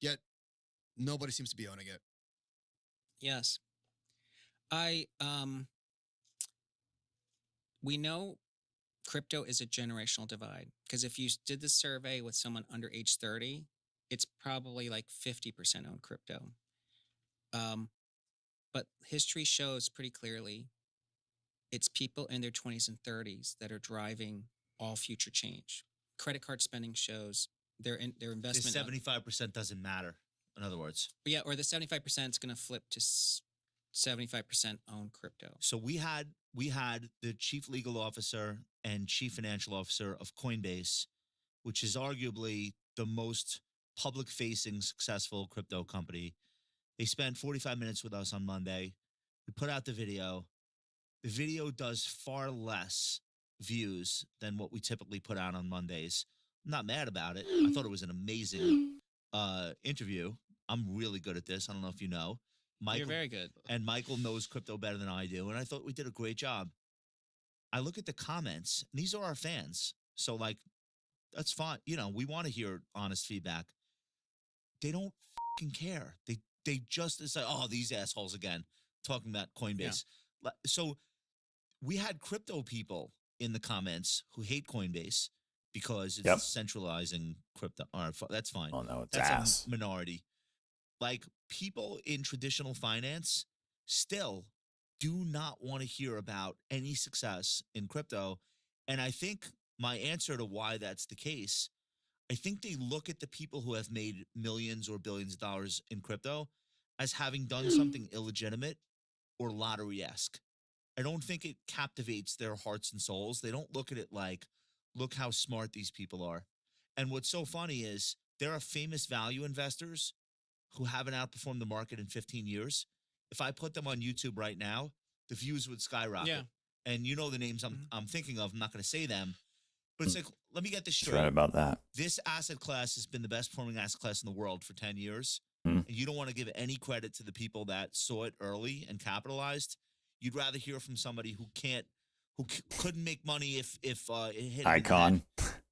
yet nobody seems to be owning it. Yes. We know crypto is a generational divide, because if you did the survey with someone under age 30, it's probably like 50% own crypto. But history shows pretty clearly it's people in their 20s and 30s that are driving all future change. Credit card spending shows their investment. The 75% doesn't matter. In other words, Yeah, or the 75% is going to flip to 75% own crypto. So we had the chief legal officer and chief financial officer of Coinbase, which is arguably the most public-facing, successful crypto company. They spent 45 minutes with us on Monday. We put out the video. The video does far less views than what we typically put out on Mondays. I'm not mad about it. I thought it was an amazing interview. I'm really good at this. I don't know if you know. Michael, You're very good. And Michael knows crypto better than I do. And I thought we did a great job. I look at the comments, and these are our fans. So, like, that's fine. You know, we want to hear honest feedback. They don't fucking care. They just say, oh, these assholes again, talking about Coinbase. Yeah. So we had crypto people in the comments who hate Coinbase because it's centralizing crypto. All right, that's fine. Oh, no, it's that's ass. A minority. Like, people in traditional finance still do not want to hear about any success in crypto. And I think my answer to why that's the case, I think they look at the people who have made millions or billions of dollars in crypto as having done something illegitimate or lottery-esque. I don't think it captivates their hearts and souls. They don't look at it like, look how smart these people are. And what's so funny is there are famous value investors who haven't outperformed the market in 15 years. If I put them on YouTube right now, the views would skyrocket. Yeah. And you know the names I'm thinking of. I'm not going to say them. But it's like, let me get this straight. That's right about that. This asset class has been the best performing asset class in the world for 10 years. Hmm. And you don't want to give any credit to the people that saw it early and capitalized. You'd rather hear from somebody who couldn't make money if it hit Icon.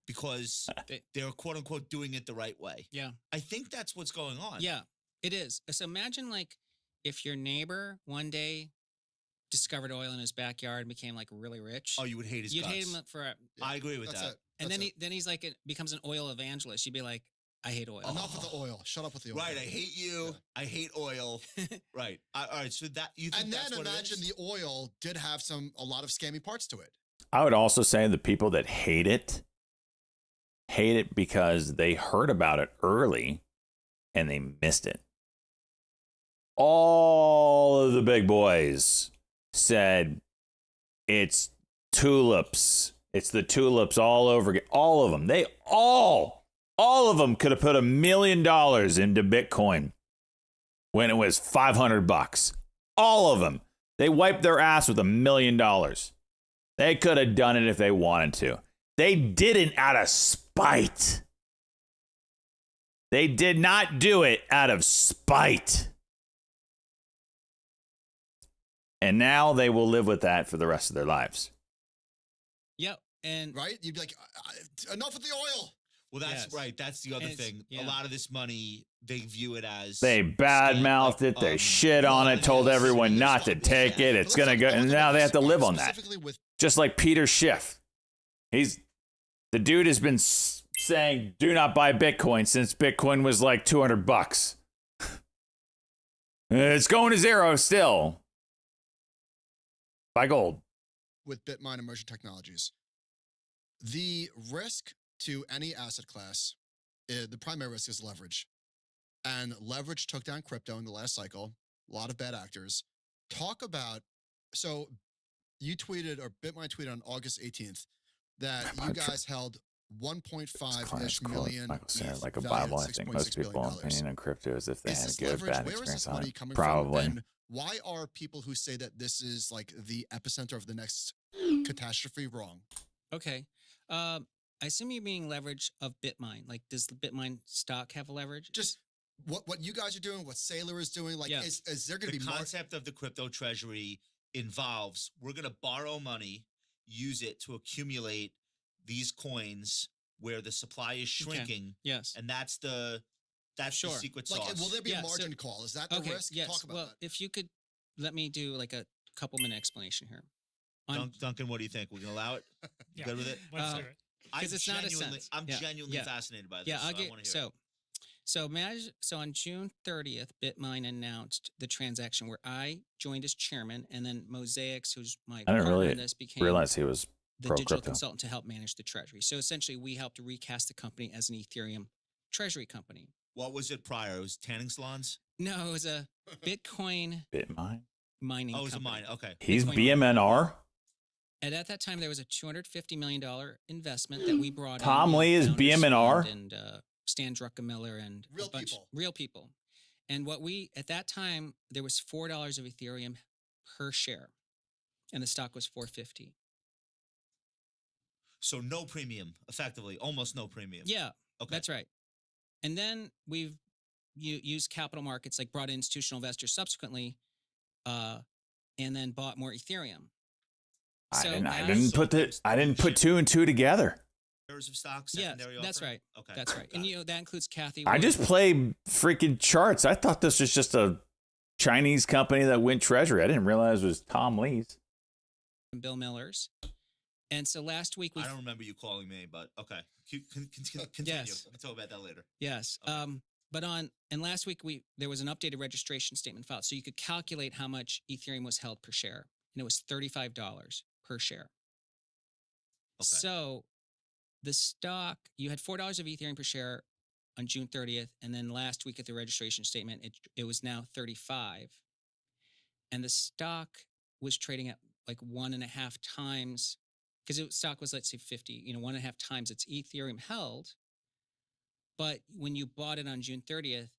because they're quote unquote doing it the right way. Yeah. I think that's what's going on. Yeah, it is. So imagine like if your neighbor one day discovered oil in his backyard and became like really rich. Oh, you would hate his You'd guts. hate him for. I agree with that. And then he's like becomes an oil evangelist. You'd be like, I hate oil. Enough with the oil. Shut up with the oil. Right. I hate you. Yeah. I hate oil. Right. All right. So that you think and that's then what imagine the oil did have a lot of scammy parts to it. I would also say the people that hate it because they heard about it early and they missed it. All of the big boys said it's tulips. It's the tulips all over again. All of them. All of them could have put $1 million into Bitcoin when it was $500. All of them. They wiped their ass with $1 million. They could have done it if they wanted to. They didn't out of spite. They did not do it out of spite. And now they will live with that for the rest of their lives. Yep. And right? You'd be like, enough with the oil. Well, that's right. That's the other thing. Yeah. A lot of this money, they view it as... They badmouthed it. They shit on it, told everyone not to take it. It's going to go... And now they have to live on that. Just like Peter Schiff. The dude has been saying, do not buy Bitcoin since Bitcoin was like $200. It's going to zero still. Buy gold. With BitMine Immersion Technologies. The risk to any asset class, the primary risk is leverage. And leverage took down crypto in the last cycle. A lot of bad actors. Talk about, so you tweeted, or BitMine tweeted on August 18th, that you guys held 1.5-ish million. Michael said, like a Bible, I think most people's opinion on crypto is if they had a good or bad experience on it. Probably. And why are people who say that this is like the epicenter of the next catastrophe wrong? Okay. I assume you're being leverage of BitMine. Like, does the BitMine stock have a leverage? Just what you guys are doing, what Saylor is doing. Like, is there going to be the concept of the crypto treasury involves we're going to borrow money, use it to accumulate these coins where the supply is shrinking. Okay. Yes, and that's the secret sauce. Like, will there be a margin call? Is that the risk? Yes. Talk about that. If you could let me do like a couple minute explanation here. Duncan, what do you think? We can allow it? You good with it? Because it's not a sense. I'm genuinely fascinated by this. Yeah, I want to hear it. So on June 30th, Bitmine announced the transaction where I joined as chairman, and then Mosaics, who's my I didn't partner really in this, became realize he was the pro digital crypto. consultant to help manage the treasury. So essentially, we helped recast the company as an Ethereum treasury company. What was it prior? It was tanning salons? No, it was a Bitcoin Bitmine. mining. Oh, it was company. a mine. Okay. He's Bitcoin BMNR. And at that time, there was a $250 million investment that we brought in. Tom Lee is Founders BMNR? Fund and Stan Druckenmiller and Real a bunch, people. real people. And at that time, there was $4 of Ethereum per share, and the stock was $4.50. So no premium, effectively, almost no premium. Yeah, Okay. that's right. And then we've used capital markets, like brought in institutional investors subsequently, and then bought more Ethereum. I didn't put two and two together. Of stock, yeah, secondary that's offering? right. Okay. That's right. And that includes Kathy. I Wood. just play freaking charts. I thought this was just a Chinese company that went treasury. I didn't realize it was Tom Lee's. And Bill Miller's. And so last week I don't remember you calling me, but okay. Continue. Yes. We can talk about that later. Yes. Okay. And last week there was an updated registration statement filed, so you could calculate how much Ethereum was held per share, and it was $35 per share. Okay. So the stock, you had $4 of Ethereum per share on June 30th, and then last week at the registration statement, it was now 35, and the stock was trading at like 1.5 times, because stock was, let's say, 50, 1.5 times its Ethereum held. But when you bought it on June 30th,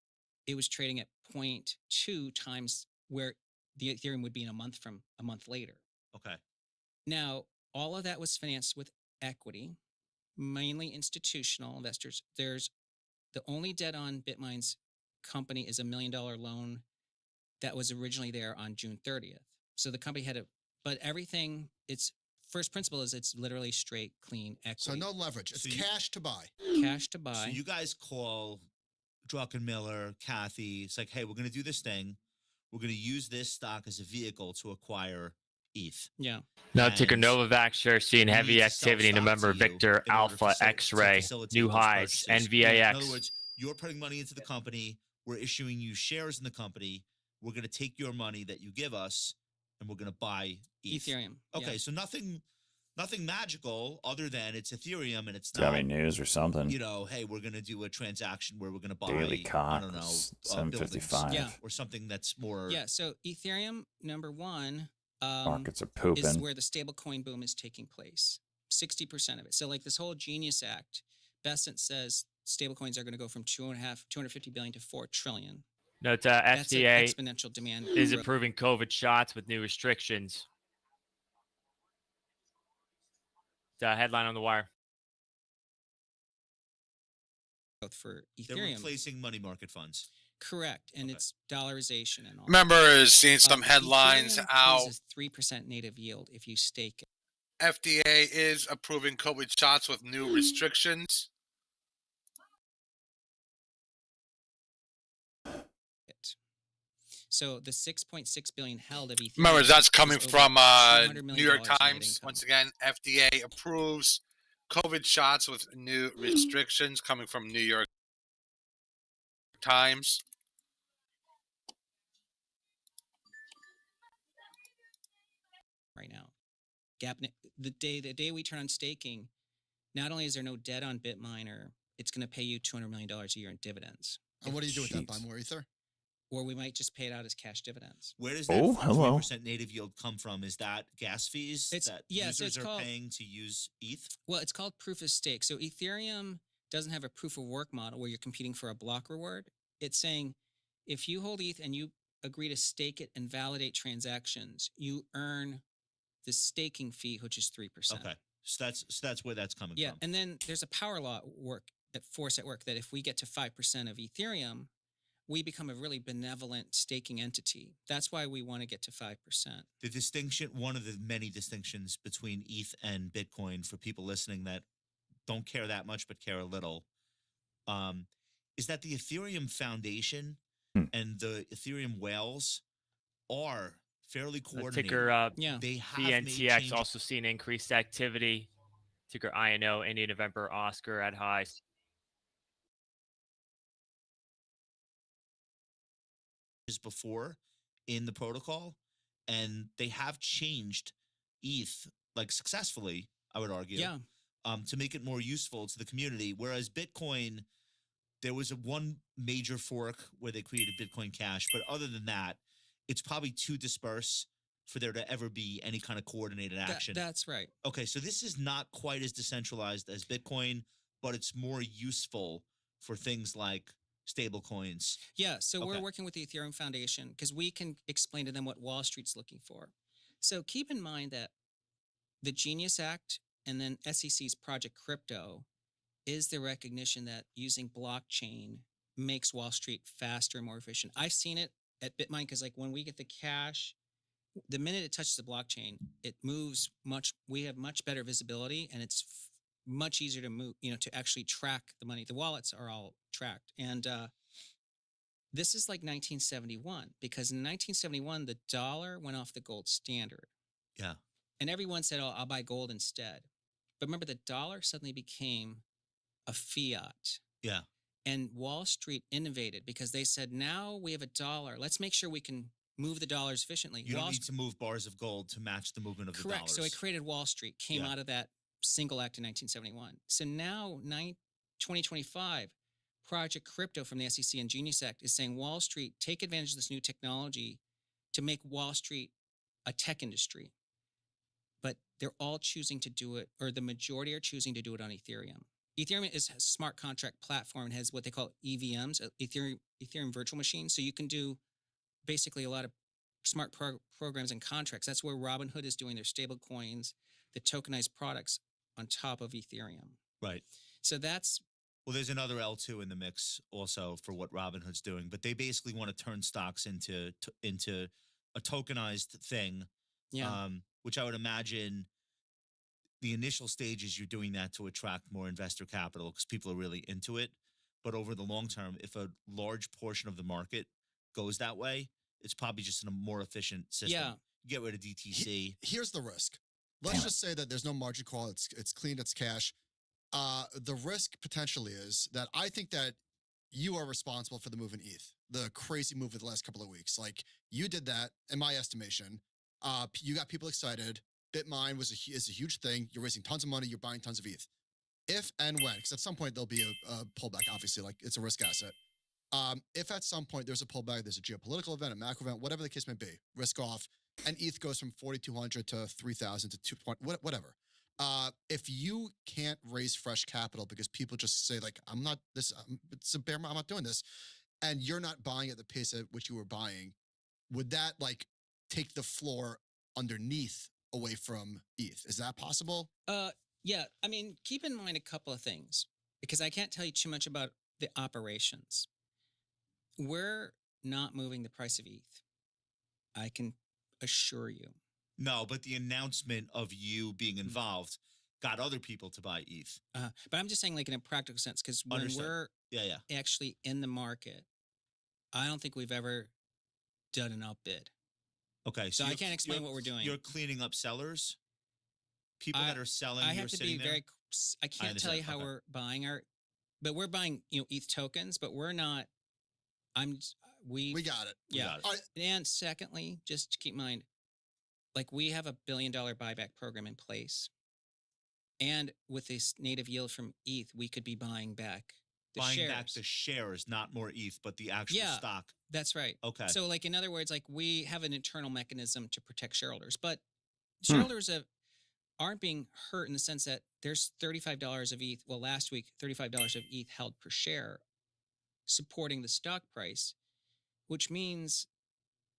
it was trading at 0.2 times where the Ethereum would be in a month later. Okay. Now, all of that was financed with equity, mainly institutional investors. There's the only debt on Bitmine's company is $1 million loan that was originally there on June 30th. So the company but everything, its first principle is it's literally straight, clean equity. So no leverage. It's cash to buy. Cash to buy. So you guys call Druckenmiller, Kathy. It's like, hey, we're going to do this thing. We're going to use this stock as a vehicle to acquire ETH. Yeah. Now, And ticker Novavax seeing we heavy need to sell activity. stock November to you Victor in order Alpha to X-ray facilitate new those highs purchases. NVAX. In other words, you're putting money into the company. We're issuing you shares in the company. We're going to take your money that you give us, and we're going to buy ETH. Ethereum. Okay, yeah. so nothing magical other than it's Ethereum, and it's Got not, any news or something? hey, we're going to do a transaction where we're going to buy, Daily I don't know, Cox, buildings, 755. Yeah. or something that's more. Yeah. So Ethereum, number one, Markets are is pooping. where the stablecoin boom is taking place. 60% of it. So like this whole Genius Act, Besant says stablecoins are going to go from 250 billion to 4 trillion. Note That's an FDA exponential demand. is growth. approving COVID shots with new restrictions. The headline on the wire. For They're Ethereum. replacing money market funds. Correct. And Okay. it's dollarization and all. Remember seeing some headlines Ethereum out. pays a 3% native yield if you stake it. FDA is approving COVID shots with new restrictions. So the 6.6 billion held of Ethereum. Remember, that's coming is over from $200 New million York in net Times. income. Once again, FDA approves COVID shots with new restrictions, coming from New York Times. Right now, the day we turn on staking, not only is there no debt on Bitminer, it's going to pay you $200 million a year in dividends. And what do you do with that? Buy Jeez. more Ether? Or we might just pay it out as cash dividends. Where does that hello. 3% native yield come from? Is that gas fees that So users it's are called, paying to use ETH? Well, it's called proof of stake. So Ethereum doesn't have a proof of work model where you're competing for a block reward. It's saying if you hold ETH and you agree to stake it and validate transactions, you earn the staking fee, which is 3%. Okay, so that's where that's coming Yeah, from. and then there's a power law force at work that if we get to 5% of Ethereum, we become a really benevolent staking entity. That's why we want to get to 5%. The distinction, one of the many distinctions between ETH and Bitcoin for people listening that don't care that much but care a little, is that the Ethereum Foundation and the Ethereum whales are fairly coordinated. Ticker They have made BNTX changes. also seen increased activity. Ticker INO, India November Oscar at highs. changes before in the protocol, and they have changed ETH like successfully, I would argue, Yeah. to make it more useful to the community. Whereas Bitcoin, there was one major fork where they created Bitcoin Cash, but other than that, it's probably too dispersed for there to ever be any kind of coordinated action. That's right. Okay, so this is not quite as decentralized as Bitcoin, but it's more useful for things like stable coins. Yeah, so we're Okay. working with the Ethereum Foundation because we can explain to them what Wall Street's looking for. So keep in mind that the Genius Act and then SEC's Project Crypto is the recognition that using blockchain makes Wall Street faster and more efficient. I've seen it at Bitmine because like when we get the cash, the minute it touches the blockchain, it moves we have much better visibility, and it's much easier to move, to actually track the money. The wallets are all tracked. And this is like 1971, because in 1971, the dollar went off the gold standard. Yeah. And everyone said, oh, I'll buy gold instead. But remember, the dollar suddenly became a fiat. Yeah. And Wall Street innovated because they said, now we have a dollar. Let's make sure we can move the dollars efficiently. You don't need to move bars of gold to match the movement of the Correct. dollars. So it created Wall Street, came out of that single act in 1971. So now, 2025, Project Crypto from the SEC and Genius Act is saying, Wall Street, take advantage of this new technology to make Wall Street a tech industry. But they're all choosing to do it, or the majority are choosing to do it on Ethereum. Ethereum is a smart contract platform and has what they call EVMs, Ethereum virtual machines. So you can do basically a lot of smart programs and contracts. That's where Robinhood is doing their stable coins, the tokenized products on top of Ethereum. Right. So that's... Well, there's another L2 in the mix also for what Robinhood's doing, but they basically want to turn stocks into a tokenized thing, which I would imagine the initial stages you're doing that to attract more investor capital because people are really into it. But over the long term, if a large portion of the market goes that way, it's probably just in a more efficient system. Yeah. You get rid of DTC. Here's the risk. Let's just say that there's no margin call. It's clean. It's cash. The risk potentially is that I think that you are responsible for the move in ETH, the crazy move of the last couple of weeks. Like you did that, in my estimation. You got people excited. Bitmine is a huge thing. You're raising tons of money. You're buying tons of ETH. If and when, because at some point there'll be a pullback. Obviously, like it's a risk asset. If at some point there's a pullback, there's a geopolitical event, a macro event, whatever the case may be, risk off, and ETH goes from 4,200 to 3,000 to 220, whatever. If you can't raise fresh capital because people just say like, it's a bear market, I'm not doing this, and you're not buying at the pace at which you were buying, would that like take the floor underneath away from ETH? Is that possible? Yeah. I mean, keep in mind a couple of things because I can't tell you too much about the operations. We're not moving the price of ETH. I can assure you. No, but the announcement of you being involved got other people to buy ETH. But I'm just saying like in a practical sense, because when Understood. we're actually in the market, I don't think we've ever done an outbid. Okay. So I can't explain what we're doing. You're cleaning up sellers? People that are selling, I you're have to sitting be there? I can't tell you how we're buying but we're buying, ETH tokens, but we're not, we got it. Yeah. All right. And secondly, just to keep in mind, like we have $1 billion buyback program in place. And with this native yield from ETH, we could be buying back the shares. Buying back the shares, not more ETH, but the actual stock. That's right. Okay. So like, in other words, like we have an internal mechanism to protect shareholders, but shareholders aren't being hurt in the sense that there's $35 of ETH. Well, last week, $35 of ETH held per share supporting the stock price, which means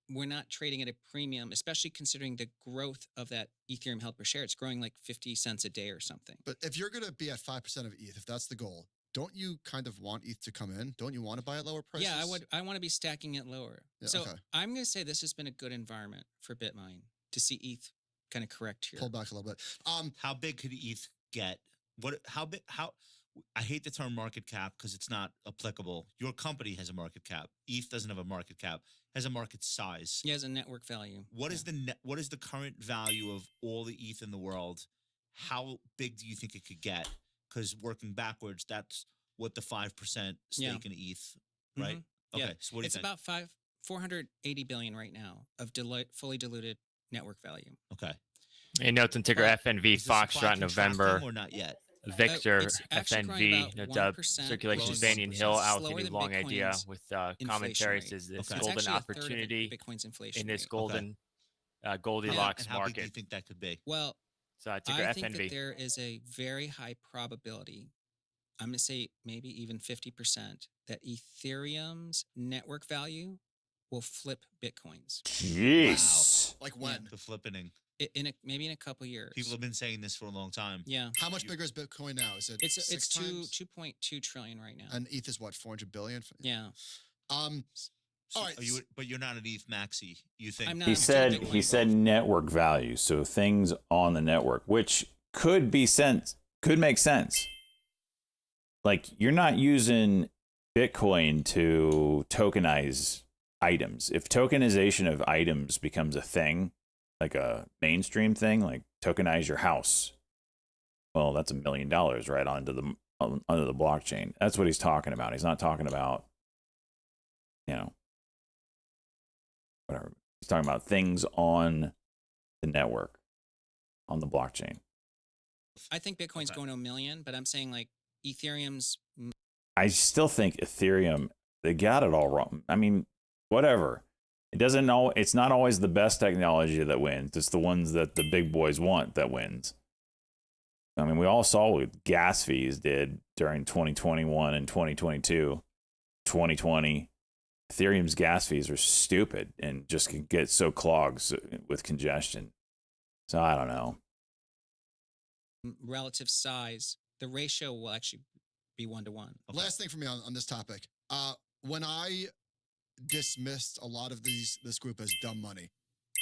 we're not trading at a premium, especially considering the growth of that Ethereum held per share. It's growing like 50 cents a day or something. But if you're going to be at 5% of ETH, if that's the goal, don't you kind of want ETH to come in? Don't you want to buy at lower prices? Yeah, I would. I want to be stacking it lower. Yeah, so okay. I'm going to say this has been a good environment for Bitmine to see ETH kind of correct here. Pull back a little bit. How big could ETH get? How big? I hate the term market cap because it's not applicable. Your company has a market cap. ETH doesn't have a market cap. Has a market size. It has a network value. What is what is the current value of all the ETH in the world? How big do you think it could get? Because working backwards, that's what the 5% stake in ETH, right? Mm-hmm. Okay. Yeah. So what do you it's think? about 480 billion right now of fully diluted network value. Okay. And notes on ticker FNV, Is the supply Foxtrot, November, contracting or not yet? Victor, It's actually growing FNV, about no 1% dub, circulation growing Banyan 1%. Hill, out Slower with a than long idea Bitcoin's with inflation commentary rate. says this Okay. It's golden actually a third of opportunity Bitcoin's inflation in this rate. golden And Goldilocks how big do you market. think that could be? Well, So ticker I think that FNV. there is a very high probability, I'm going to say maybe even 50%, that Ethereum's network value will flip Bitcoin's. Jeez. Like when? The flippening. Maybe in a couple years. People have been saying this for a long time. Yeah. How much bigger is Bitcoin now? Is it It's six times? 2.2 trillion right now. And ETH is what, 400 billion? Yeah. So all right. but you're not an ETH maxi. You think I'm not. He I'm still said Bitcoin said bulk. network value, so things on the network, which could make sense. Like, you're not using Bitcoin to tokenize items. If tokenization of items becomes a thing, like a mainstream thing, like tokenize your house, well, that's $1 million right onto the blockchain. That's what he's talking about. He's not talking about, whatever. He's talking about things on the network, on the blockchain. I think Bitcoin's going to 1 million, but I'm saying like Ethereum's. I still think Ethereum, they got it all wrong. I mean, whatever. It's not always the best technology that wins. It's the ones that the big boys want that wins. I mean, we all saw what gas fees did during 2021 and 2022. 2020, Ethereum's gas fees are stupid and just can get so clogged with congestion. So I don't know. Relative size, the ratio will actually be 1-to-1. Okay. Last thing for me on this topic. When I dismissed a lot of this group as dumb money,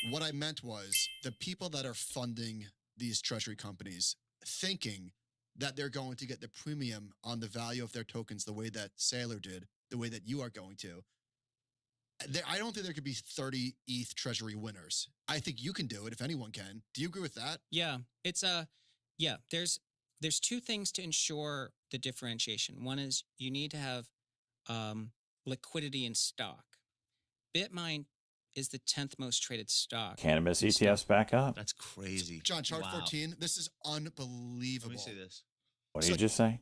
what I meant was the people that are funding these treasury companies thinking that they're going to get the premium on the value of their tokens the way that Saylor did, the way that you are going to. I don't think there could be 30 ETH treasury winners. I think you can do it if anyone can. Do you agree with that? Yeah, there's two things to ensure the differentiation. One is you need to have liquidity in stock. Bitmine is the 10th most traded stock. Cannabis ETFs back up. That's crazy. John, chart 14. This is unbelievable. Let me see this. What did you just say?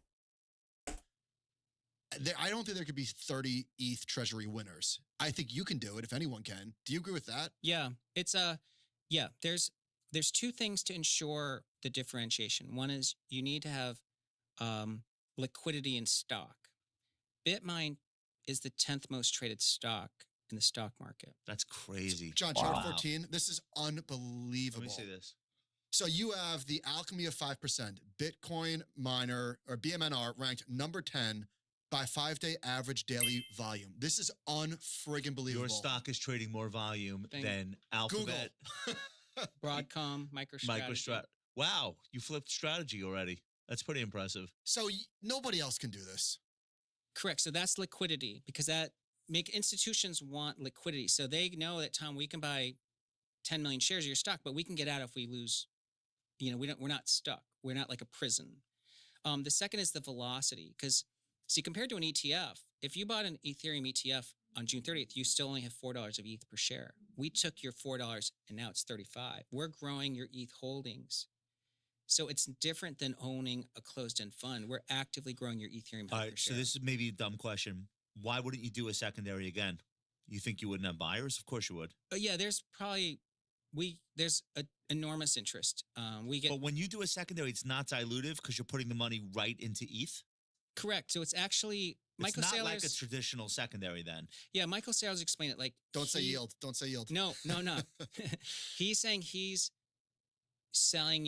I don't think there could be 30 ETH treasury winners. I think you can do it if anyone can. Do you agree with that? Yeah, there's two things to ensure the differentiation. One is you need to have liquidity in stock. Bitmine is the 10th most traded stock in the stock market. That's crazy. John, chart 14. This is unbelievable. Let me see this. So you have the alchemy of 5%, Bitcoin miner or BMNR ranked number 10 by 5-day average daily volume. This is unfriggin' believable. Your stock is trading more volume than Alphabet. Broadcom, MicroStrategy. Wow, you flipped strategy already. That's pretty impressive. So nobody else can do this. Correct. So that's liquidity because institutions want liquidity. So they know that, Tom, we can buy 10 million shares of your stock, but we can get out if we lose. We're not stuck. We're not like a prison. The second is the velocity because, see, compared to an ETF, if you bought an Ethereum ETF on June 30th, you still only have $4 of ETH per share. We took your $4 and now it's $35. We're growing your ETH holdings. So it's different than owning a closed-end fund. We're actively growing your Ethereum per share. So this is maybe a dumb question. Why wouldn't you do a secondary again? You think you wouldn't have buyers? Of course you would. Yeah, there's enormous interest. But when you do a secondary, it's not dilutive because you're putting the money right into ETH? Correct. So it's actually It's not like a traditional secondary then. Yeah, Michael Saylor's explained it like Don't say yield. Don't say yield. No. He's saying he's selling,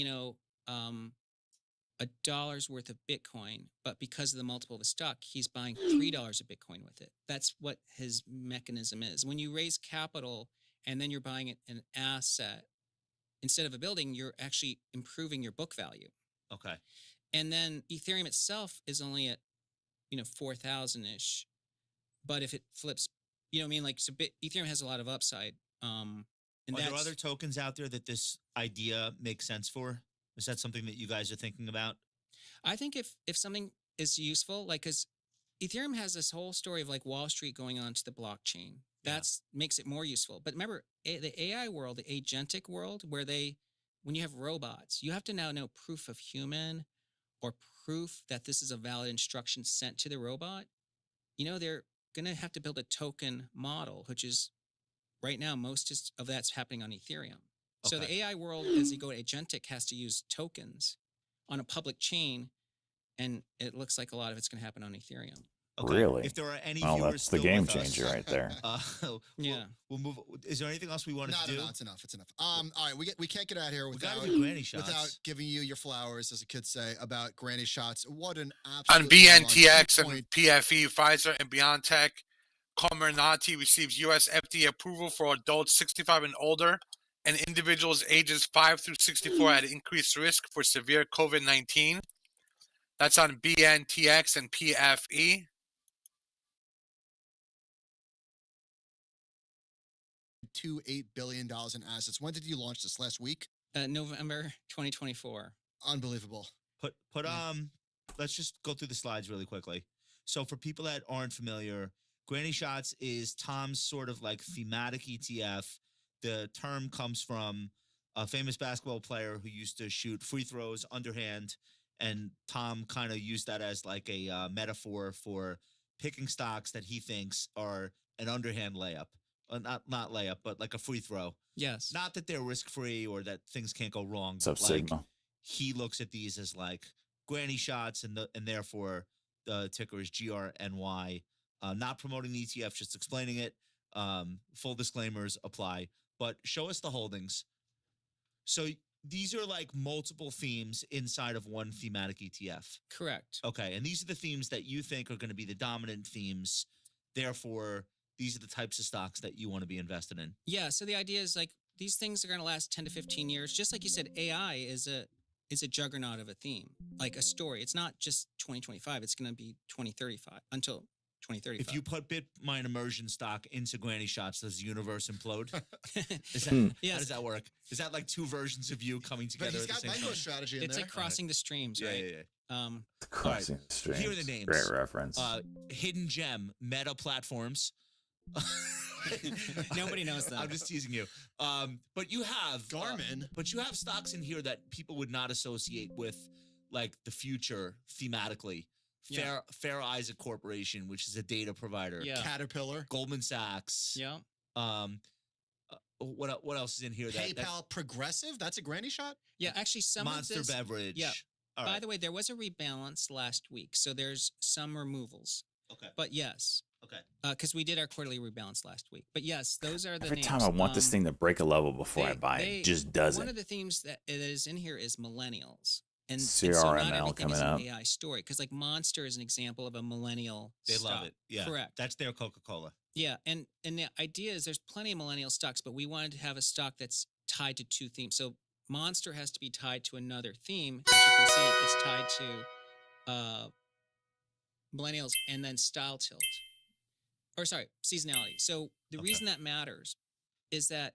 $1 worth of Bitcoin, but because of the multiple of the stock, he's buying $3 of Bitcoin with it. That's what his mechanism is. When you raise capital and then you're buying an asset instead of a building, you're actually improving your book value. Okay. And then Ethereum itself is only at 4,000-ish. But if it flips, Ethereum has a lot of upside. Are there other tokens out there that this idea makes sense for? Is that something that you guys are thinking about? I think if something is useful, because Ethereum has this whole story of like Wall Street going onto the blockchain, That's makes it more useful. But remember, the AI world, the agentic world, when you have robots, you have to now know proof of human or proof that this is a valid instruction sent to the robot. They're going to have to build a token model, which is right now most of that's happening on Ethereum. So the AI world, as you go to agentic, has to use tokens on a public chain, and it looks like a lot of it's going to happen on Ethereum. Okay. Really? If there are any Well, viewers that's the still game with us, changer right there. We'll move. Is there anything else we wanted to do? No, it's enough. It's enough. All right, we can't get out here gotta without do granny shots. without giving you your flowers, as the kids say, about granny shots. What an On absolute BNTX and PFE, Pfizer and BioNTech, Comirnaty receives U.S. FDA approval for adults 65 and older and individuals ages 5 through 64 at increased risk for severe COVID-19. That's on BNTX and PFE. $8 billion in assets. When did you launch this? Last week? November 2024. Unbelievable. Let's just go through the slides really quickly. So for people that aren't familiar, Granny Shots is Tom's sort of like thematic ETF. The term comes from a famous basketball player who used to shoot free throws underhand, and Tom kind of used that as like a metaphor for picking stocks that he thinks are an underhand layup. Not layup, but like a free throw. Yes. Not that they're risk-free or that things can't go wrong. Sub Sigma. He looks at these as like granny shots, and therefore the ticker is GRNY. Not promoting the ETF, just explaining it. Full disclaimers apply. But show us the holdings. So these are like multiple themes inside of one thematic ETF. Correct. Okay, and these are the themes that you think are going to be the dominant themes. Therefore, these are the types of stocks that you want to be invested in. Yeah. So the idea is like these things are going to last 10 to 15 years. Just like you said, AI is a juggernaut of a theme, like a story. It's not just 2025. It's going to be 2035 until 2035. If you put Bitmine immersion stock into Granny Shots, does the universe implode? Yes. How does that work? Is that like two versions of you coming together But he's at the got same micro time? strategy in It's there. like crossing the streams, right? Yeah. Crossing the streams. Here are the names. Great reference. Hidden Gem, Meta Platforms. Nobody knows that. I'm just teasing you. But you have Garmin. But you have stocks in here that people would not associate with like the future thematically. Yeah. Fair Isaac Corporation, which is a data provider. Yeah. Caterpillar. Goldman Sachs. Yeah. What else is in here? PayPal Progressive. That's a granny shot. Yeah. Actually, some Monster of this, Beverage. Yeah. All By right. the way, there was a rebalance last week, so there's some removals. Okay. But yes. Okay. Because we did our quarterly rebalance last week. But yes, those are the Every names. time I want this thing to break a level before I buy it, it just doesn't. One of the themes that is in here is millennials. And CRML so not everything coming is an up. AI story. Because like Monster is an example of a millennial They stock. love it. Yeah. Correct. That's their Coca-Cola. Yeah. And the idea is there's plenty of millennial stocks, but we wanted to have a stock that's tied to two themes. So Monster has to be tied to another theme. As you can see, it's tied to millennials and then style tilt. Or sorry, seasonality. So the reason that matters is that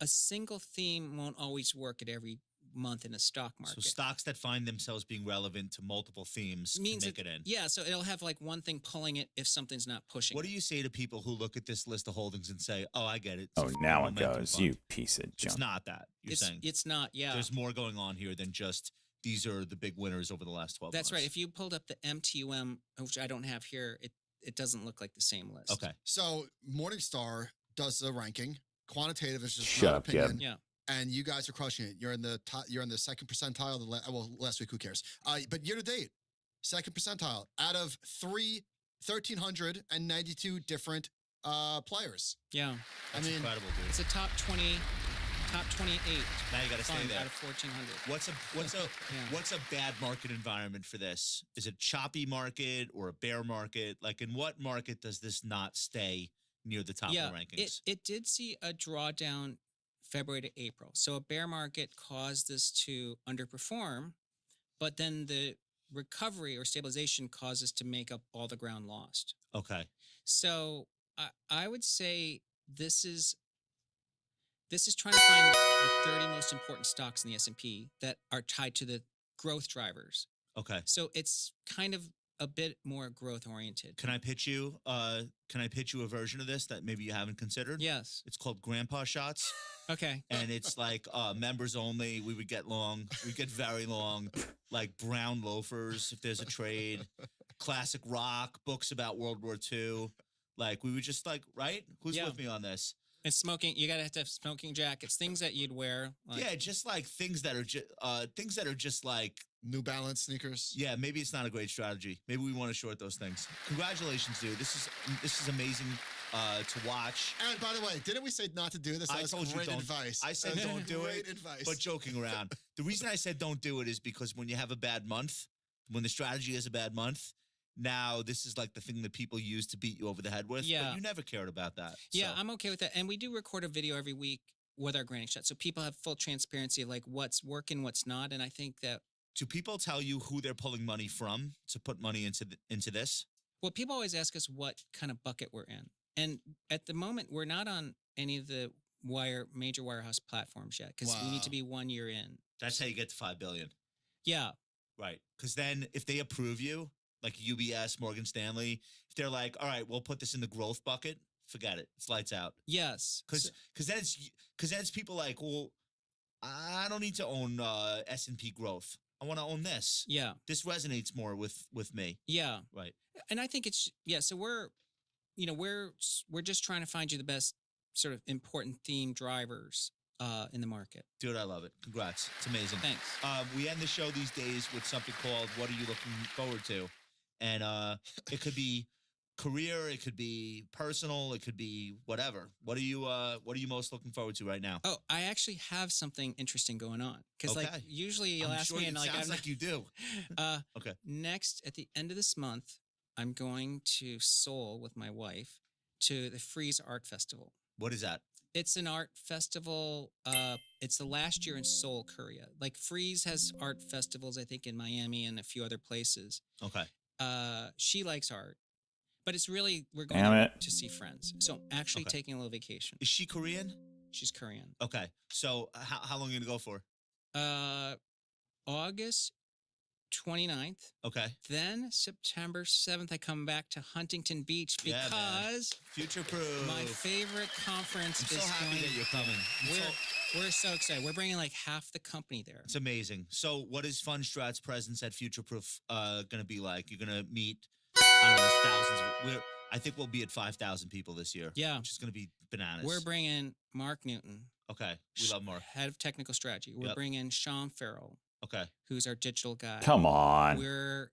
a single theme won't always work at every month in a stock market. So stocks that find themselves being relevant to multiple themes means can make it in. Yeah, so it'll have like one thing pulling it if something's not pushing. What do you say to people who look at this list of holdings and say, "Oh, I get it"? Oh, now it goes. You piece of junk. It's not that. You're saying it's not. Yeah, there's more going on here than just these are the big winners over the last 12 months. That's right. If you pulled up the MTUM, which I don't have here, it doesn't look like the same list. Okay. So Morningstar does the ranking. Quantitative is just Shut not up, opinion. Kevin. Yeah. And you guys are crushing it. You're in the top, you're in the second percentile. Well, last week, who cares? But year to date, second percentile out of 1,392 different players. Yeah. That's incredible, dude. It's a top 28. Now you got to stay there. Out of 1,400. What's a bad market environment for this? Is it choppy market or a bear market? Like in what market does this not stay near the top of the rankings? It did see a drawdown February to April. So a bear market caused this to underperform, but then the recovery or stabilization caused us to make up all the ground lost. Okay. So I would say this is trying to find the 30 most important stocks in the S&P that are tied to the growth drivers. Okay. So it's kind of a bit more growth oriented. Can I pitch you? Can I pitch you a version of this that maybe you haven't considered? Yes. It's called Grandpa Shots. Okay. And it's like members only. We would get long. We get very long, like brown loafers if there's a trade, classic rock, books about World War II. Like we would just like, right? Who's with me on this? And smoking, you gotta have to have smoking jackets, things that you'd wear. Like, Yeah, just like things that are just like New Balance sneakers. Yeah, maybe it's not a great strategy. Maybe we want to short those things. Congratulations, dude. This is amazing to watch. And by the way, didn't we say not to do this? I told you great don't. advice. I said don't do great it. Advice. But joking around. The reason I said don't do it is because when you have a bad month, when the strategy is a bad month, now this is like the thing that people use to beat you over the head with. Yeah. But you never cared about that. Yeah, so. I'm okay with that. And we do record a video every week with our granny shot, so people have full transparency of like what's working, what's not. And I think that. Do people tell you who they're pulling money from to put money into this? Well, people always ask us what kind of bucket we're in. And at the moment, we're not on any of the major wirehouse platforms yet because we need to be 1 year in. That's how you get to $5 billion. Yeah. Right. Because then if they approve you, like UBS, Morgan Stanley, if they're like, all right, we'll put this in the growth bucket, forget it. It's lights out. Yes. Because then it's people like, well, I don't need to own S&P growth. I want to own this. Yeah. This resonates more with me. Yeah. Right. And I think it's, so we're just trying to find you the best sort of important theme drivers in the market. Dude, I love it. Congrats. It's amazing. Thanks. We end the show these days with something called What Are You Looking Forward To? And it could be career, it could be personal, it could be whatever. What are you most looking forward to right now? Oh, I actually have something interesting going on. Because like usually you'll ask me and like sounds like you do. Okay. Next, at the end of this month, I'm going to Seoul with my wife to the Freeze Art Festival. What is that? It's an art festival. It's the last year in Seoul, Korea. Like Freeze has art festivals, I think, in Miami and a few other places. Okay. She likes art, but it's really we're going to see friends. So I'm actually taking a little vacation. Is she Korean? She's Korean. Okay. So how long are you gonna go for? August 29th. Okay. Then September 7th, I come back to Huntington Beach because Future Proof, my favorite conference I'm so happy that you're coming. We're so excited. We're bringing like half the company there. It's amazing. So what is Fun Strat's presence at Future Proof going to be like? You're going to meet, I don't know, thousands. I think we'll be at 5,000 people this year. Yeah. Which is going to be bananas. We're bringing Mark Newton. Okay. We love Mark. Head of technical strategy. We're bringing Sean Farrell. Okay. Who's our digital guy. Come on. We're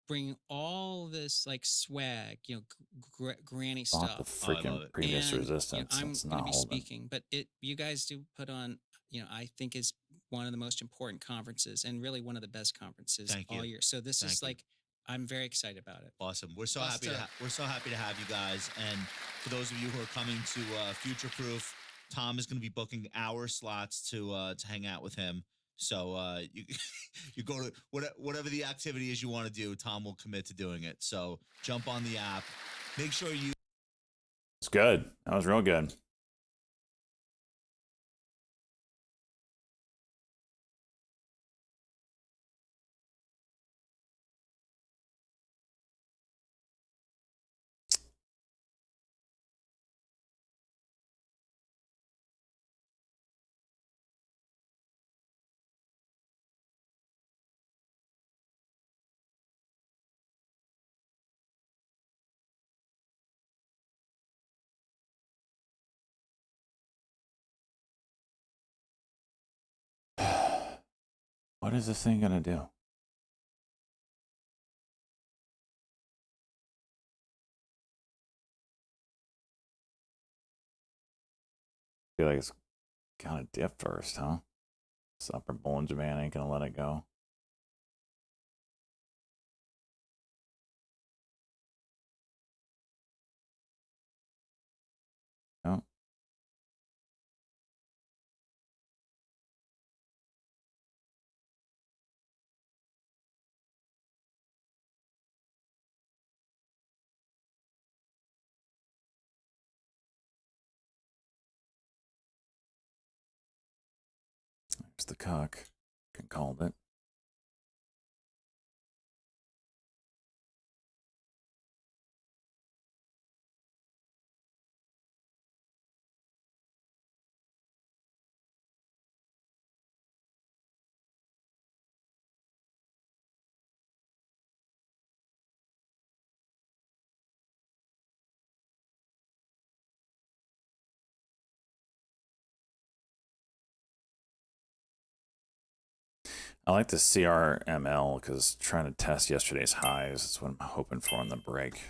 bringing all this like swag, granny Not the stuff. freaking previous resistance. I'm it's going not to be holding. speaking, but you guys do put on, I think is one of the most important conferences and really one of the best conferences all year. So this is like, I'm very excited about it. Awesome. We're so happy. We're so happy to have you guys. And for those of you who are coming to Future Proof, Tom is going to be booking hour slots to hang out with him. So you go to whatever the activity is you want to do, Tom will commit to doing it. So jump on the app. Make sure you. It's good. That was real good. What is this thing gonna do? I feel like it's kind of dip first, huh? This upper bones man ain't gonna let it go. No. There's the cock. Can call it. I like the CRML because trying to test yesterday's highs. That's what I'm hoping for on the break.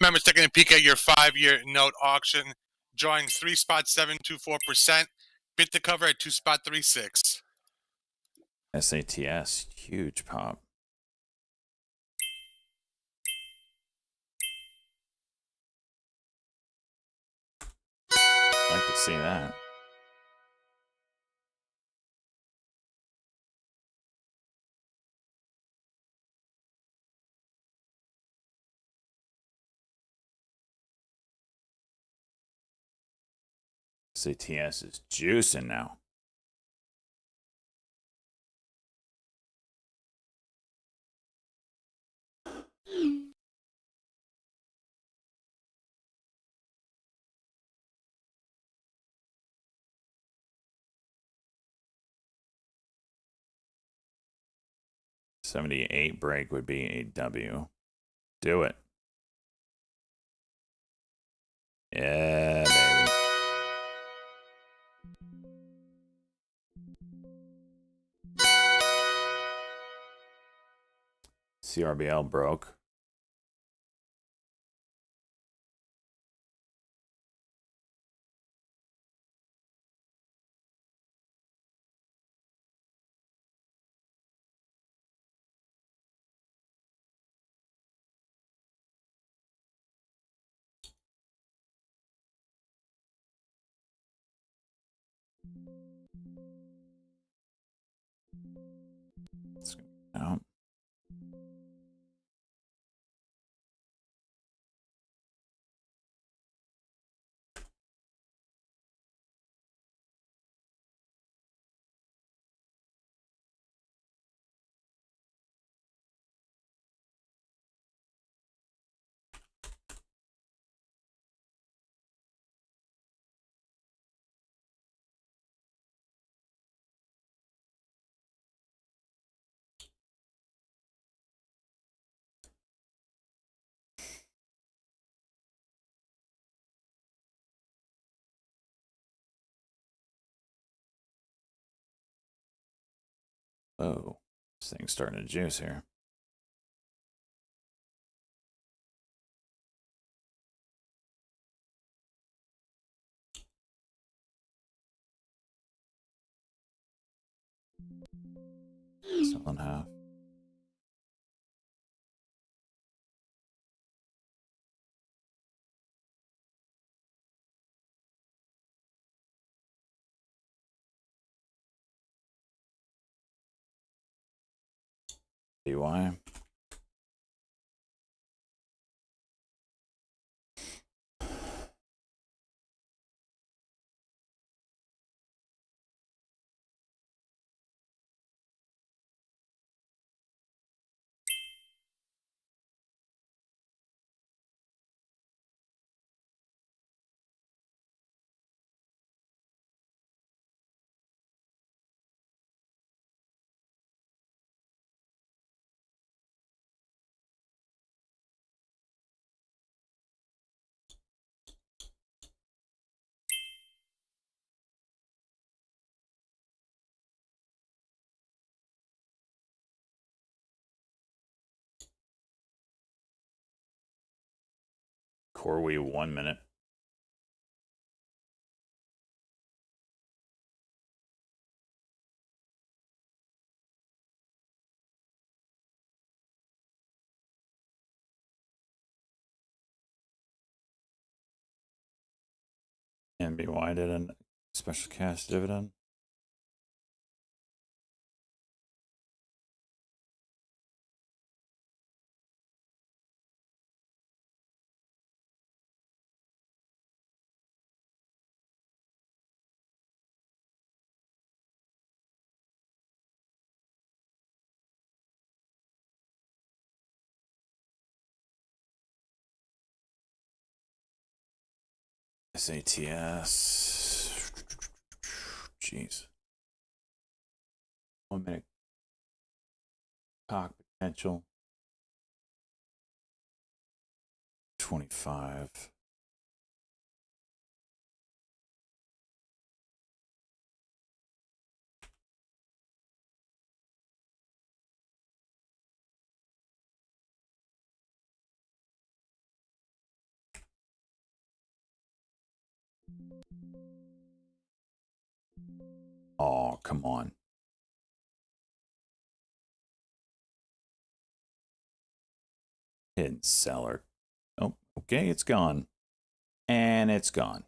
Members taking a peek at your 5-year note auction, drawing 3.724%. Bid to cover at 2.36. SATS, huge pop. I'd like to see that. SATS is juicing now. $78 break would be a W. Do it. Yeah, baby. CRBL broke. Out. Oh, this thing's starting to juice here. Still in half. See why? CoreWeave 1 minute. NBY did a special cash dividend. SATS. Jeez. 1 minute. Cock potential. 25. Oh, come on. Hidden seller. Oh, okay, it's gone. And it's gone.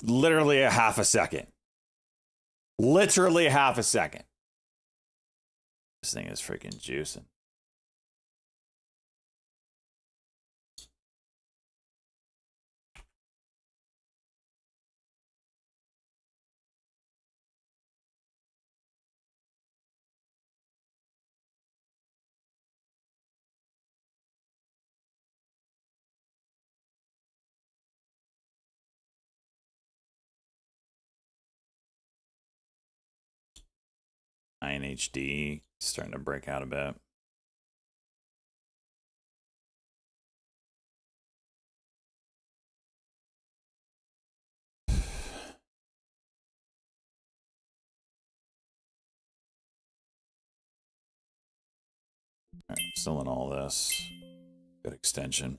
Literally a half a second. Literally a half a second. This thing is freaking juicing. INHD starting to break out a bit. All right, still in all this. Good extension.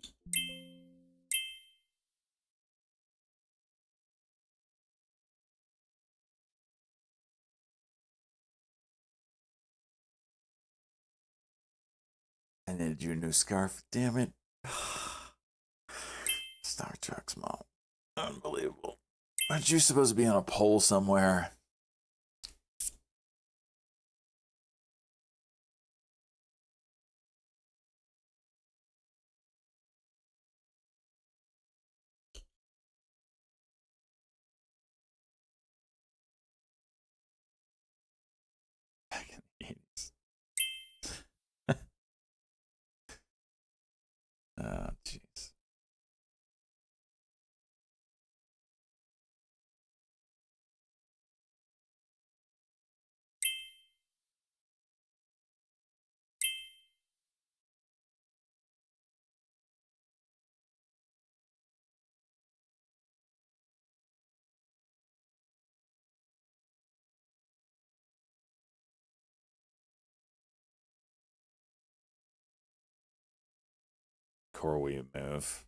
I needed your new scarf. Damn it. Star Trek's mom. Unbelievable. Aren't you supposed to be on a pole somewhere? CoreWeave move.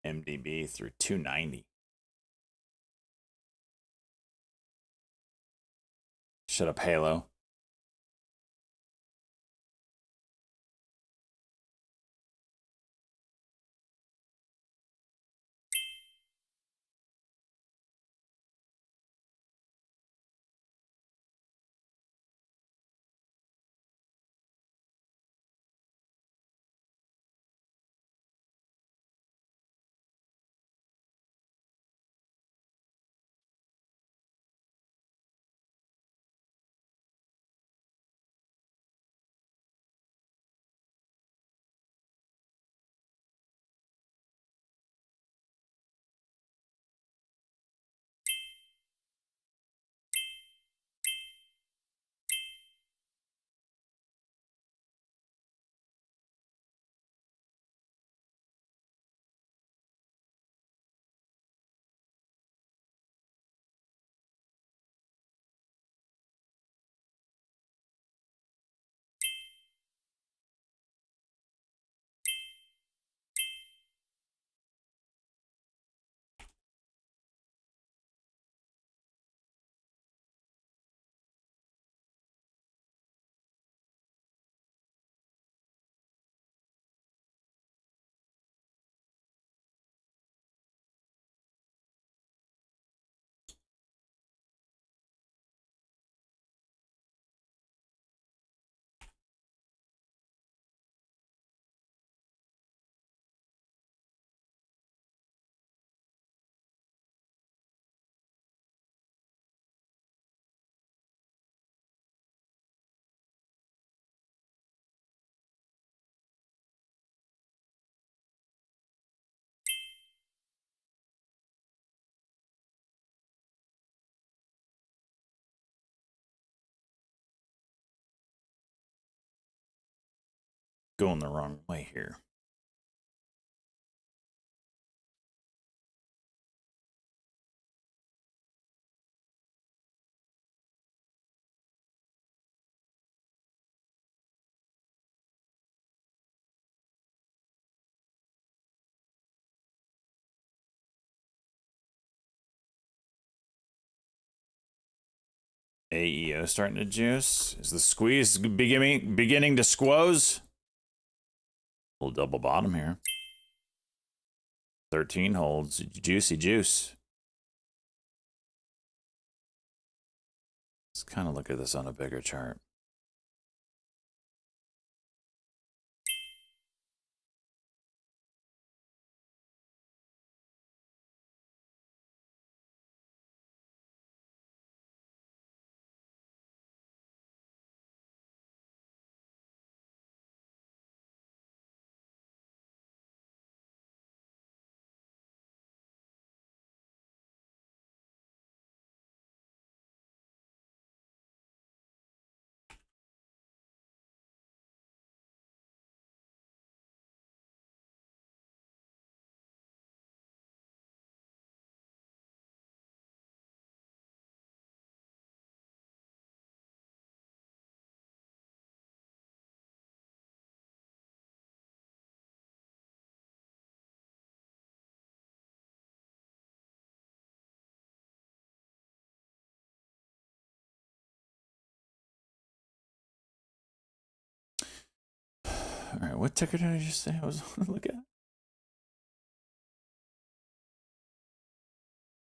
MDB through 290. Shut up, Halo. Going the wrong way here. AEO starting to juice. Is the squeeze beginning to squoze? A little double bottom here. 13 holds. Juicy juice. Let's kind of look at this on a bigger chart. All right, what ticker did I just say I was going to look at?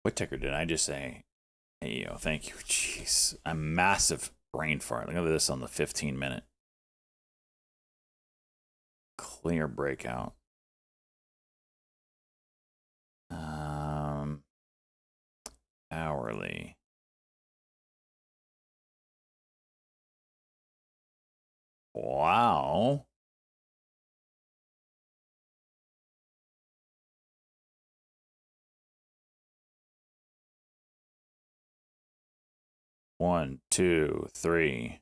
What ticker did I just say? Hey, yo, thank you. Jeez, a massive brain fart. Look at this on the 15-minute. Clear breakout. Hourly. Wow. One, two, three.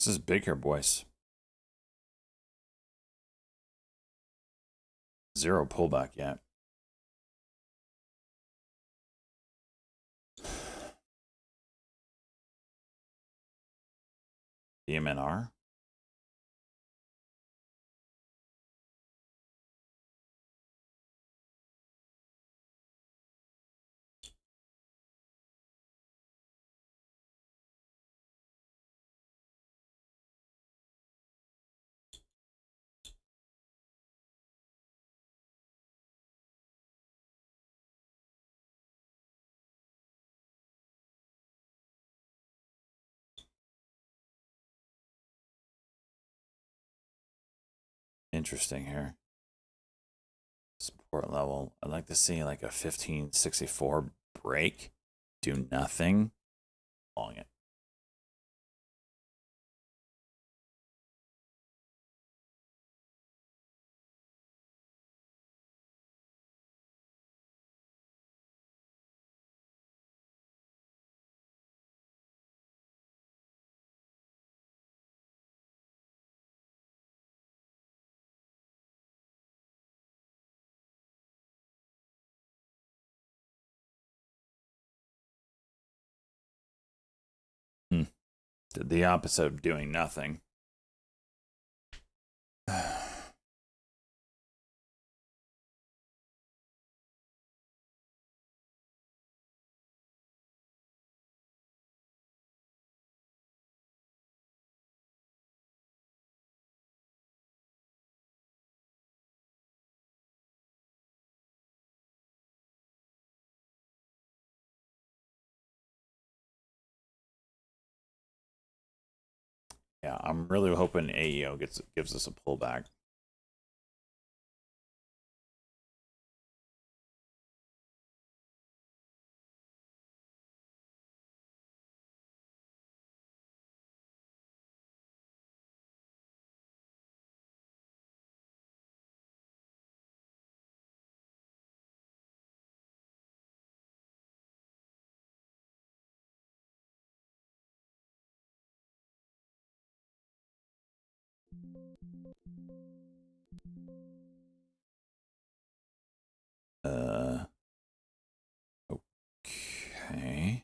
This is big here, boys. Zero pullback yet. DMNR. Interesting here. Support level. I'd like to see like a 1564 break. Do nothing. Long it. Did the opposite of doing nothing. Yeah, I'm really hoping AEO gives us a pullback. Okay.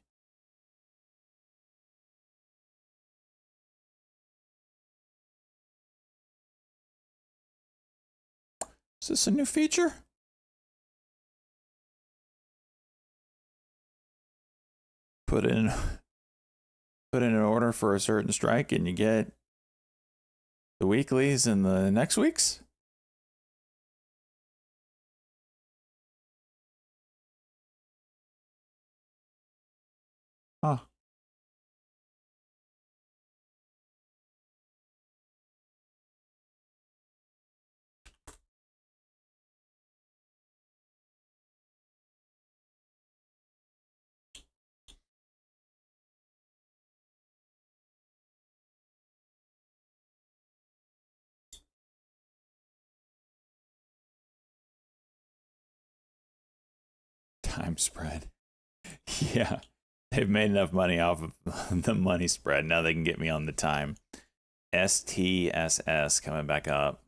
Is this a new feature? Put in an order for a certain strike and you get the weeklies and the next week's? Huh. Time spread. Yeah. They've made enough money off of the money spread. Now they can get me on the time. STSS coming back up.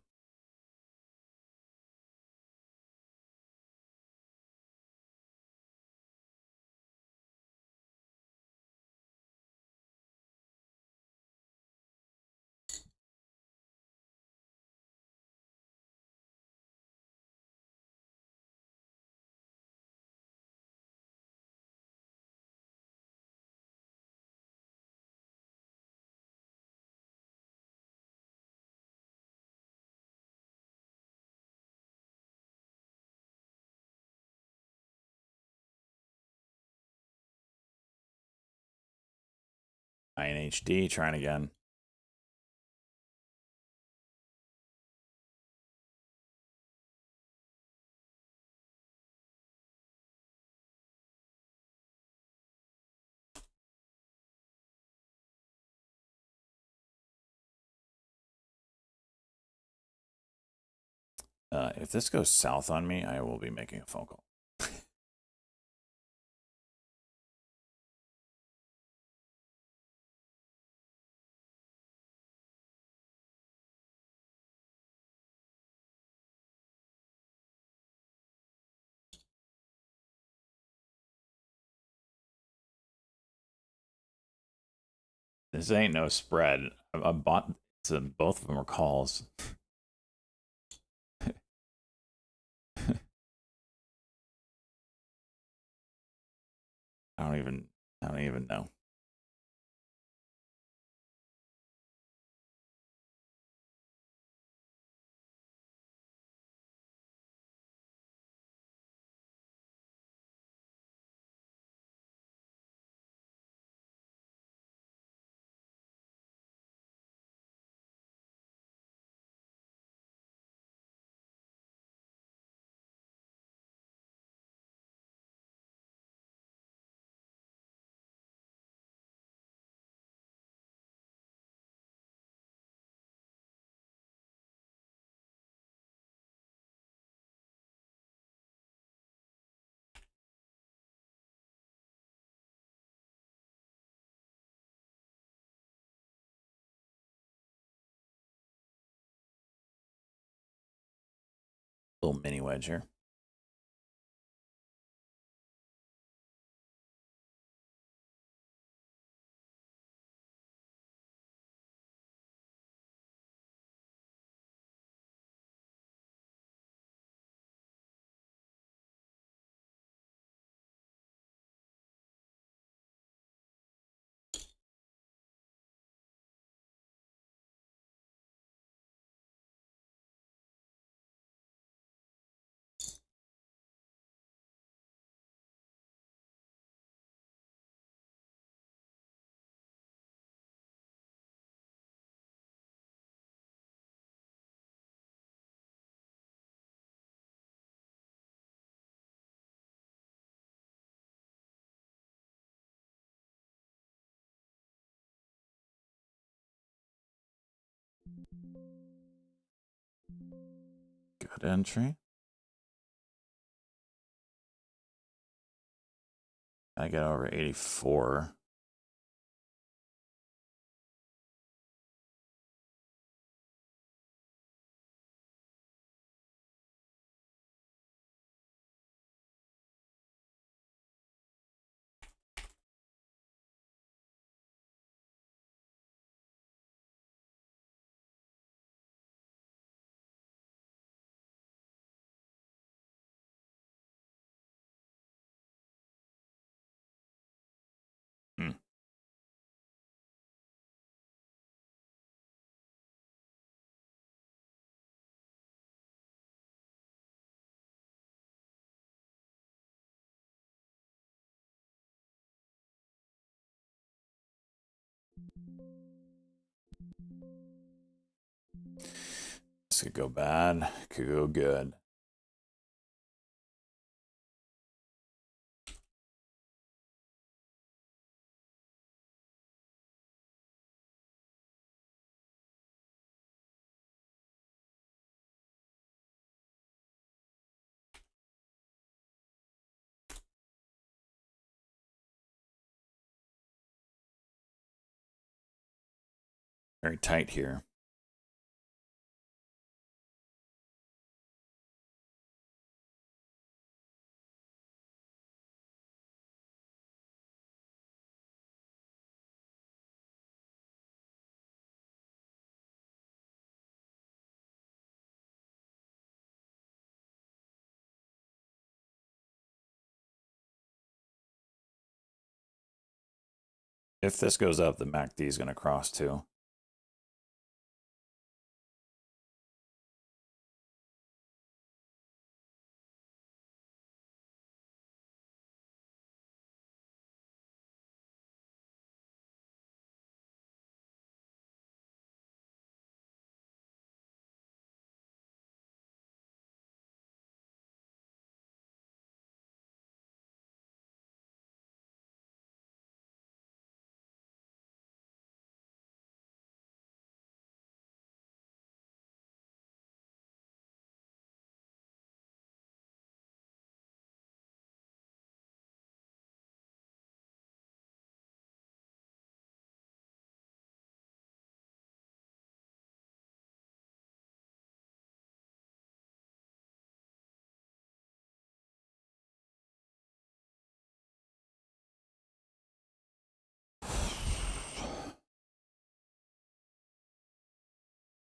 INHD trying again. If this goes south on me, I will be making a phone call. This ain't no spread. I bought both of them are calls. I don't even know. Little mini wedge here. Good entry. I get over 84. This could go bad, could go good. Very tight here. If this goes up, the MACD is going to cross too.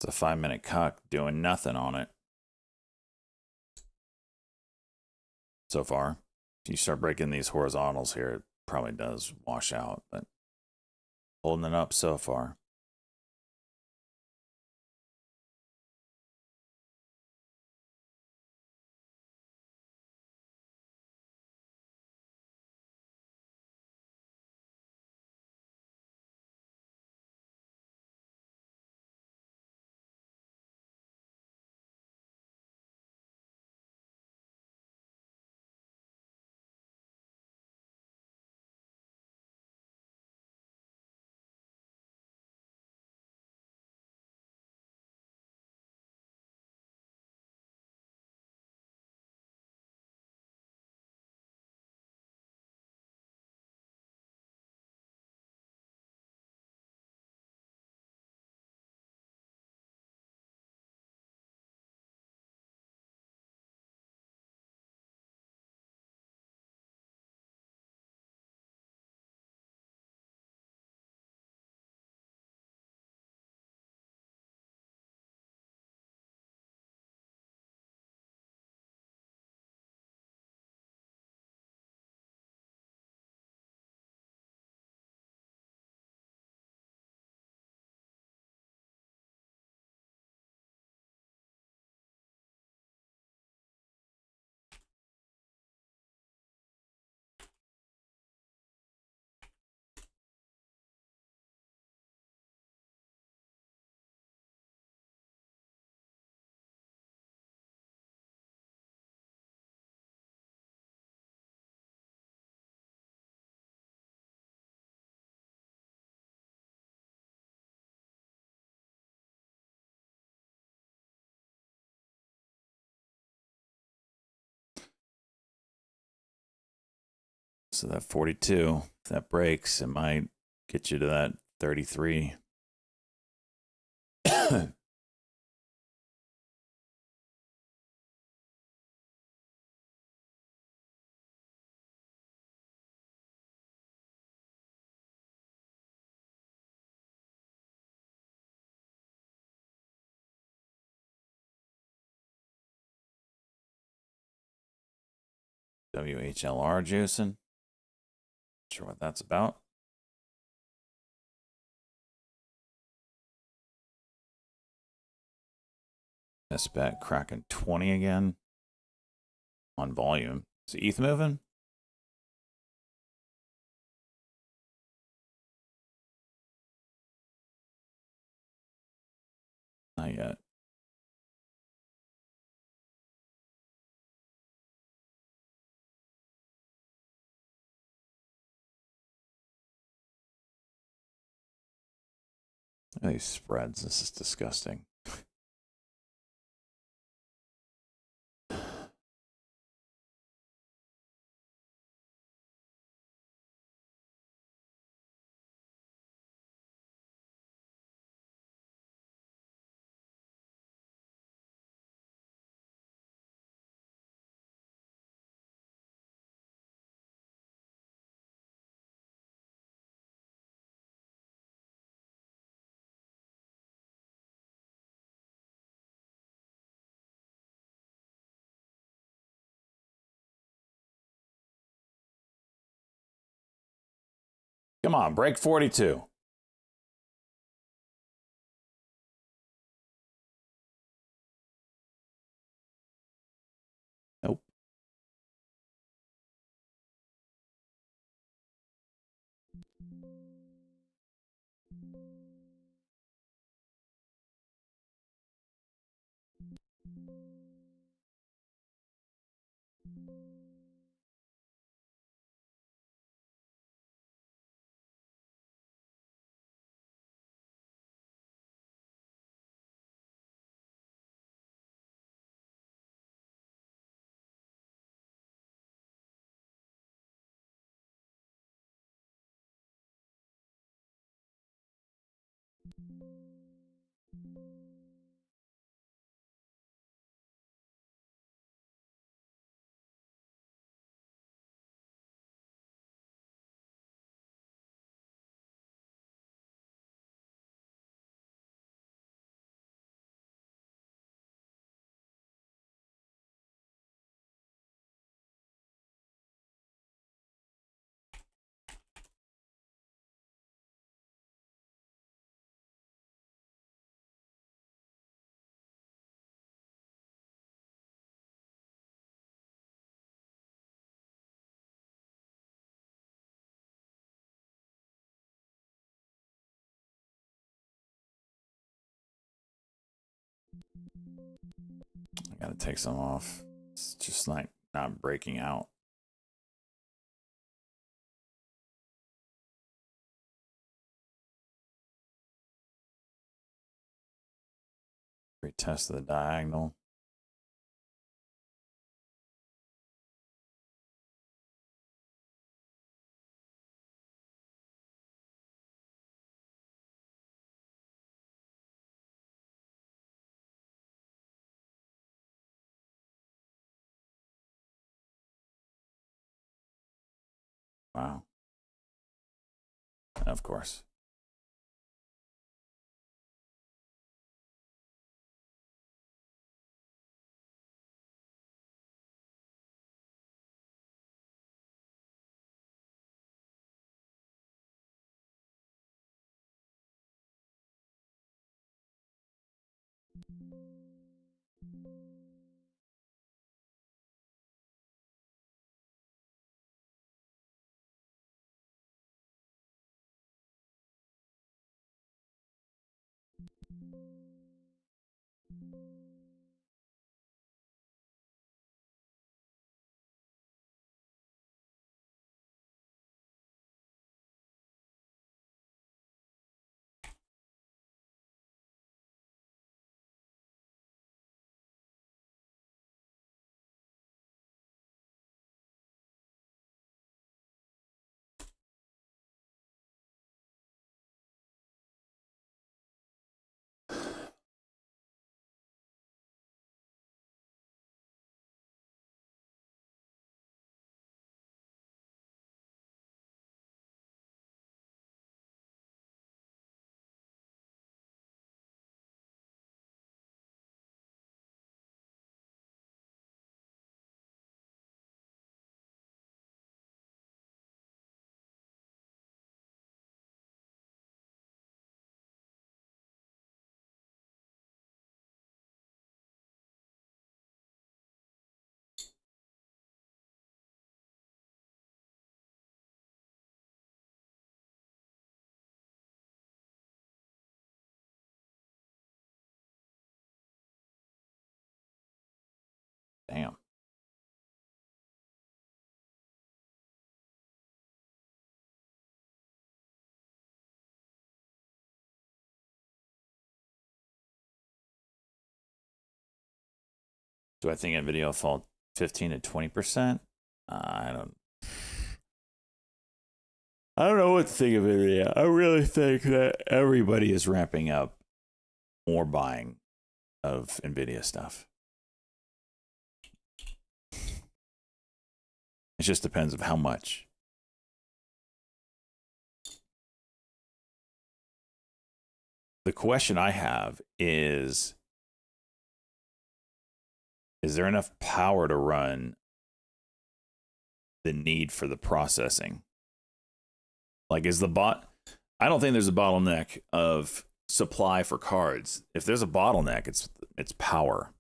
It's a 5-minute cuck doing nothing on it. So far. If you start breaking these horizontals here, it probably does wash out, but holding it up so far. So that 42, if that breaks, it might get you to that 33. WHLR juicing. Not sure what that's about. This bet cracking 20 again on volume. Is ETH moving? Not yet. These spreads, this is disgusting. Come on, break 42. Nope. I gotta take some off. It's just like not breaking out. Retest the diagonal. Wow. Of course. Damn. Do I think NVIDIA will fall 15 to 20%? I don't know what to think of NVIDIA. I really think that everybody is ramping up more buying of NVIDIA stuff. It just depends of how much. The question I have is there enough power to run the need for the processing? Like, is the I don't think there's a bottleneck of supply for cards. If there's a bottleneck, it's power.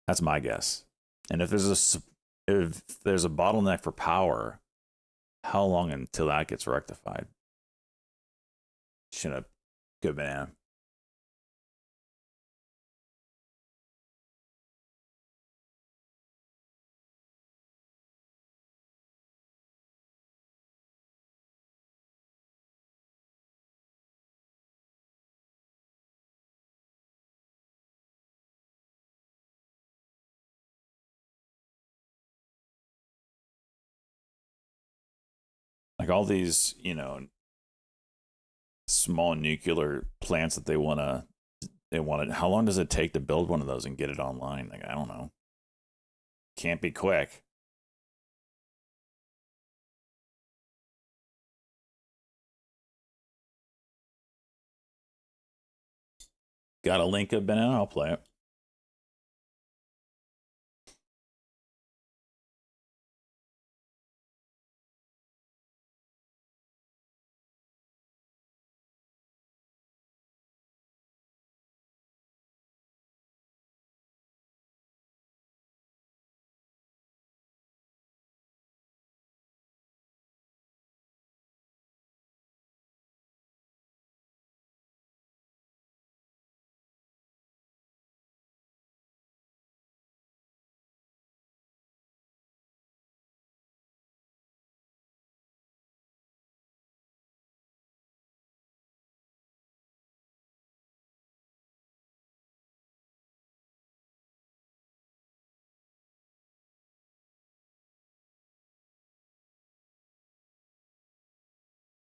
That's my guess. And if there's a bottleneck for power, how long until that gets rectified? Should have good banana. Like all these, small nuclear plants that they want to, how long does it take to build one of those and get it online? Like, I don't know. Can't be quick. Got a link of banana? I'll play it.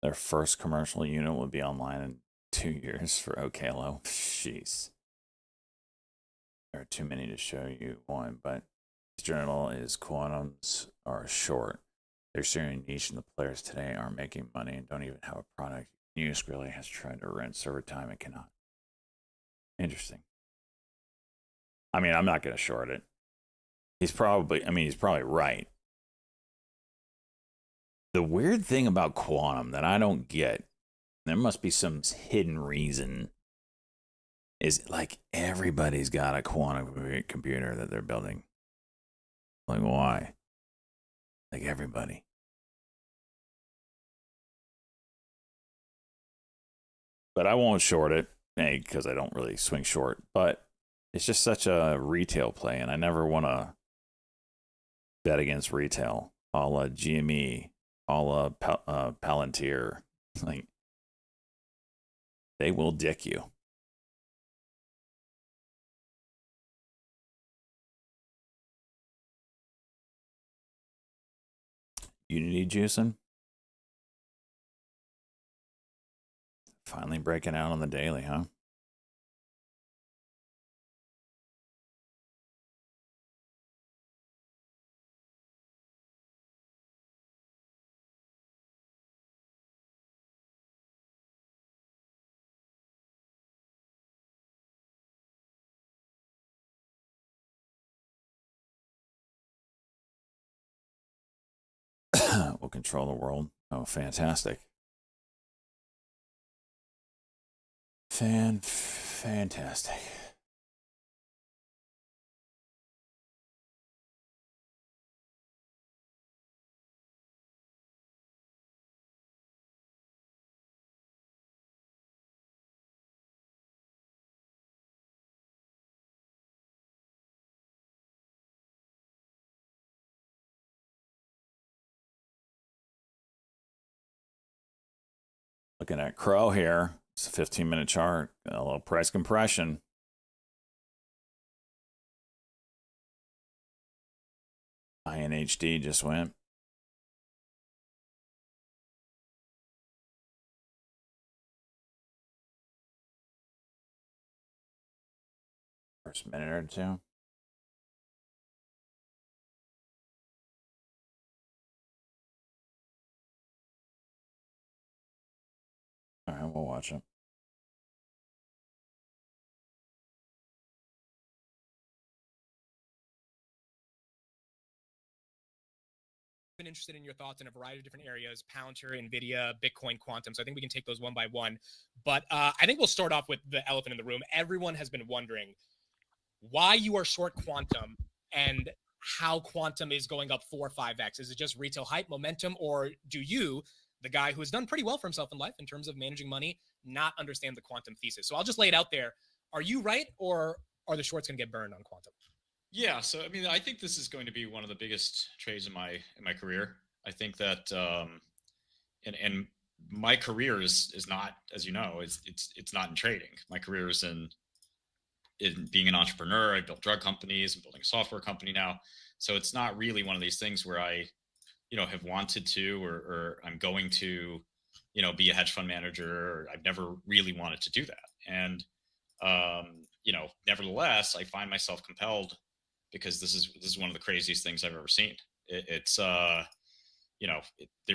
Their first commercial unit will be online in 2 years for OKLO. Jeez. There are too many to show you one, but this journal is quantums are short. They're sharing niche, and the players today aren't making money and don't even have a product. News really has tried to rent server time and cannot. Interesting. I mean, I'm not going to short it. He's probably right. The weird thing about quantum that I don't get, there must be some hidden reason, is like everybody's got a quantum computer that they're building. Like, why? Like, everybody. But I won't short it, because I don't really swing short. But it's just such a retail play, and I never want to bet against retail. A la GME, a la Palantir. Like, they will dick you. Unity juicing. Finally breaking out on the daily, huh? Will control the world. Oh, fantastic. Fantastic. Looking at Crow here. It's a 15-minute chart. A little price compression. INHD just went. First minute or two. All right, we'll watch it. Been interested in your thoughts in a variety of different areas: Palantir, NVIDIA, Bitcoin, quantum. So I think we can take those one by one. But I think we'll start off with the elephant in the room. Everyone has been wondering why you are short quantum and how quantum is going up 4 or 5x. Is it just retail hype, momentum, or do you, the guy who has done pretty well for himself in life in terms of managing money, not understand the quantum thesis? So I'll just lay it out there. Are you right, or are the shorts going to get burned on quantum? Yeah, so I mean, I think this is going to be one of the biggest trades in my career. I think that, and my career is not, as you know, it's not in trading. My career is in being an entrepreneur. I built drug companies. I'm building a software company now, so it's not really one of these things where I, have wanted to or I'm going to, be a hedge fund manager. I've never really wanted to do that, and nevertheless, I find myself compelled, because this is one of the craziest things I've ever seen. There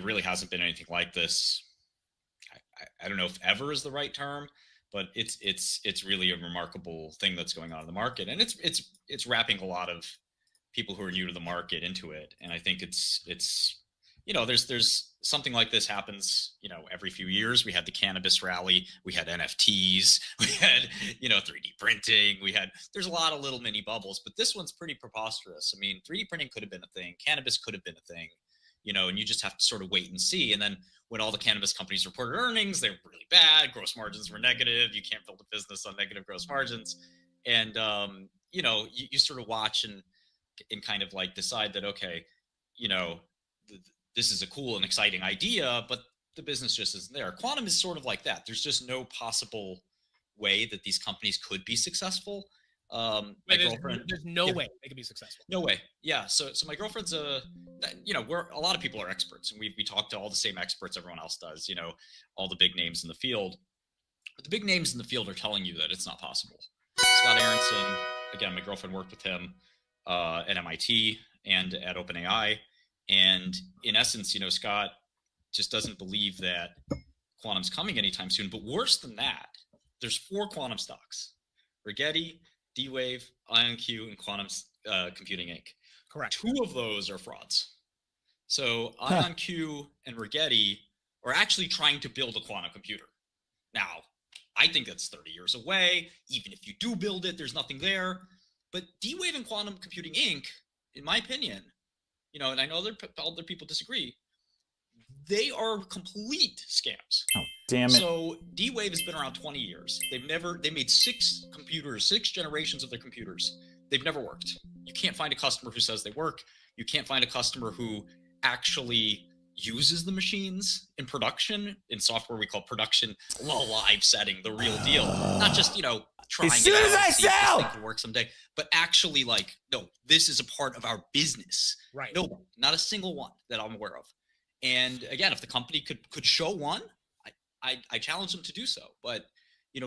really hasn't been anything like this. I don't know if ever is the right term, but it's really a remarkable thing that's going on in the market, and it's wrapping a lot of people who are new to the market into it. And I think it's there's something like this happens, every few years. We had the cannabis rally, we had NFTs, we had, 3D printing, there's a lot of little mini bubbles, but this one's pretty preposterous. I mean, 3D printing could have been a thing, cannabis could have been a thing, and you just have to sort of wait and see. And then when all the cannabis companies reported earnings, they were really bad, gross margins were negative. You can't build a business on negative gross margins. And, you sort of watch and kind of like decide that, okay, this is a cool and exciting idea, but the business just isn't there. Quantum is sort of like that. There's just no possible way that these companies could be successful My girlfriend. There's no way they could be successful. No way. Yeah. So my girlfriend's we're a lot of people are experts, and we talk to all the same experts everyone else does. All the big names in the field. But the big names in the field are telling you that it's not possible. Scott Aronson, again, my girlfriend worked with him at MIT and at OpenAI, and in essence, Scott just doesn't believe that quantum's coming anytime soon. But worse than that, there's 4 quantum stocks: Rigetti, D-Wave, IonQ, and Quantum Computing Inc. Correct. 2 of those are frauds. So IonQ and Rigetti are actually trying to build a quantum computer. Now, I think that's 30 years away. Even if you do build it, there's nothing there. But D-Wave and Quantum Computing Inc., in my opinion, and I know other people disagree, they are complete scams. Oh, damn it. So D-Wave has been around 20 years. They made 6 generations of their computers. They've never worked. You can't find a customer who says they work. You can't find a customer who actually uses the machines in production. In software, we call production live setting, the real deal. Not just, trying as soon it out as I and see if this sell, thing can work someday, but actually no, this is a part of our business. Right. No, not a single one that I'm aware of. And again, if the company could show one, I challenge them to do so. But,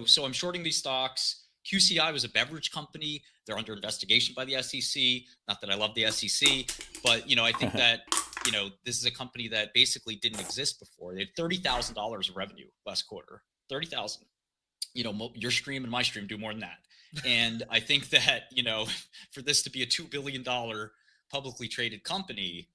so I'm shorting these stocks. QCI was a beverage company. They're under investigation by the SEC. Not that I love the SEC, but, I think that, this is a company that basically didn't exist before. They had $30,000 of revenue last quarter. 30,000. Your stream and my stream do more than that. And I think that, for this to be a $2 billion publicly traded company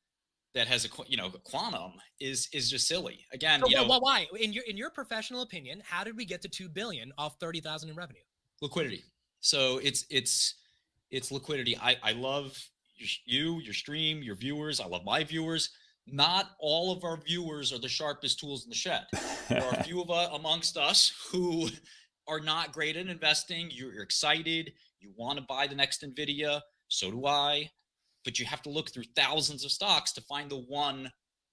that has a quantum is just silly. Again, well, why? In your professional opinion, how did we get to $2 billion off 30,000 in revenue? Liquidity. So it's liquidity. I love your stream, your viewers. I love my viewers. Not all of our viewers are the sharpest tools in the shed. There are a few amongst us who are not great at investing. You're excited. You want to buy the next NVIDIA. So do I. But you have to look through thousands of stocks to find the one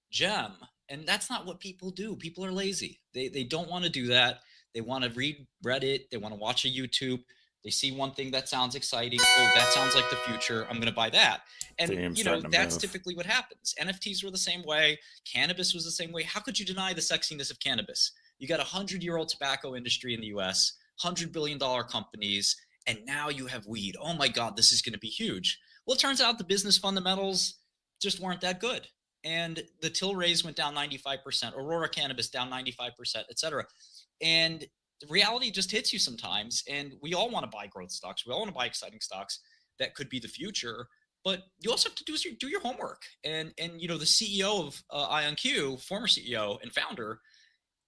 gem. And that's not what people do. People are lazy. They don't want to do that. They want to read Reddit. They want to watch a YouTube. They see one thing that sounds exciting. Oh, that sounds like the future. I'm going to buy that. And, that's typically what happens. NFTs were the same way. Cannabis was the same way. How could you deny the sexiness of cannabis? You got a 100-year-old tobacco industry in the US, $100 billion companies, and now you have weed. Oh my God, this is going to be huge. Well, it turns out the business fundamentals just weren't that good. And the Tilrays went down 95%, Aurora Cannabis down 95%, et cetera. And the reality just hits you sometimes. And we all want to buy growth stocks. We all want to buy exciting stocks that could be the future. But you also have to do your homework. And the CEO of IonQ, former CEO and founder,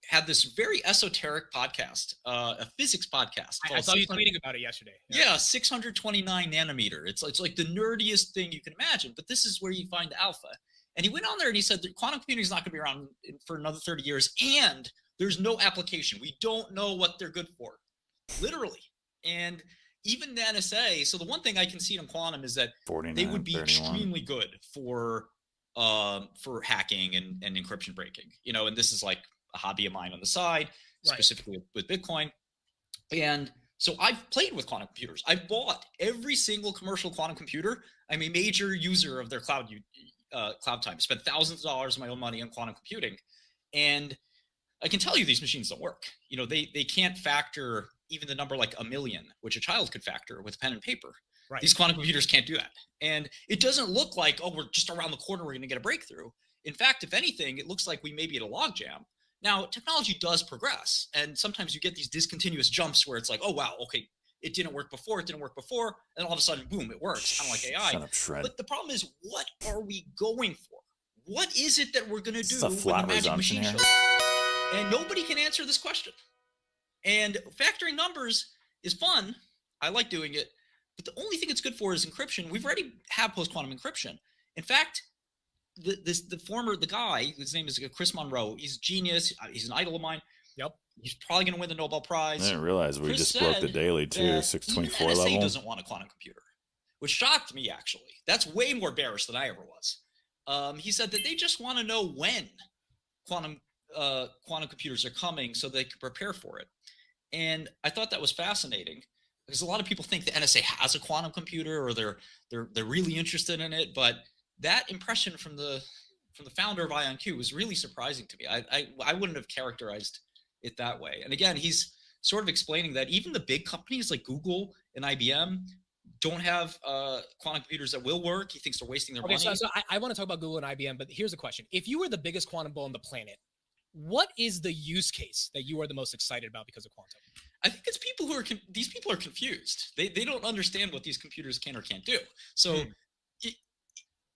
had this very esoteric podcast, a physics podcast. I saw you tweeting about it yesterday. Yeah, 629 nanometer. It's like the nerdiest thing you can imagine, but this is where you find alpha. And he went on there and he said that quantum computing is not going to be around for another 30 years, and there's no application. We don't know what they're good for, literally. And even the NSA. So the one thing I can see in quantum is that they would be 31. Extremely good for hacking and encryption breaking. And this is like a hobby of mine on the side, specifically with Bitcoin. And so I've played with quantum computers. I've bought every single commercial quantum computer. I'm a major user of their cloud time. Spent thousands of dollars of my own money on quantum computing. And I can tell you these machines don't work. They can't factor even the number like a million, which a child could factor with pen and paper. Right. These quantum computers can't do that. And it doesn't look like, oh, we're just around the corner, we're going to get a breakthrough. In fact, if anything, it looks like we may be at a logjam. Now, technology does progress, and sometimes you get these discontinuous jumps where it's like, oh, wow, okay, it didn't work before, and all of a sudden, boom, it works, kind of like AI. Shut up, Shred. But the problem is, what are we going for? What is it that we're going to do when the magic machine shows up? And nobody can answer this question. And factoring numbers is fun. I like doing it. But the only thing it's good for is encryption. We've already had post-quantum encryption. In fact, the guy, his name is Chris Monroe. He's a genius. He's an idol of mine. Yep. He's probably going to win the Nobel Prize. I didn't realize we just broke the daily too, 624 level. NSA doesn't want a quantum computer, which shocked me actually. That's way more bearish than I ever was. He said that they just want to know when quantum computers are coming so they can prepare for it. And I thought that was fascinating. because a lot of people think the NSA has a quantum computer or they're really interested in it, but that impression from the founder of IonQ was really surprising to me. I wouldn't have characterized it that way. And again, he's sort of explaining that even the big companies like Google and IBM don't have quantum computers that will work. He thinks they're wasting their money. So I want to talk about Google and IBM, but here's a question. If you were the biggest quantum bull on the planet, what is the use case that you are the most excited about because of quantum? I think it's people who are these people are confused. They don't understand what these computers can or can't do. So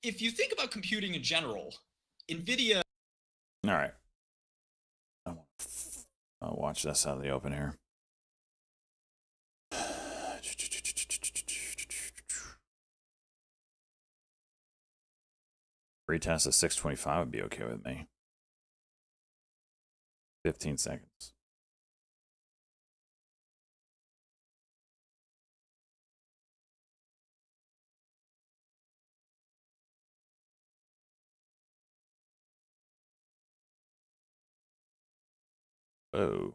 if you think about computing in general, NVIDIA. All right. I'll watch this out of the open here. Retest at 625 would be okay with me. 15 seconds. Oh.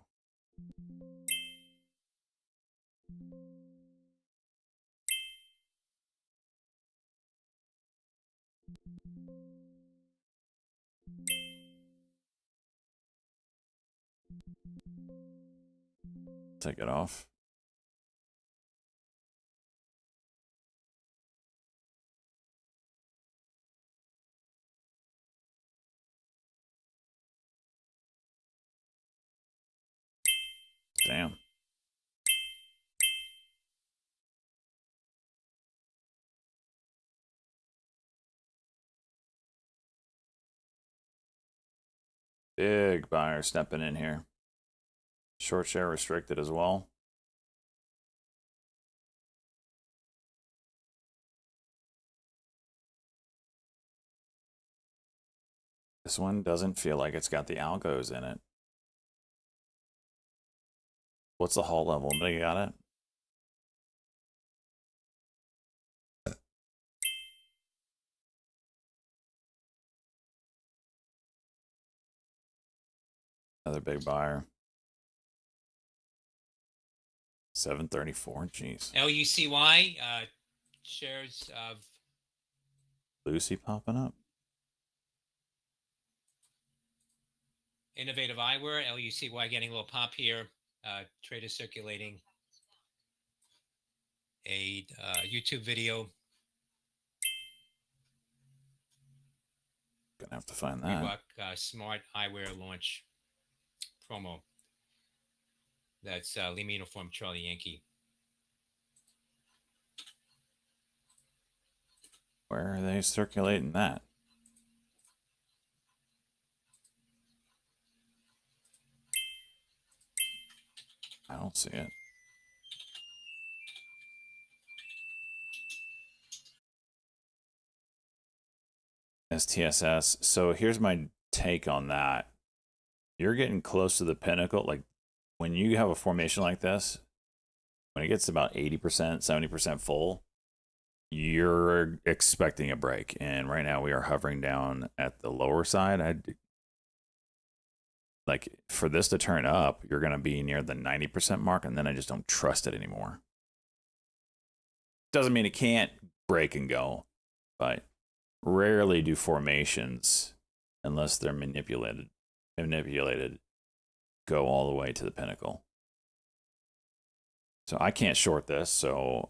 Take it off. Damn. Big buyer stepping in here. Short share restricted as well. This one doesn't feel like it's got the algos in it. What's the hull level? Anybody got it? Another big buyer. 734. Jeez. LUCY shares of Lucy popping up. Innovative Eyewear, LUCY getting a little pop here. Trader circulating a YouTube video. Gonna have to find that. Reebok Smart Eyewear launch promo. That's Lima Uniform Charlie Yankee. Where are they circulating that? I don't see it. STSS. So here's my take on that. You're getting close to the pinnacle. Like when you have a formation like this, when it gets to about 80%, 70% full, you're expecting a break. And right now we are hovering down at the lower side. Like for this to turn up, you're going to be near the 90% mark, and then I just don't trust it anymore. Doesn't mean it can't break and go, but rarely do formations, unless they're manipulated, go all the way to the pinnacle. So I can't short this, so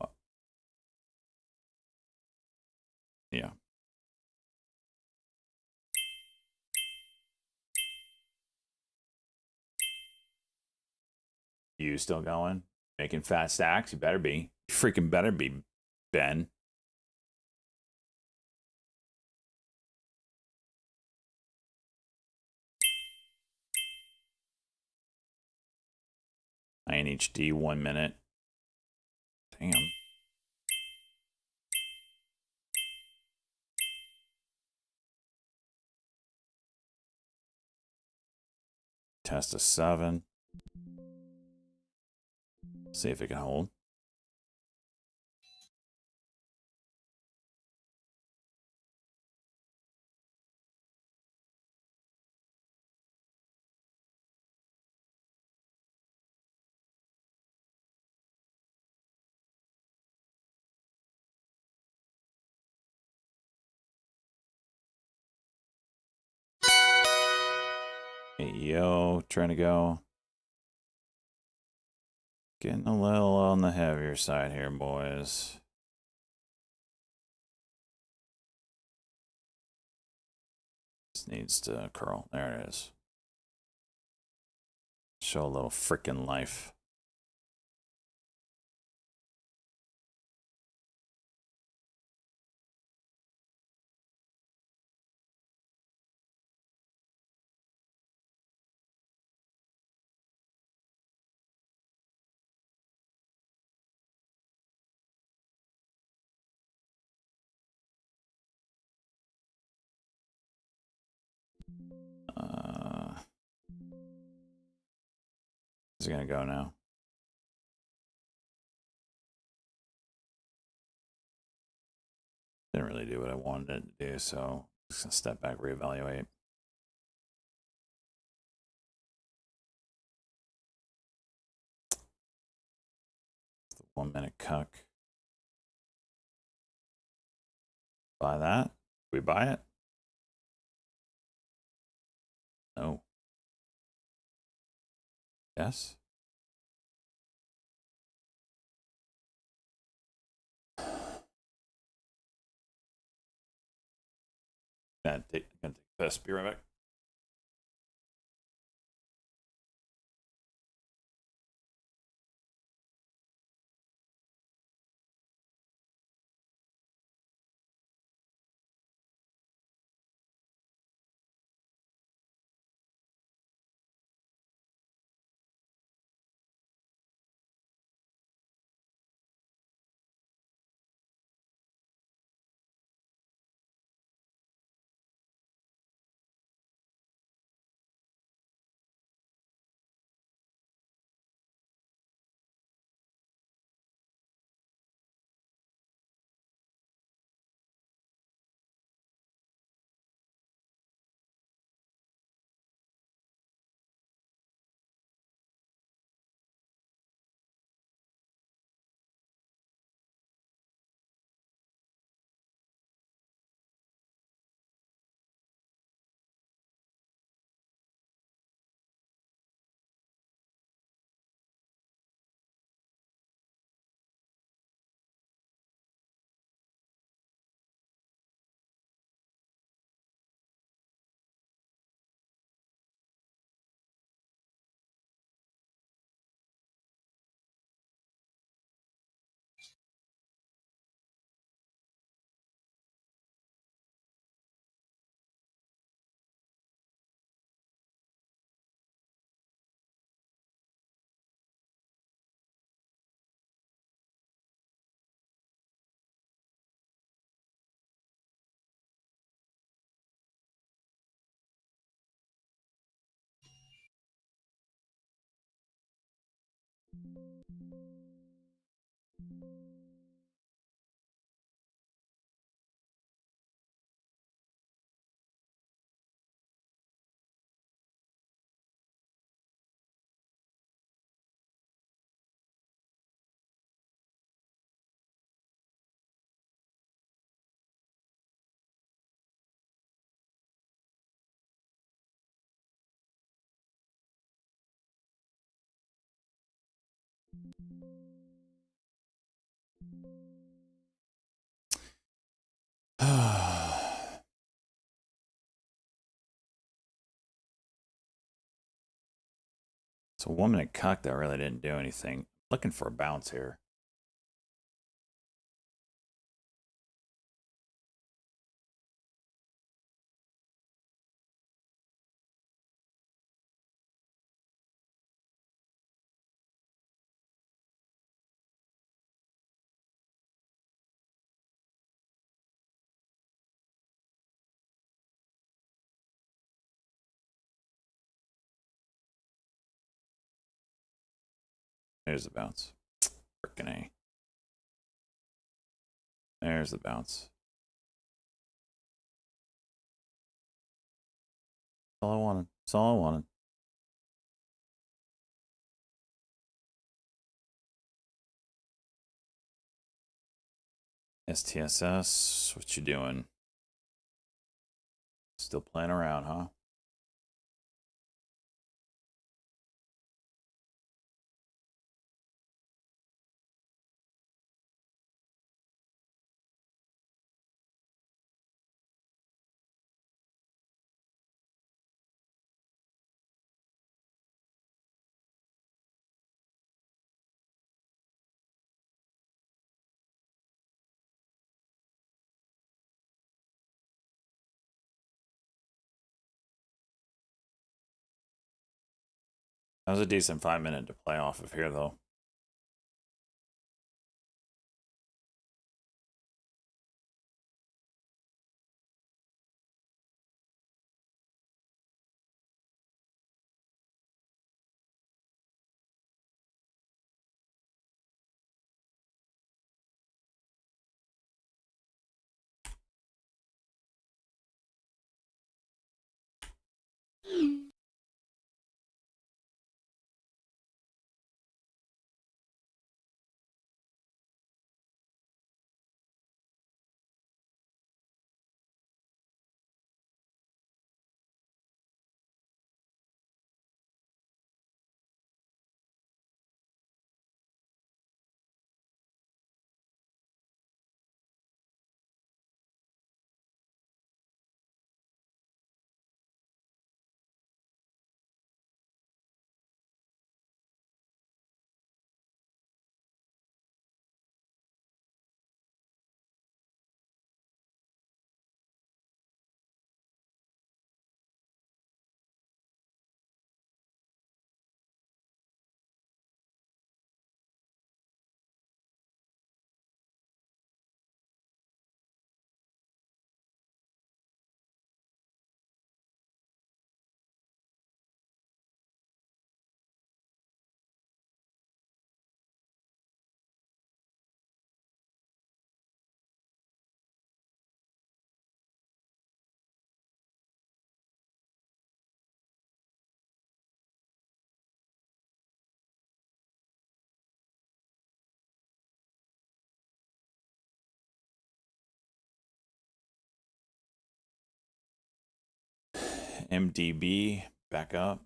yeah. You still going? Making fat stacks? You better be. You freaking better be, Ben. INHD 1 minute. Damn. Test a 7. See if it can hold. Hey, yo, trying to go. Getting a little on the heavier side here, boys. This needs to curl. There it is. Show a little freaking life. Is it gonna go now? Didn't really do what I wanted it to do, so just gonna step back, reevaluate. The 1 minute cuck. Buy that? We buy it? No. Yes? Gonna take a piss. Be right back. It's a 1 minute cuck that really didn't do anything. Looking for a bounce here. There's the bounce. Frickin' A. There's the bounce. That's all I wanted. That's all I wanted. STSS, what you doing? Still playing around, huh? That was a decent 5-minute to play off of here, though. MDB back up.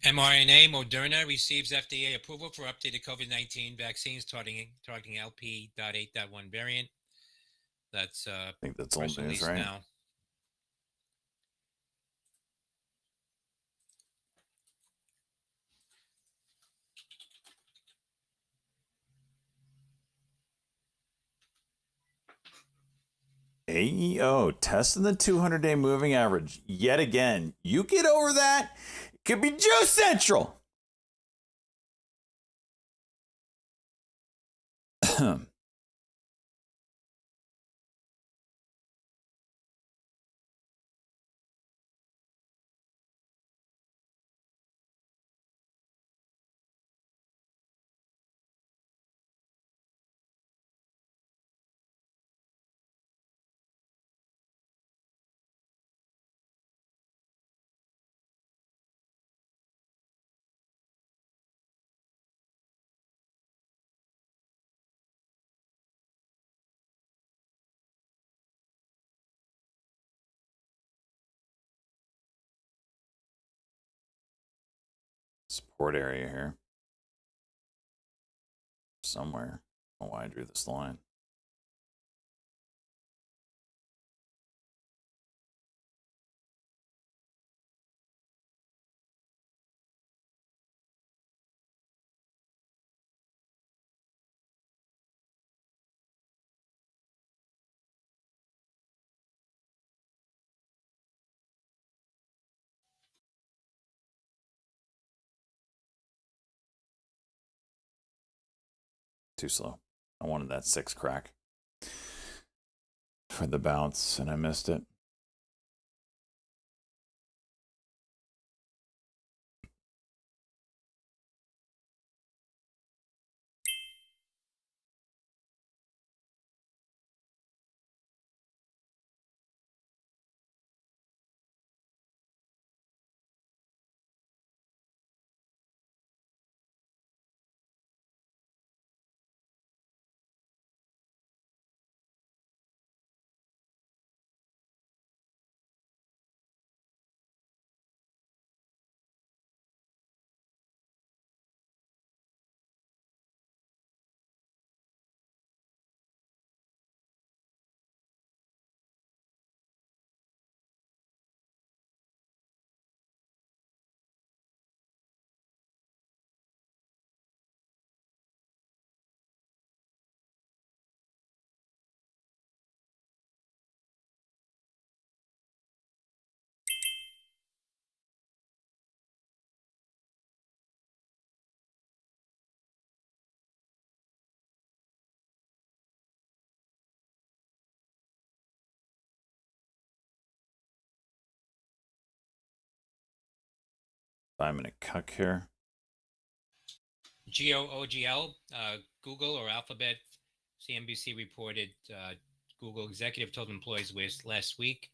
mRNA Moderna receives FDA approval for updated COVID-19 vaccines targeting LP.8.1 variant. That's I think that's old news, right? now. AEO testing the 200-day moving average yet again. You get over that, it could be Joe Central. Support area here. Somewhere. I don't know why I drew this line. Too slow. I wanted that 6 crack for the bounce, and I missed it. 5-minute cuck here. GOOGL, Google or Alphabet, CNBC reported Google executive told employees last week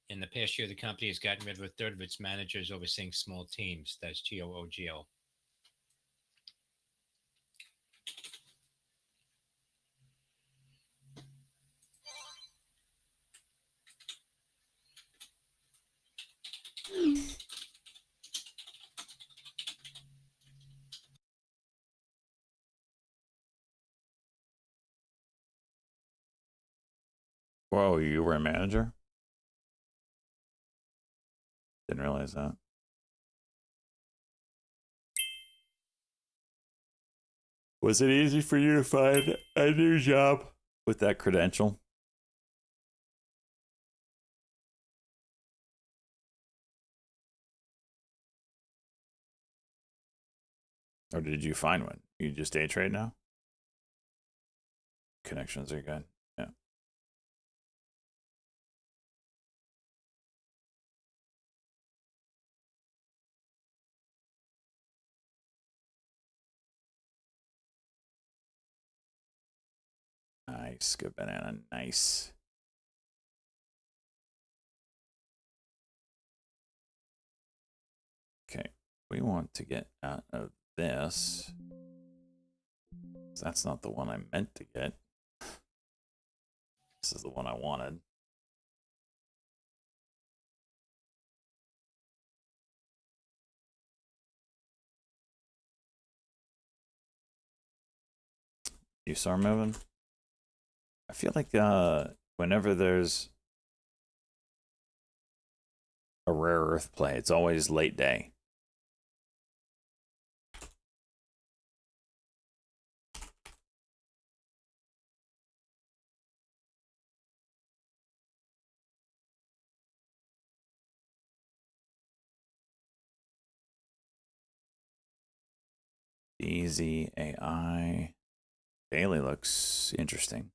in the past year the company has gotten rid of a third of its managers overseeing small teams. That's GOOGL. Whoa, you were a manager? Didn't realize that. Was it easy for you to find a new job with that credential? Or did you find one? You just day trade now? Connections are good. Yeah. Nice. Good banana. Nice. Okay. We want to get out of this. That's not the one I meant to get. This is the one I wanted. You saw moving? I feel like whenever there's a rare earth play, it's always late day. Easy AI. Daily looks interesting.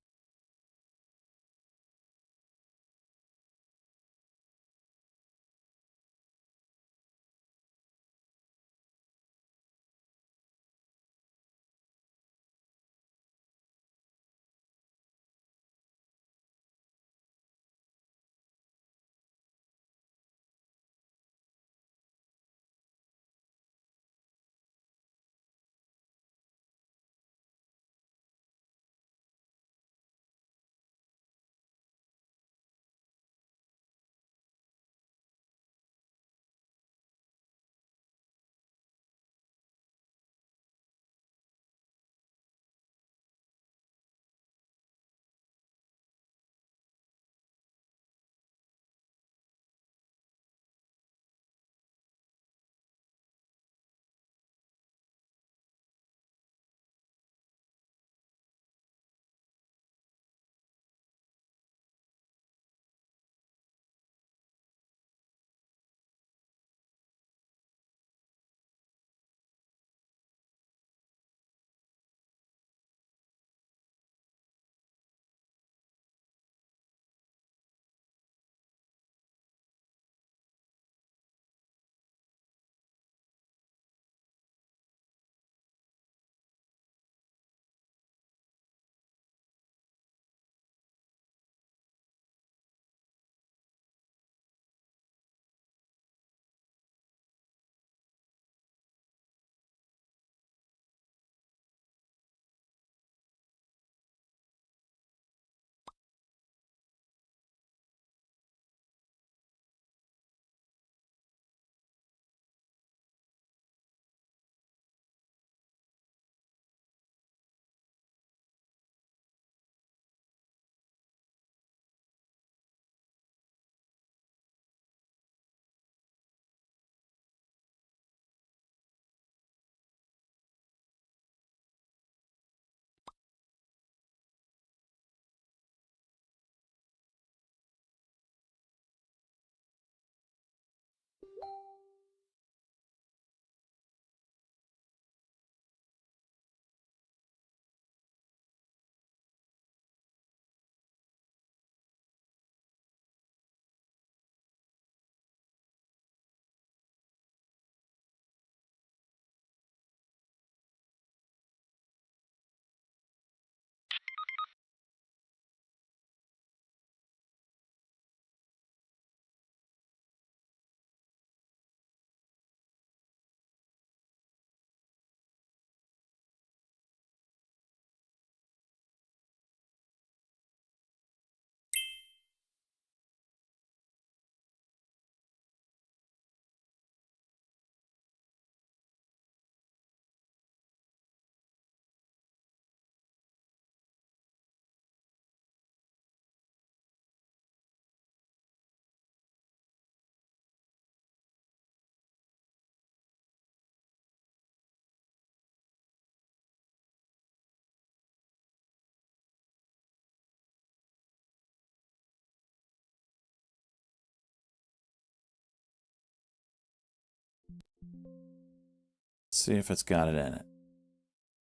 See if it's got it in it.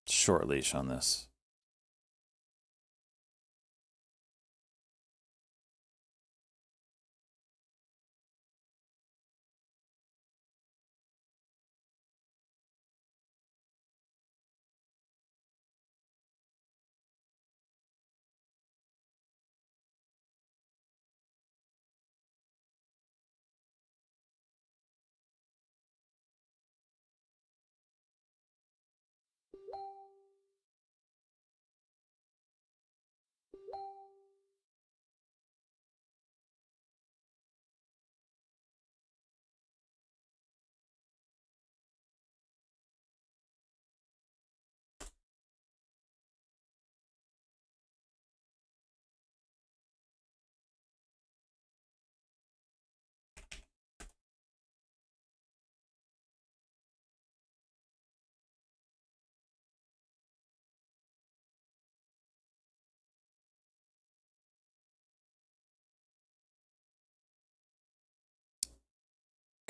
Short leash on this.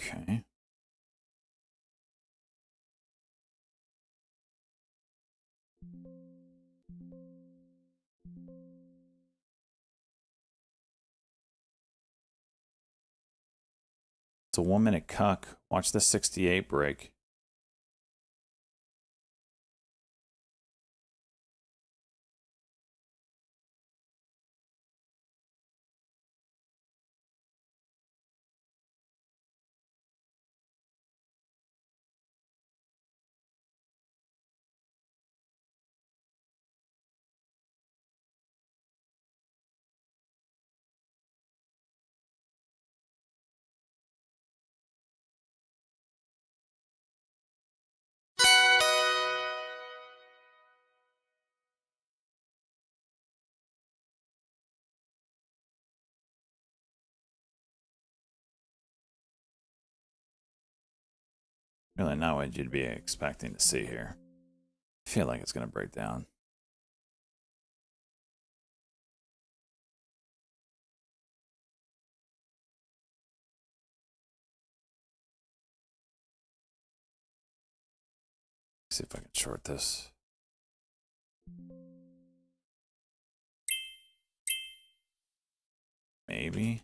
Okay. It's a 1 minute cuck. Watch the 68 break. Really not what you'd be expecting to see here. I feel like it's going to break down. See if I can short this. Maybe.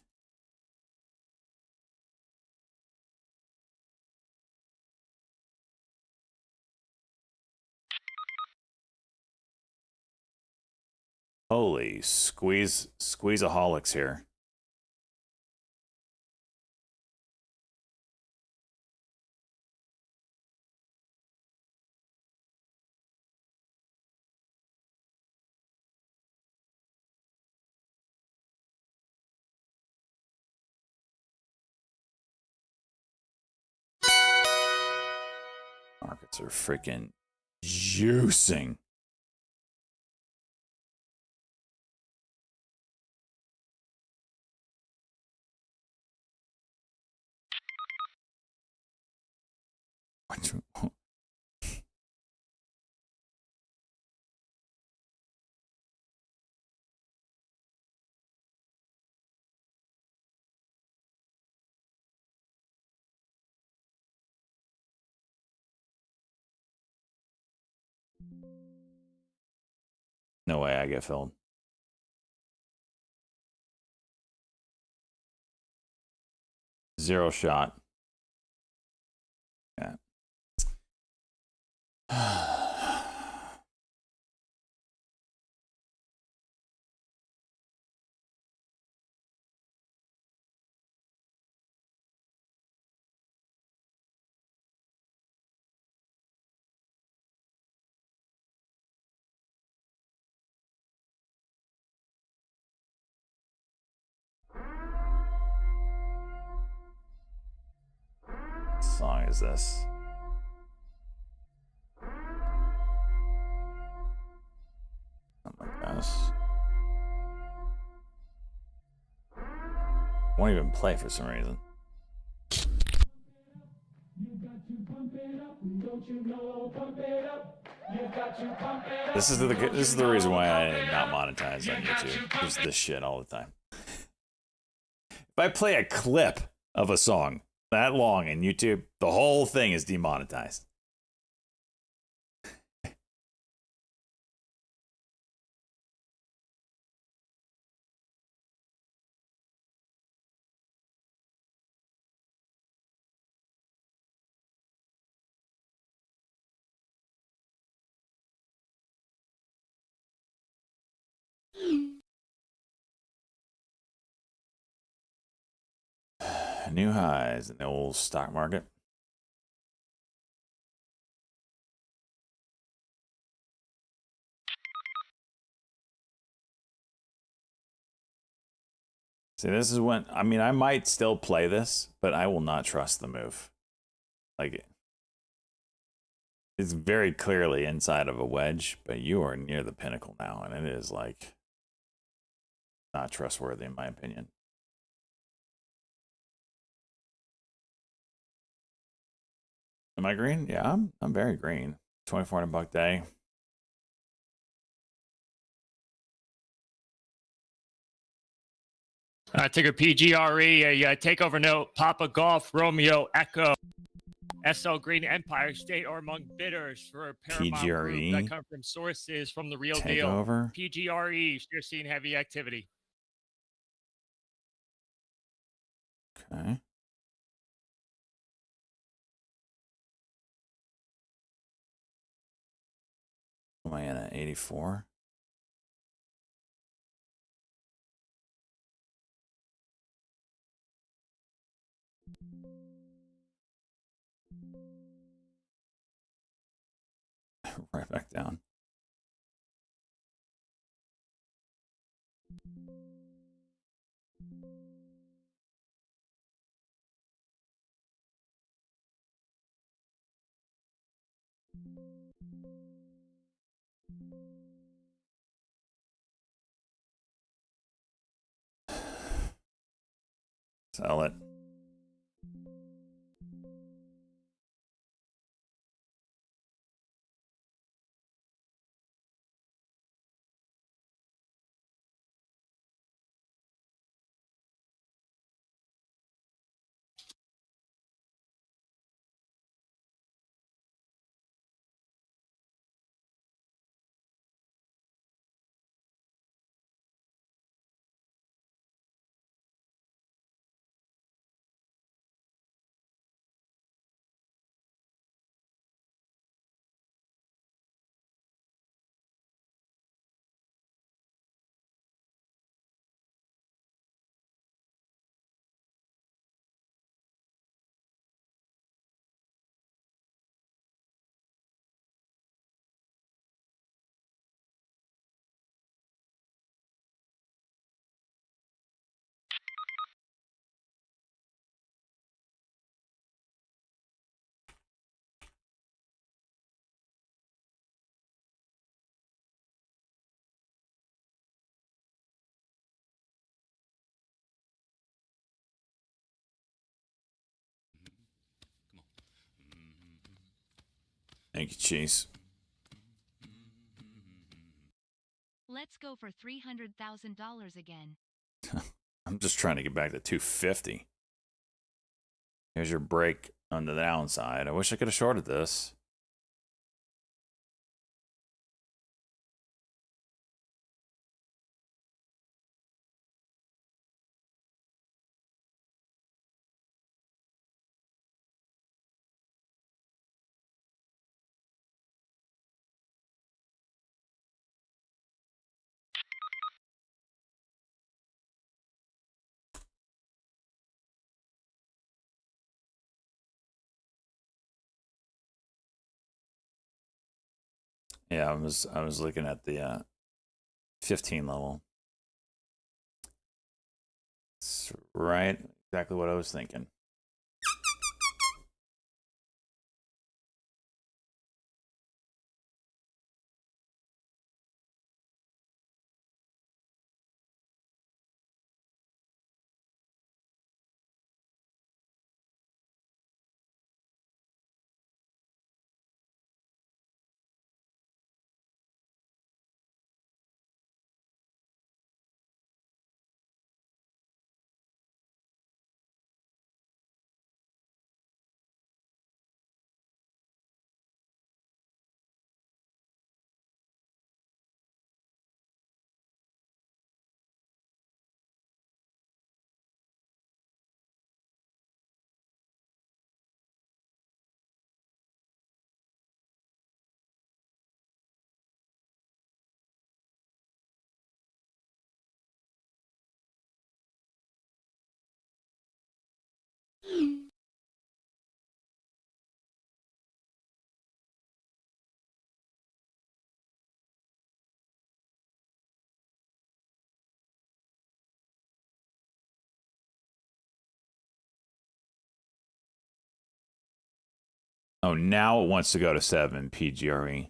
Holy squeezeaholics here. Markets are freaking juicing. No way I get filled. Zero shot. Yeah. What song is this? Something like this. Won't even play for some reason. This is the reason why I did not monetize on YouTube. There's this shit all the time. If I play a clip of a song that long in YouTube, the whole thing is demonetized. New highs in the old stock market. See, this is when, I mean, I might still play this, but I will not trust the move. Like, it's very clearly inside of a wedge, but you are near the pinnacle now, and it is like not trustworthy in my opinion. Am I green? Yeah, I'm very green. $2,400 day. Ticker PGRE, takeover note, Papa Golf, Romeo, Echo, SL Green Empire State are among bidders for a Paramount Group that come from sources from the real takeover. Deal. PGRE, you're seeing heavy activity. Okay. Am I in at 84? Right back down. Sell it. Thank you, Chase. Let's go for $300,000 again. I'm just trying to get back to 250. Here's your break on the downside. I wish I could have shorted this. Yeah, I was looking at the 15 level. It's right, exactly what I was thinking. Oh, now it wants to go to 7 PGRE.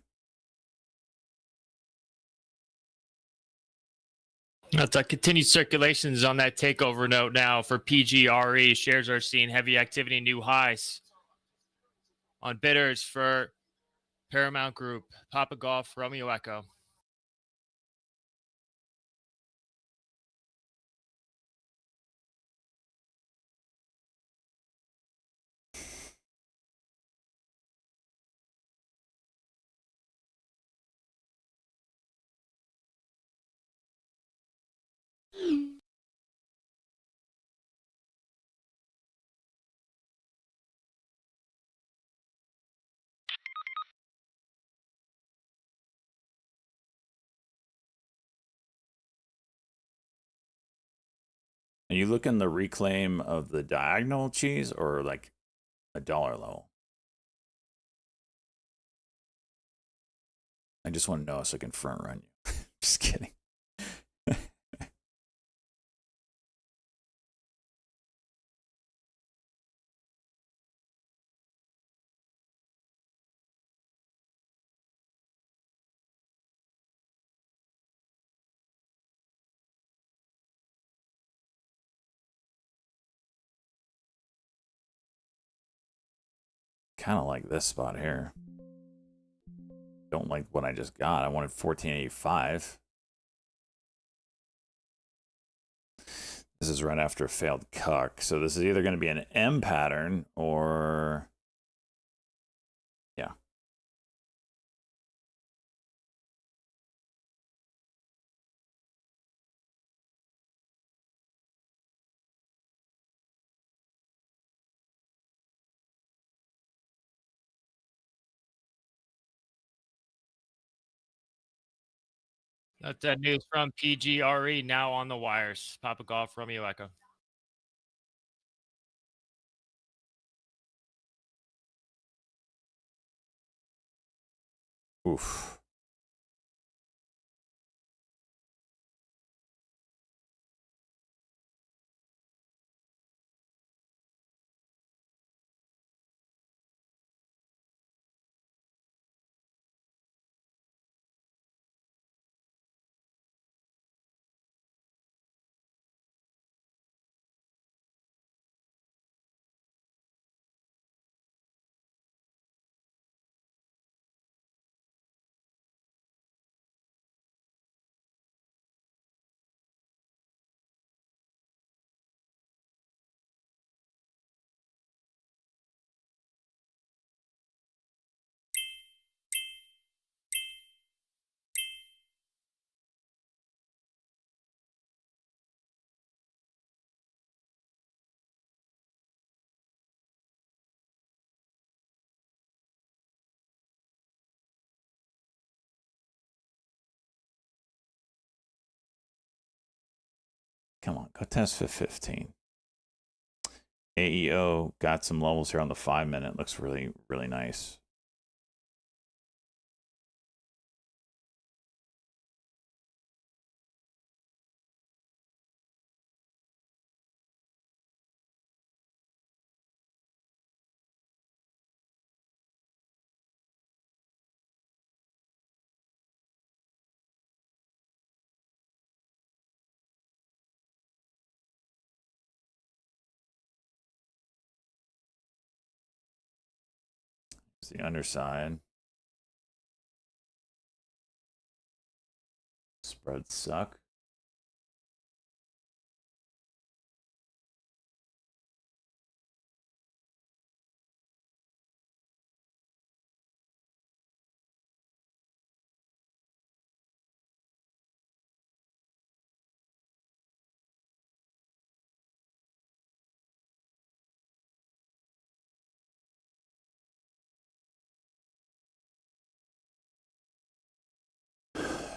That's a continued circulations on that takeover note now for PGRE. Shares are seeing heavy activity, new highs on bidders for Paramount Group, Papa Golf, Romeo Echo. Are you looking the reclaim of the diagonal cheese or like a dollar level? I just want to know so I can front run you. Just kidding. Kind of like this spot here. Don't like what I just got. I wanted 1485. This is right after a failed cuck. So this is either going to be an M pattern or... yeah. That's that news from PGRE now on the wires. Papa Golf, Romeo Echo. Oof. Come on, go test for 15. AEO got some levels here on the 5-minute. Looks really, really nice. It's the underside. Spreads suck.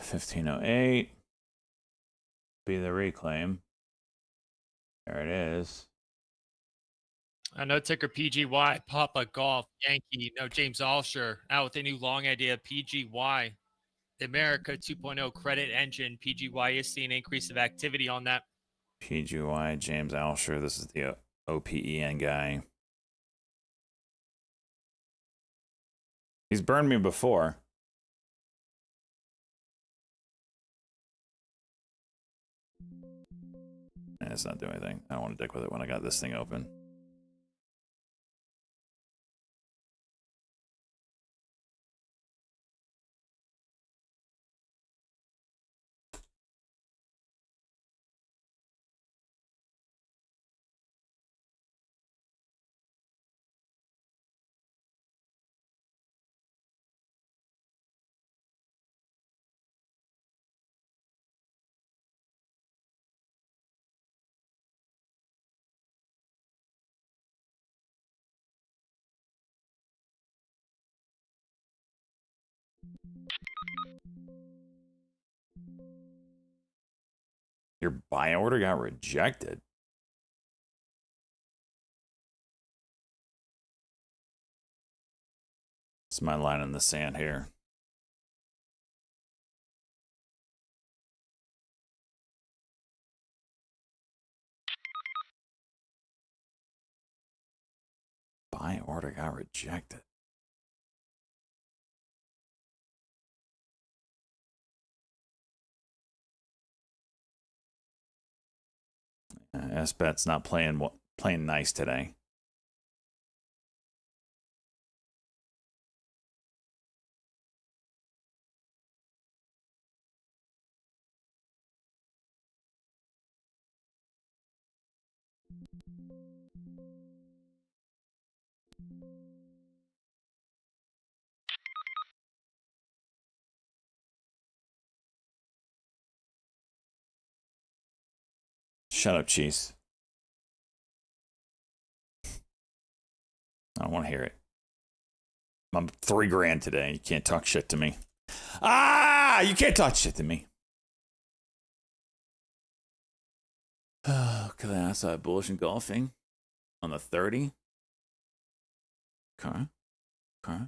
$15.08. Be the reclaim. There it is. I know ticker PGY, Papa Golf, Yankee, no James Alsher, out with a new long idea, PGY. The America 2.0 credit engine, PGY is seeing an increase of activity on that. PGY, James Alsher. This is the OPEN guy. He's burned me before. And it's not doing anything. I don't want to dick with it when I got this thing open. Your buy order got rejected. It's my line in the sand here. Buy order got rejected. S-Bet's not playing nice today. Shut up, Cheese. I don't want to hear it. I'm $3,000 today. You can't talk shit to me. You can't talk shit to me. Okay, that's bullish and golfing on the 30. Okay. Okay.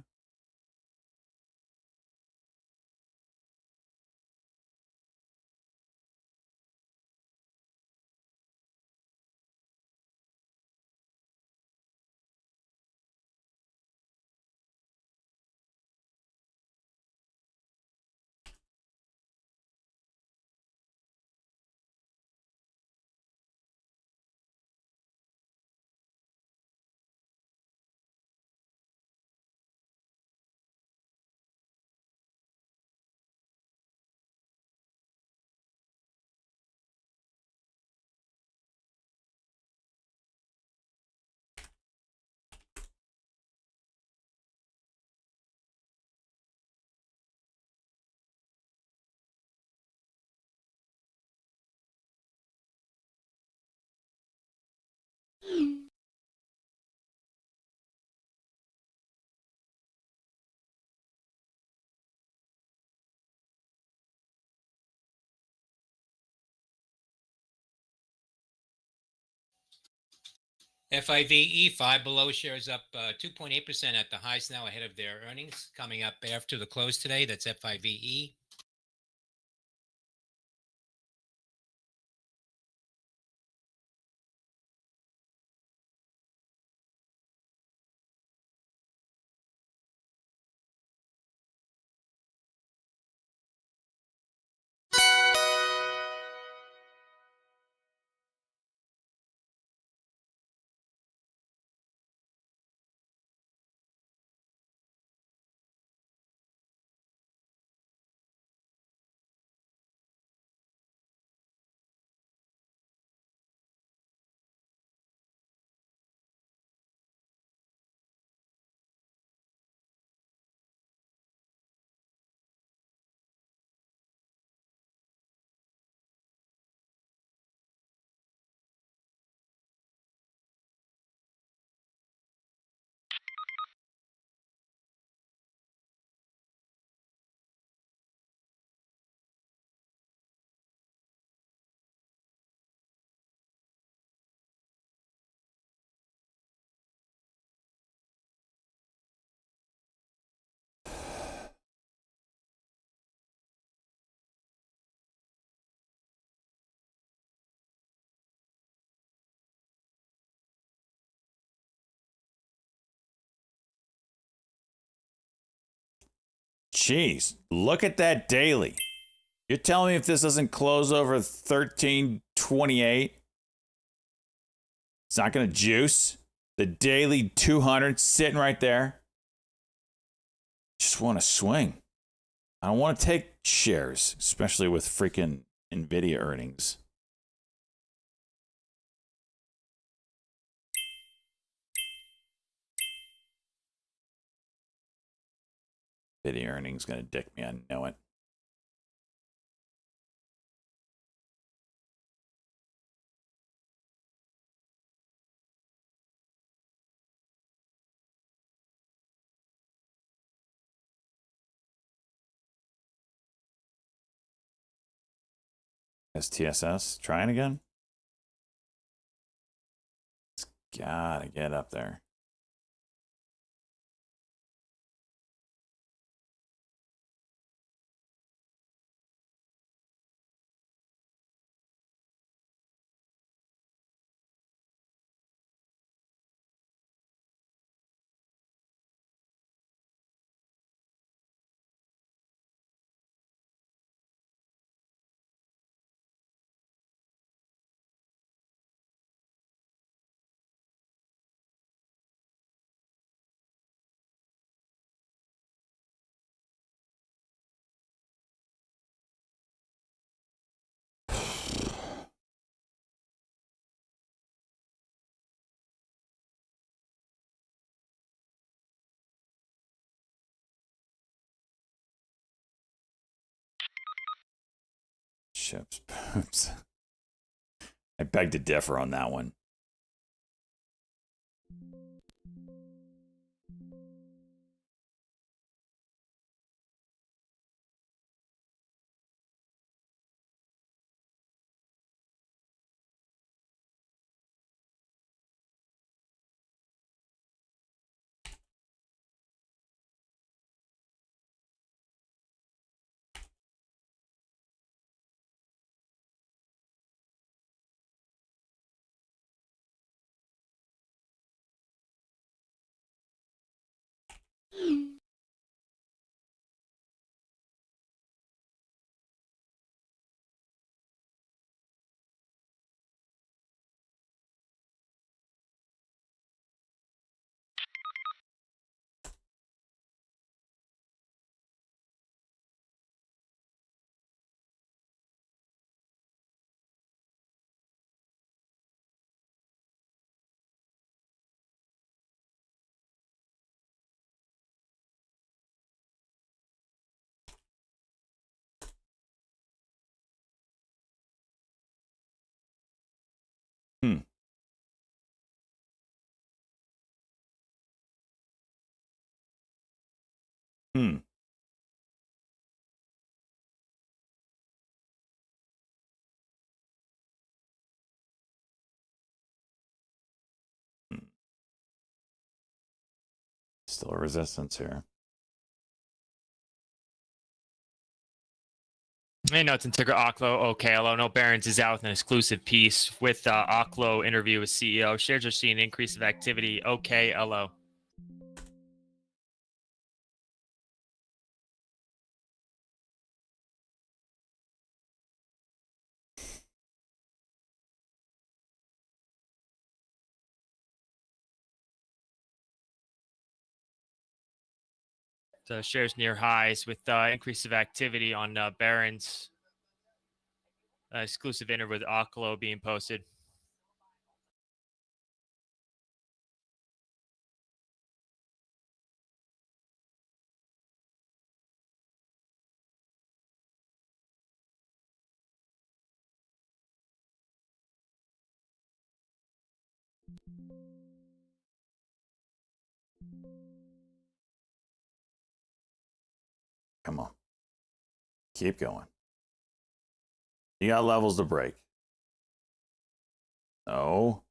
FIVE, Five Below shares up 2.8% at the highs now ahead of their earnings coming up after the close today. That's FIVE. Jeez, look at that daily. You're telling me if this doesn't close over 1328, it's not going to juice? The daily 200 sitting right there. Just want to swing. I don't want to take shares, especially with freaking NVIDIA earnings. NVIDIA earnings going to dick me, I know it. STSS trying again? It's gotta get up there. Ships poops. I beg to differ on that one. Hmm. Hmm. Still a resistance here. Hey, no, it's Integra Oklo. Okay, hello. No Barons is out with an exclusive piece with Oklo interview with CEO. Shares are seeing an increase of activity. Okay, hello. The shares near highs with increase of activity on Barons. Exclusive interview with Oklo being posted. Come on. Keep going. You got levels to break. No.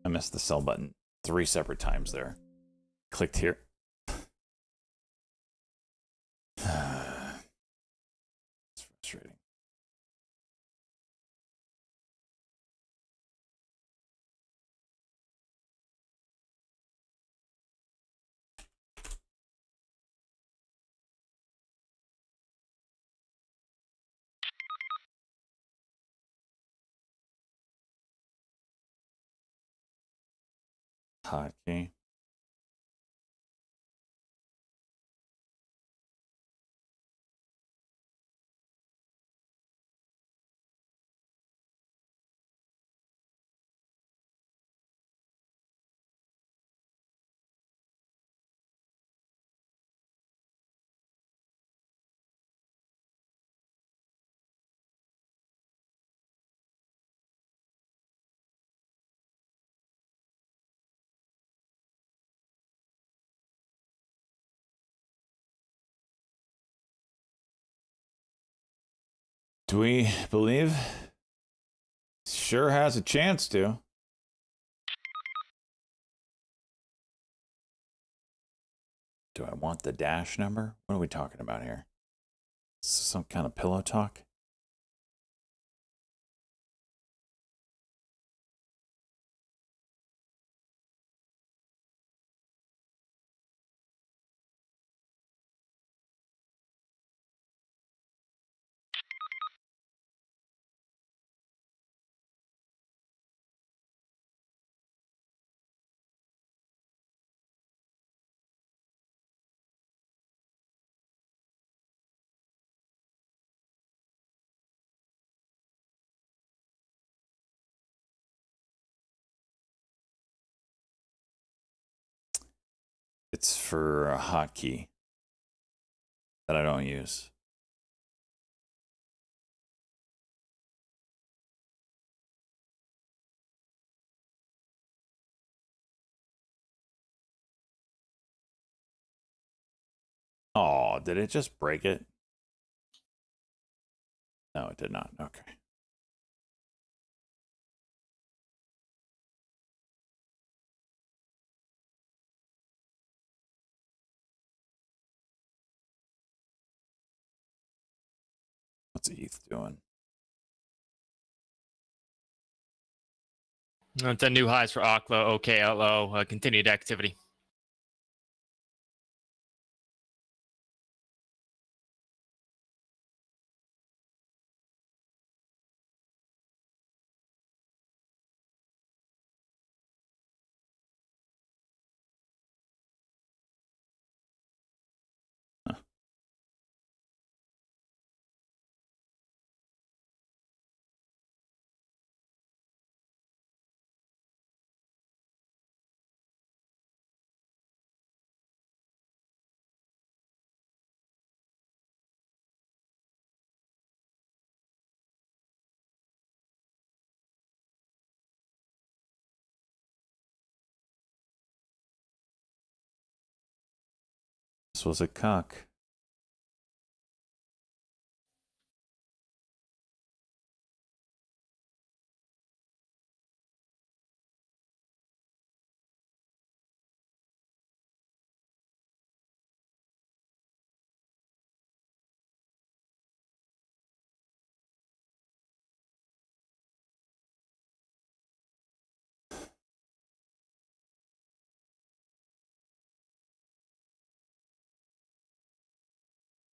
I missed the sell button 3 separate times there. Clicked here. It's frustrating. Hotkey. Do we believe? Sure has a chance to. Do I want the dash number? What are we talking about here? Some kind of pillow talk? It's for a hotkey that I don't use. Oh, did it just break it? No, it did not. Okay. What's ETH doing? It's a new highs for OKLO, OKLO, continued activity. This was a cuck.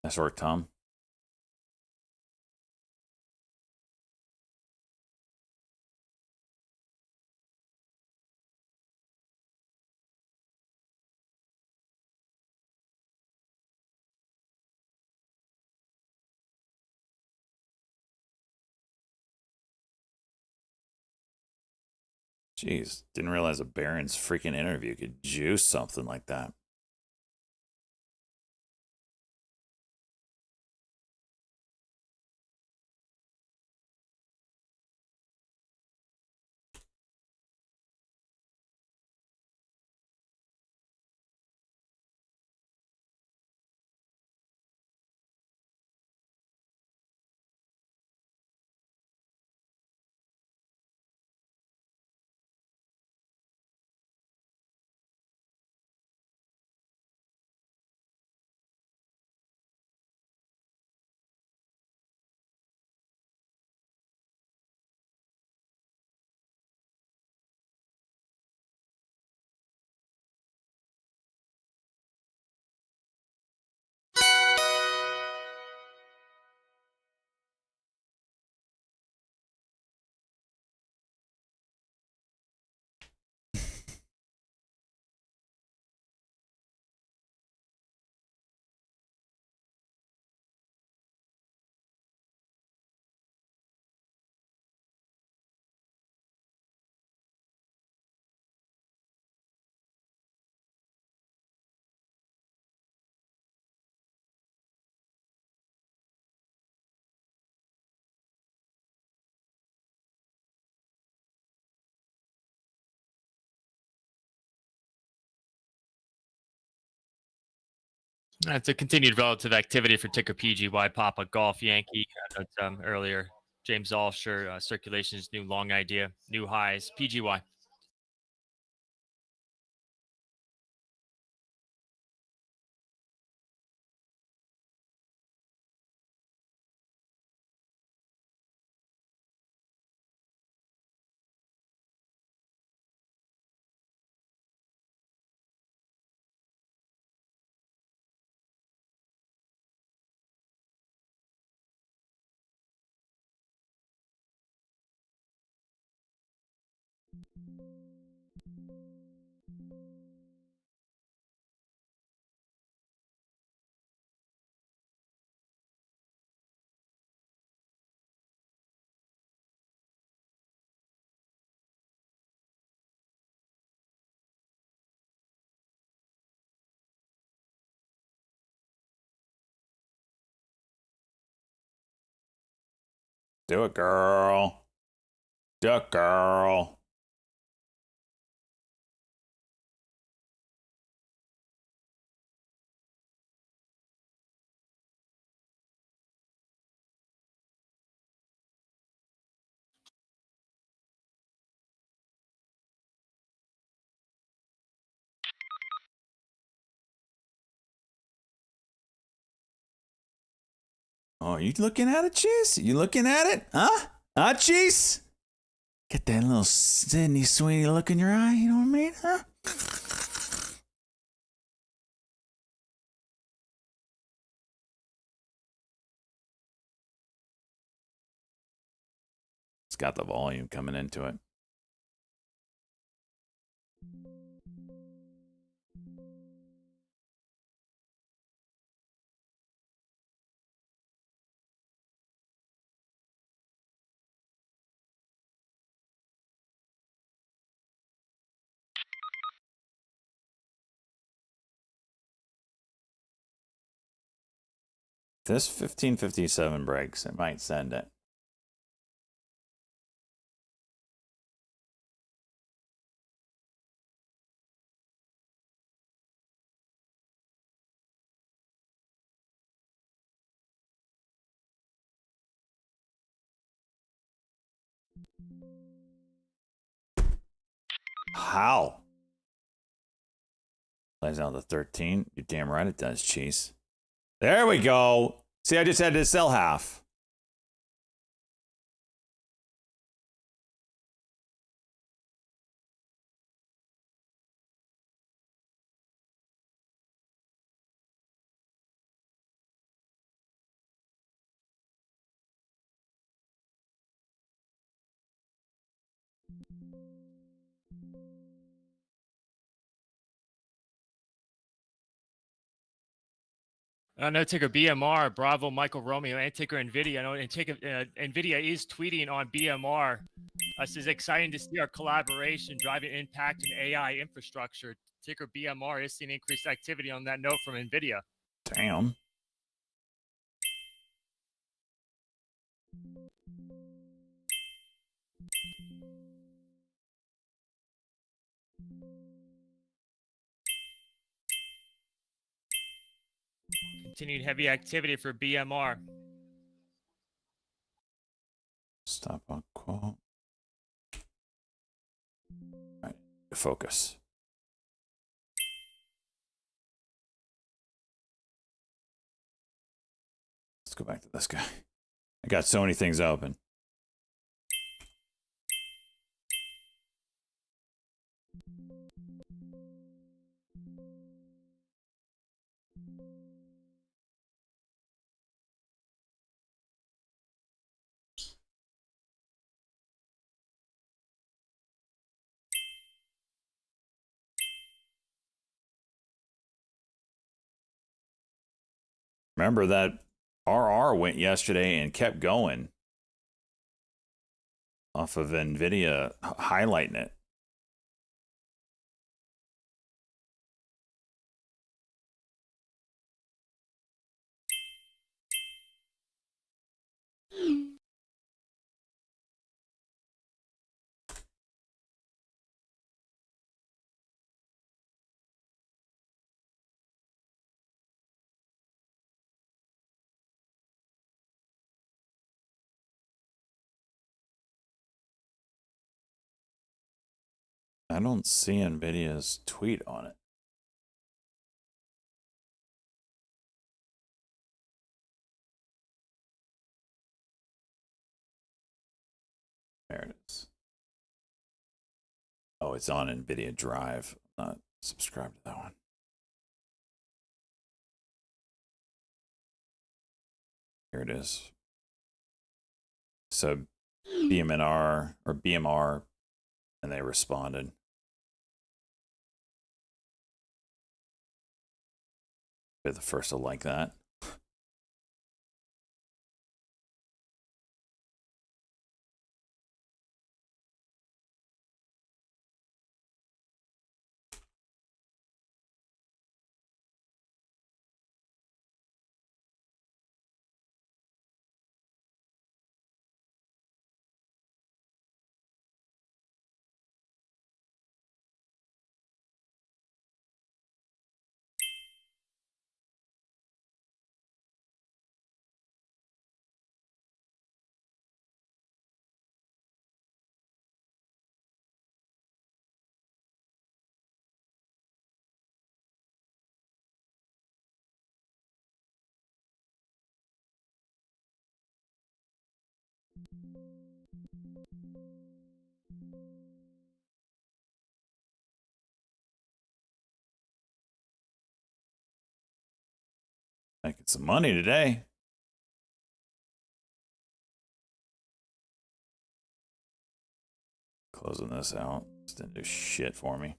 Nice work, Tom. Jeez, didn't realize a Baron's freaking interview could juice something like that. It's a continued relative activity for ticker PGY, Papa Golf Yankee. Earlier, James Alsher, circulation's new long idea, new highs, PGY. Do it, girl. Do it, girl. Oh, you looking at it, Cheese? You looking at it? Huh? Huh, Cheese? Get that little Sydney Sweeney look in your eye, you know what I mean? Huh? It's got the volume coming into it. This 1557 breaks, it might send it. How? Plays out the 13. You're damn right it does, Cheese. There we go. See, I just had to sell half. No ticker BMR, Bravo, Michael Romeo, and ticker NVIDIA. I know NVIDIA is tweeting on BMR. This is exciting to see our collaboration driving impact in AI infrastructure. Ticker BMR is seeing increased activity on that note from NVIDIA. Damn. Continued heavy activity for BMR. Stop on quote. All right, focus. Let's go back to this guy. I got so many things open. Remember that RR went yesterday and kept going off of NVIDIA highlighting it. I don't see NVIDIA's tweet on it. There it is. Oh, it's on NVIDIA Drive. Not subscribed to that one. Here it is. So BMR, and they responded. They're the first to like that. Making some money today. Closing this out. This didn't do shit for me.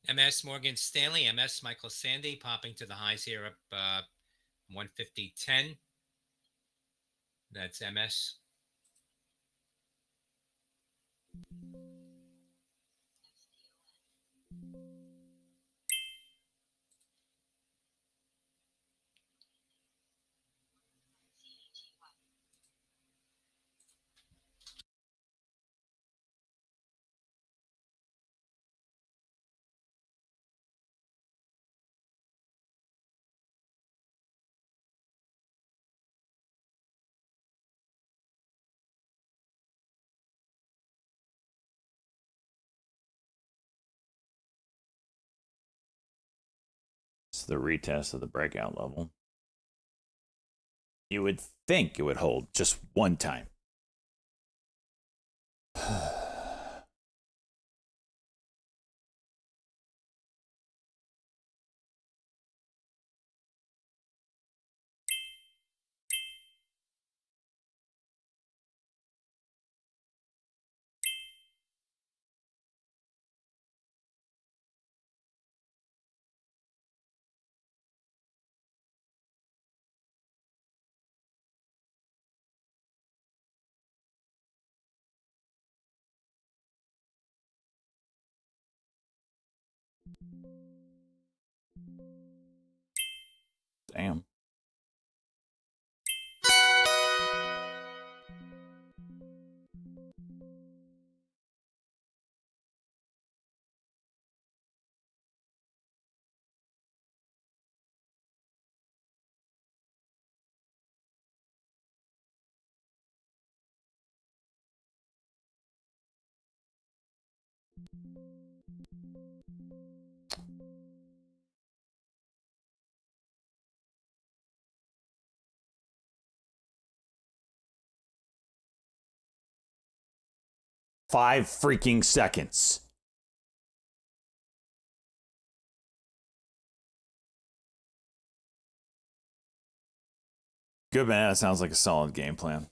MS Morgan Stanley, MS Michael Sandy popping to the highs here up 150.10. That's MS. It's the retest of the breakout level. You would think it would hold just one time. Damn. Five freaking seconds. Good man. That sounds like a solid game plan.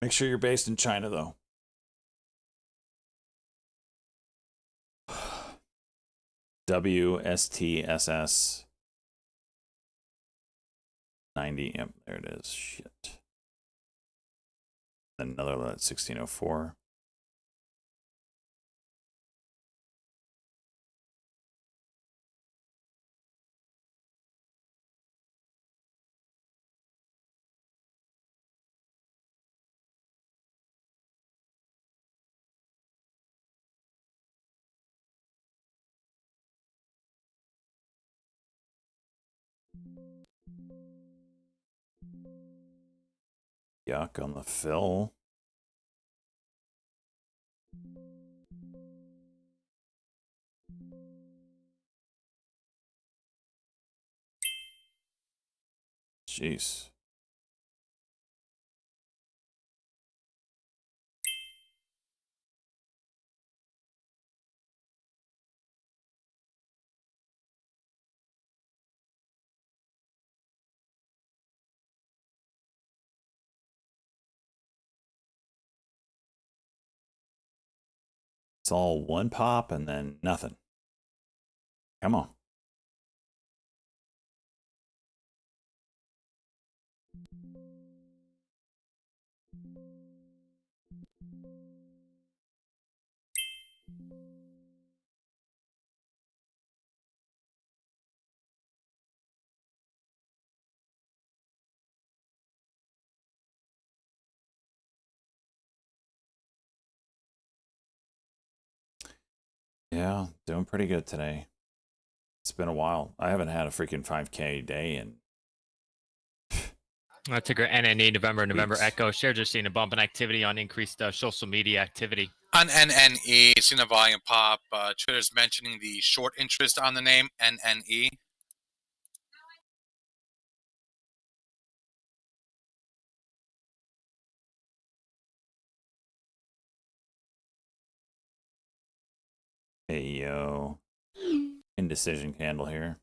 Make sure you're based in China, though. WSTSS 90. Yep, there it is. Shit. Another one at 1604. Yuck on the fill. Jeez. It's all one pop and then nothing. Come on. Yeah, doing pretty good today. It's been a while. I haven't had a freaking 5K day in. Ticker NNE November Echo shares are seeing a bump in activity on increased social media activity. On NNE, seen a volume pop. Twitter's mentioning the short interest on the name NNE. Hey, yo. Indecision candle here.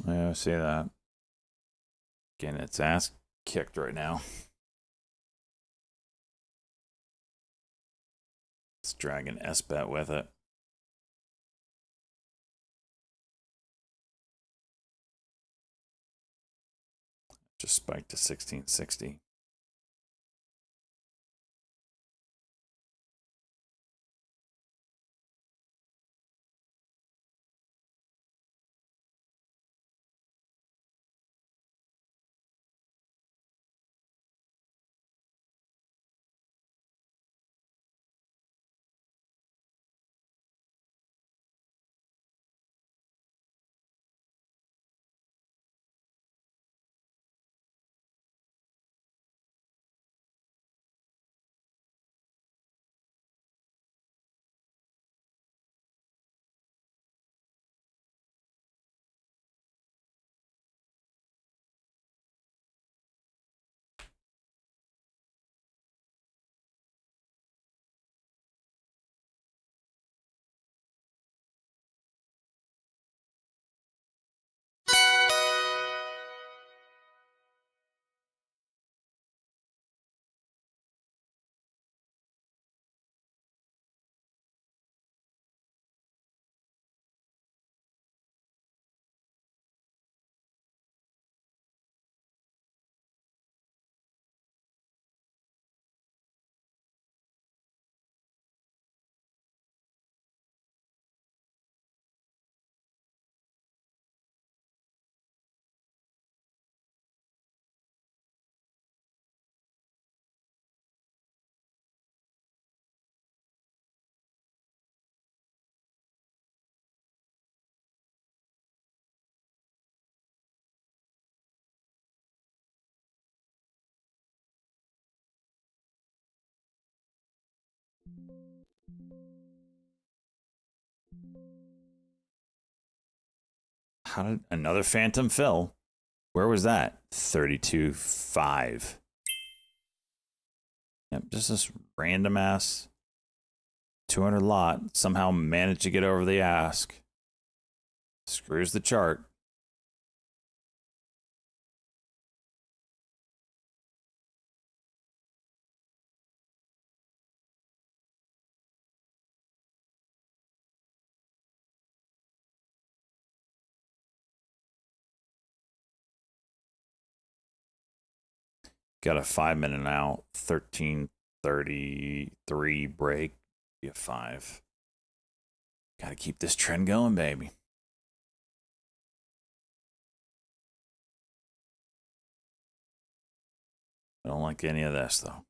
Yeah, I see that. Getting its ass kicked right now. It's dragging S-Bet with it. Just spiked to 1660. How did another phantom fill? Where was that? 32.5. Yep, just this random ass 200 lot somehow managed to get over the ask. Screws the chart. Got a 5-minute out, 13:33 break. Be a 5. Got to keep this trend going, baby. I don't like any of this, though.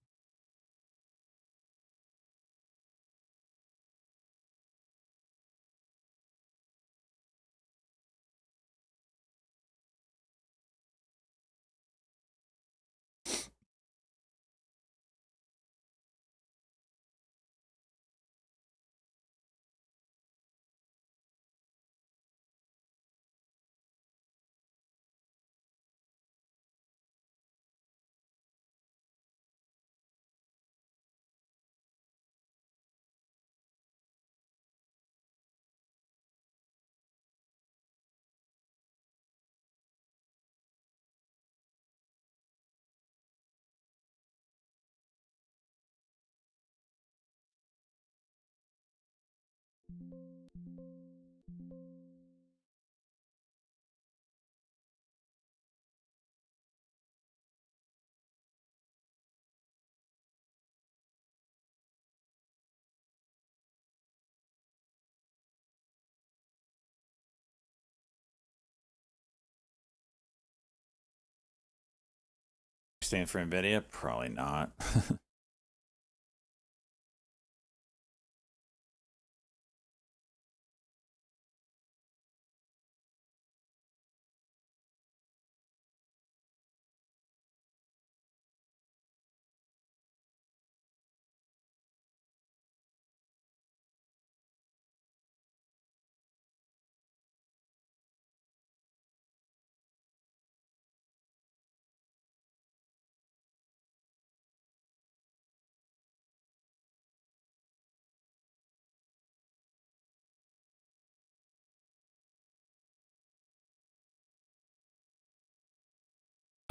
Staying for NVIDIA? Probably not.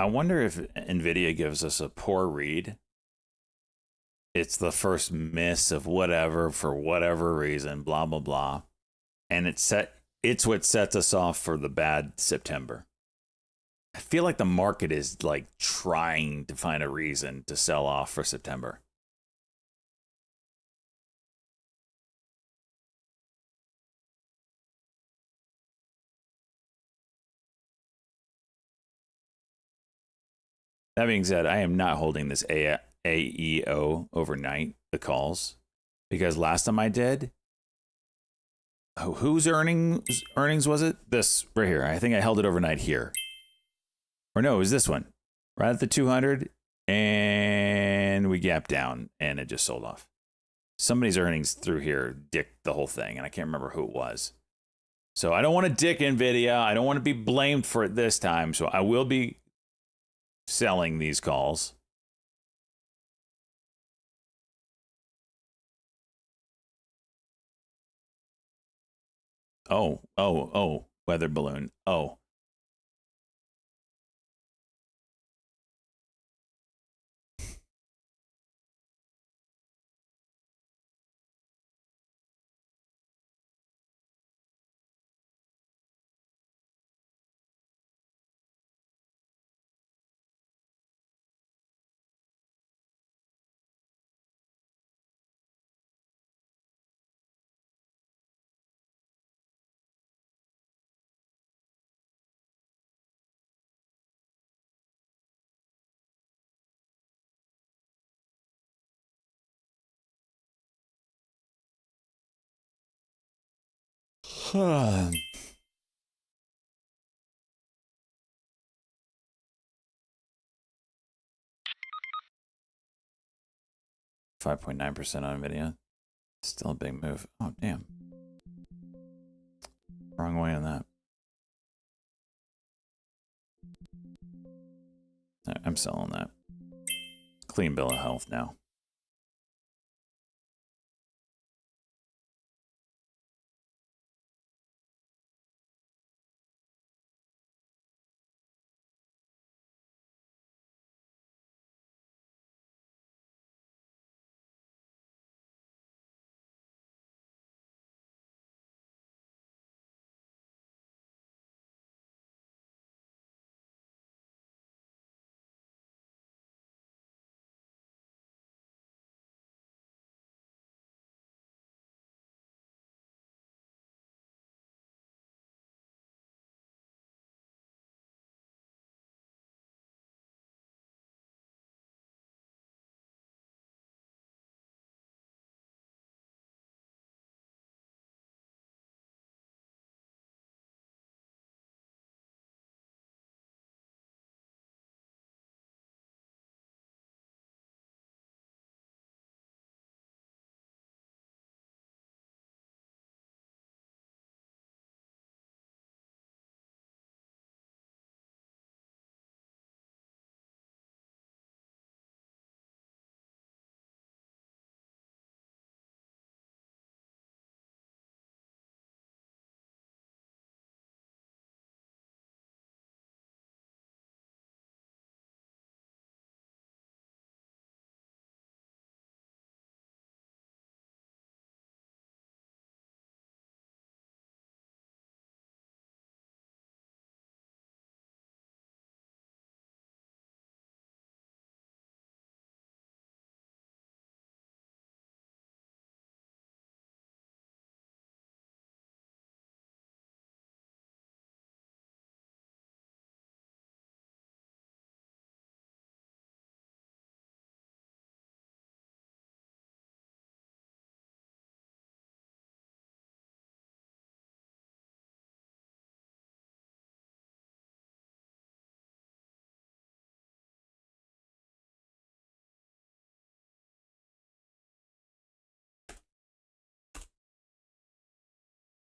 I wonder if NVIDIA gives us a poor read. It's the first miss of whatever for whatever reason, blah, blah, blah. And it's what sets us off for the bad September. I feel like the market is like trying to find a reason to sell off for September. That being said, I am not holding this AEO overnight, the calls, because last time I did, whose earnings was it? This right here. I think I held it overnight here. Or no, it was this one. Right at the 200, and we gapped down, and it just sold off. Somebody's earnings through here dicked the whole thing, and I can't remember who it was. So I don't want to dick NVIDIA. I don't want to be blamed for it this time, so I will be selling these calls. Oh, weather balloon. Oh. Huh. 5.9% on NVIDIA. Still a big move. Oh, damn. Wrong way on that. I'm selling that. Clean bill of health now.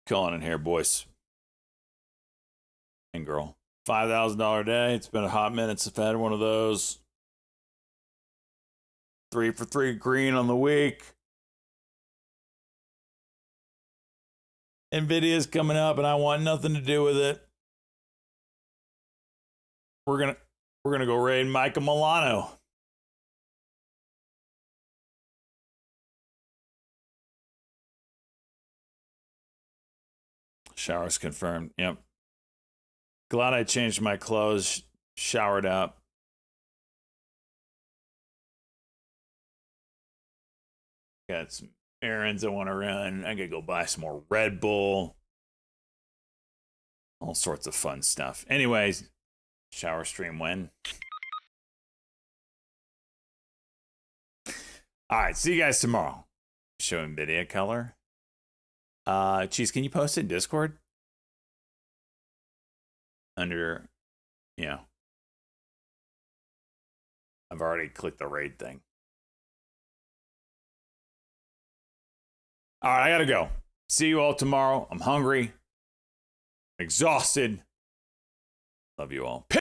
Calling in here, boys and girl. $5,000 day. It's been a hot minute since I've had one of those. 3 for 3 green on the week. NVIDIA's coming up, and I want nothing to do with it. We're gonna go raid Micah Milano. Showers confirmed. Yep. Glad I changed my clothes, showered up. Got some errands I want to run. I gotta go buy some more Red Bull. All sorts of fun stuff. Anyways, shower stream when? All right, see you guys tomorrow. Show NVIDIA color. Cheese, can you post it in Discord? Under, I've already clicked the raid thing. All right, I gotta go. See you all tomorrow. I'm hungry, exhausted. Love you all.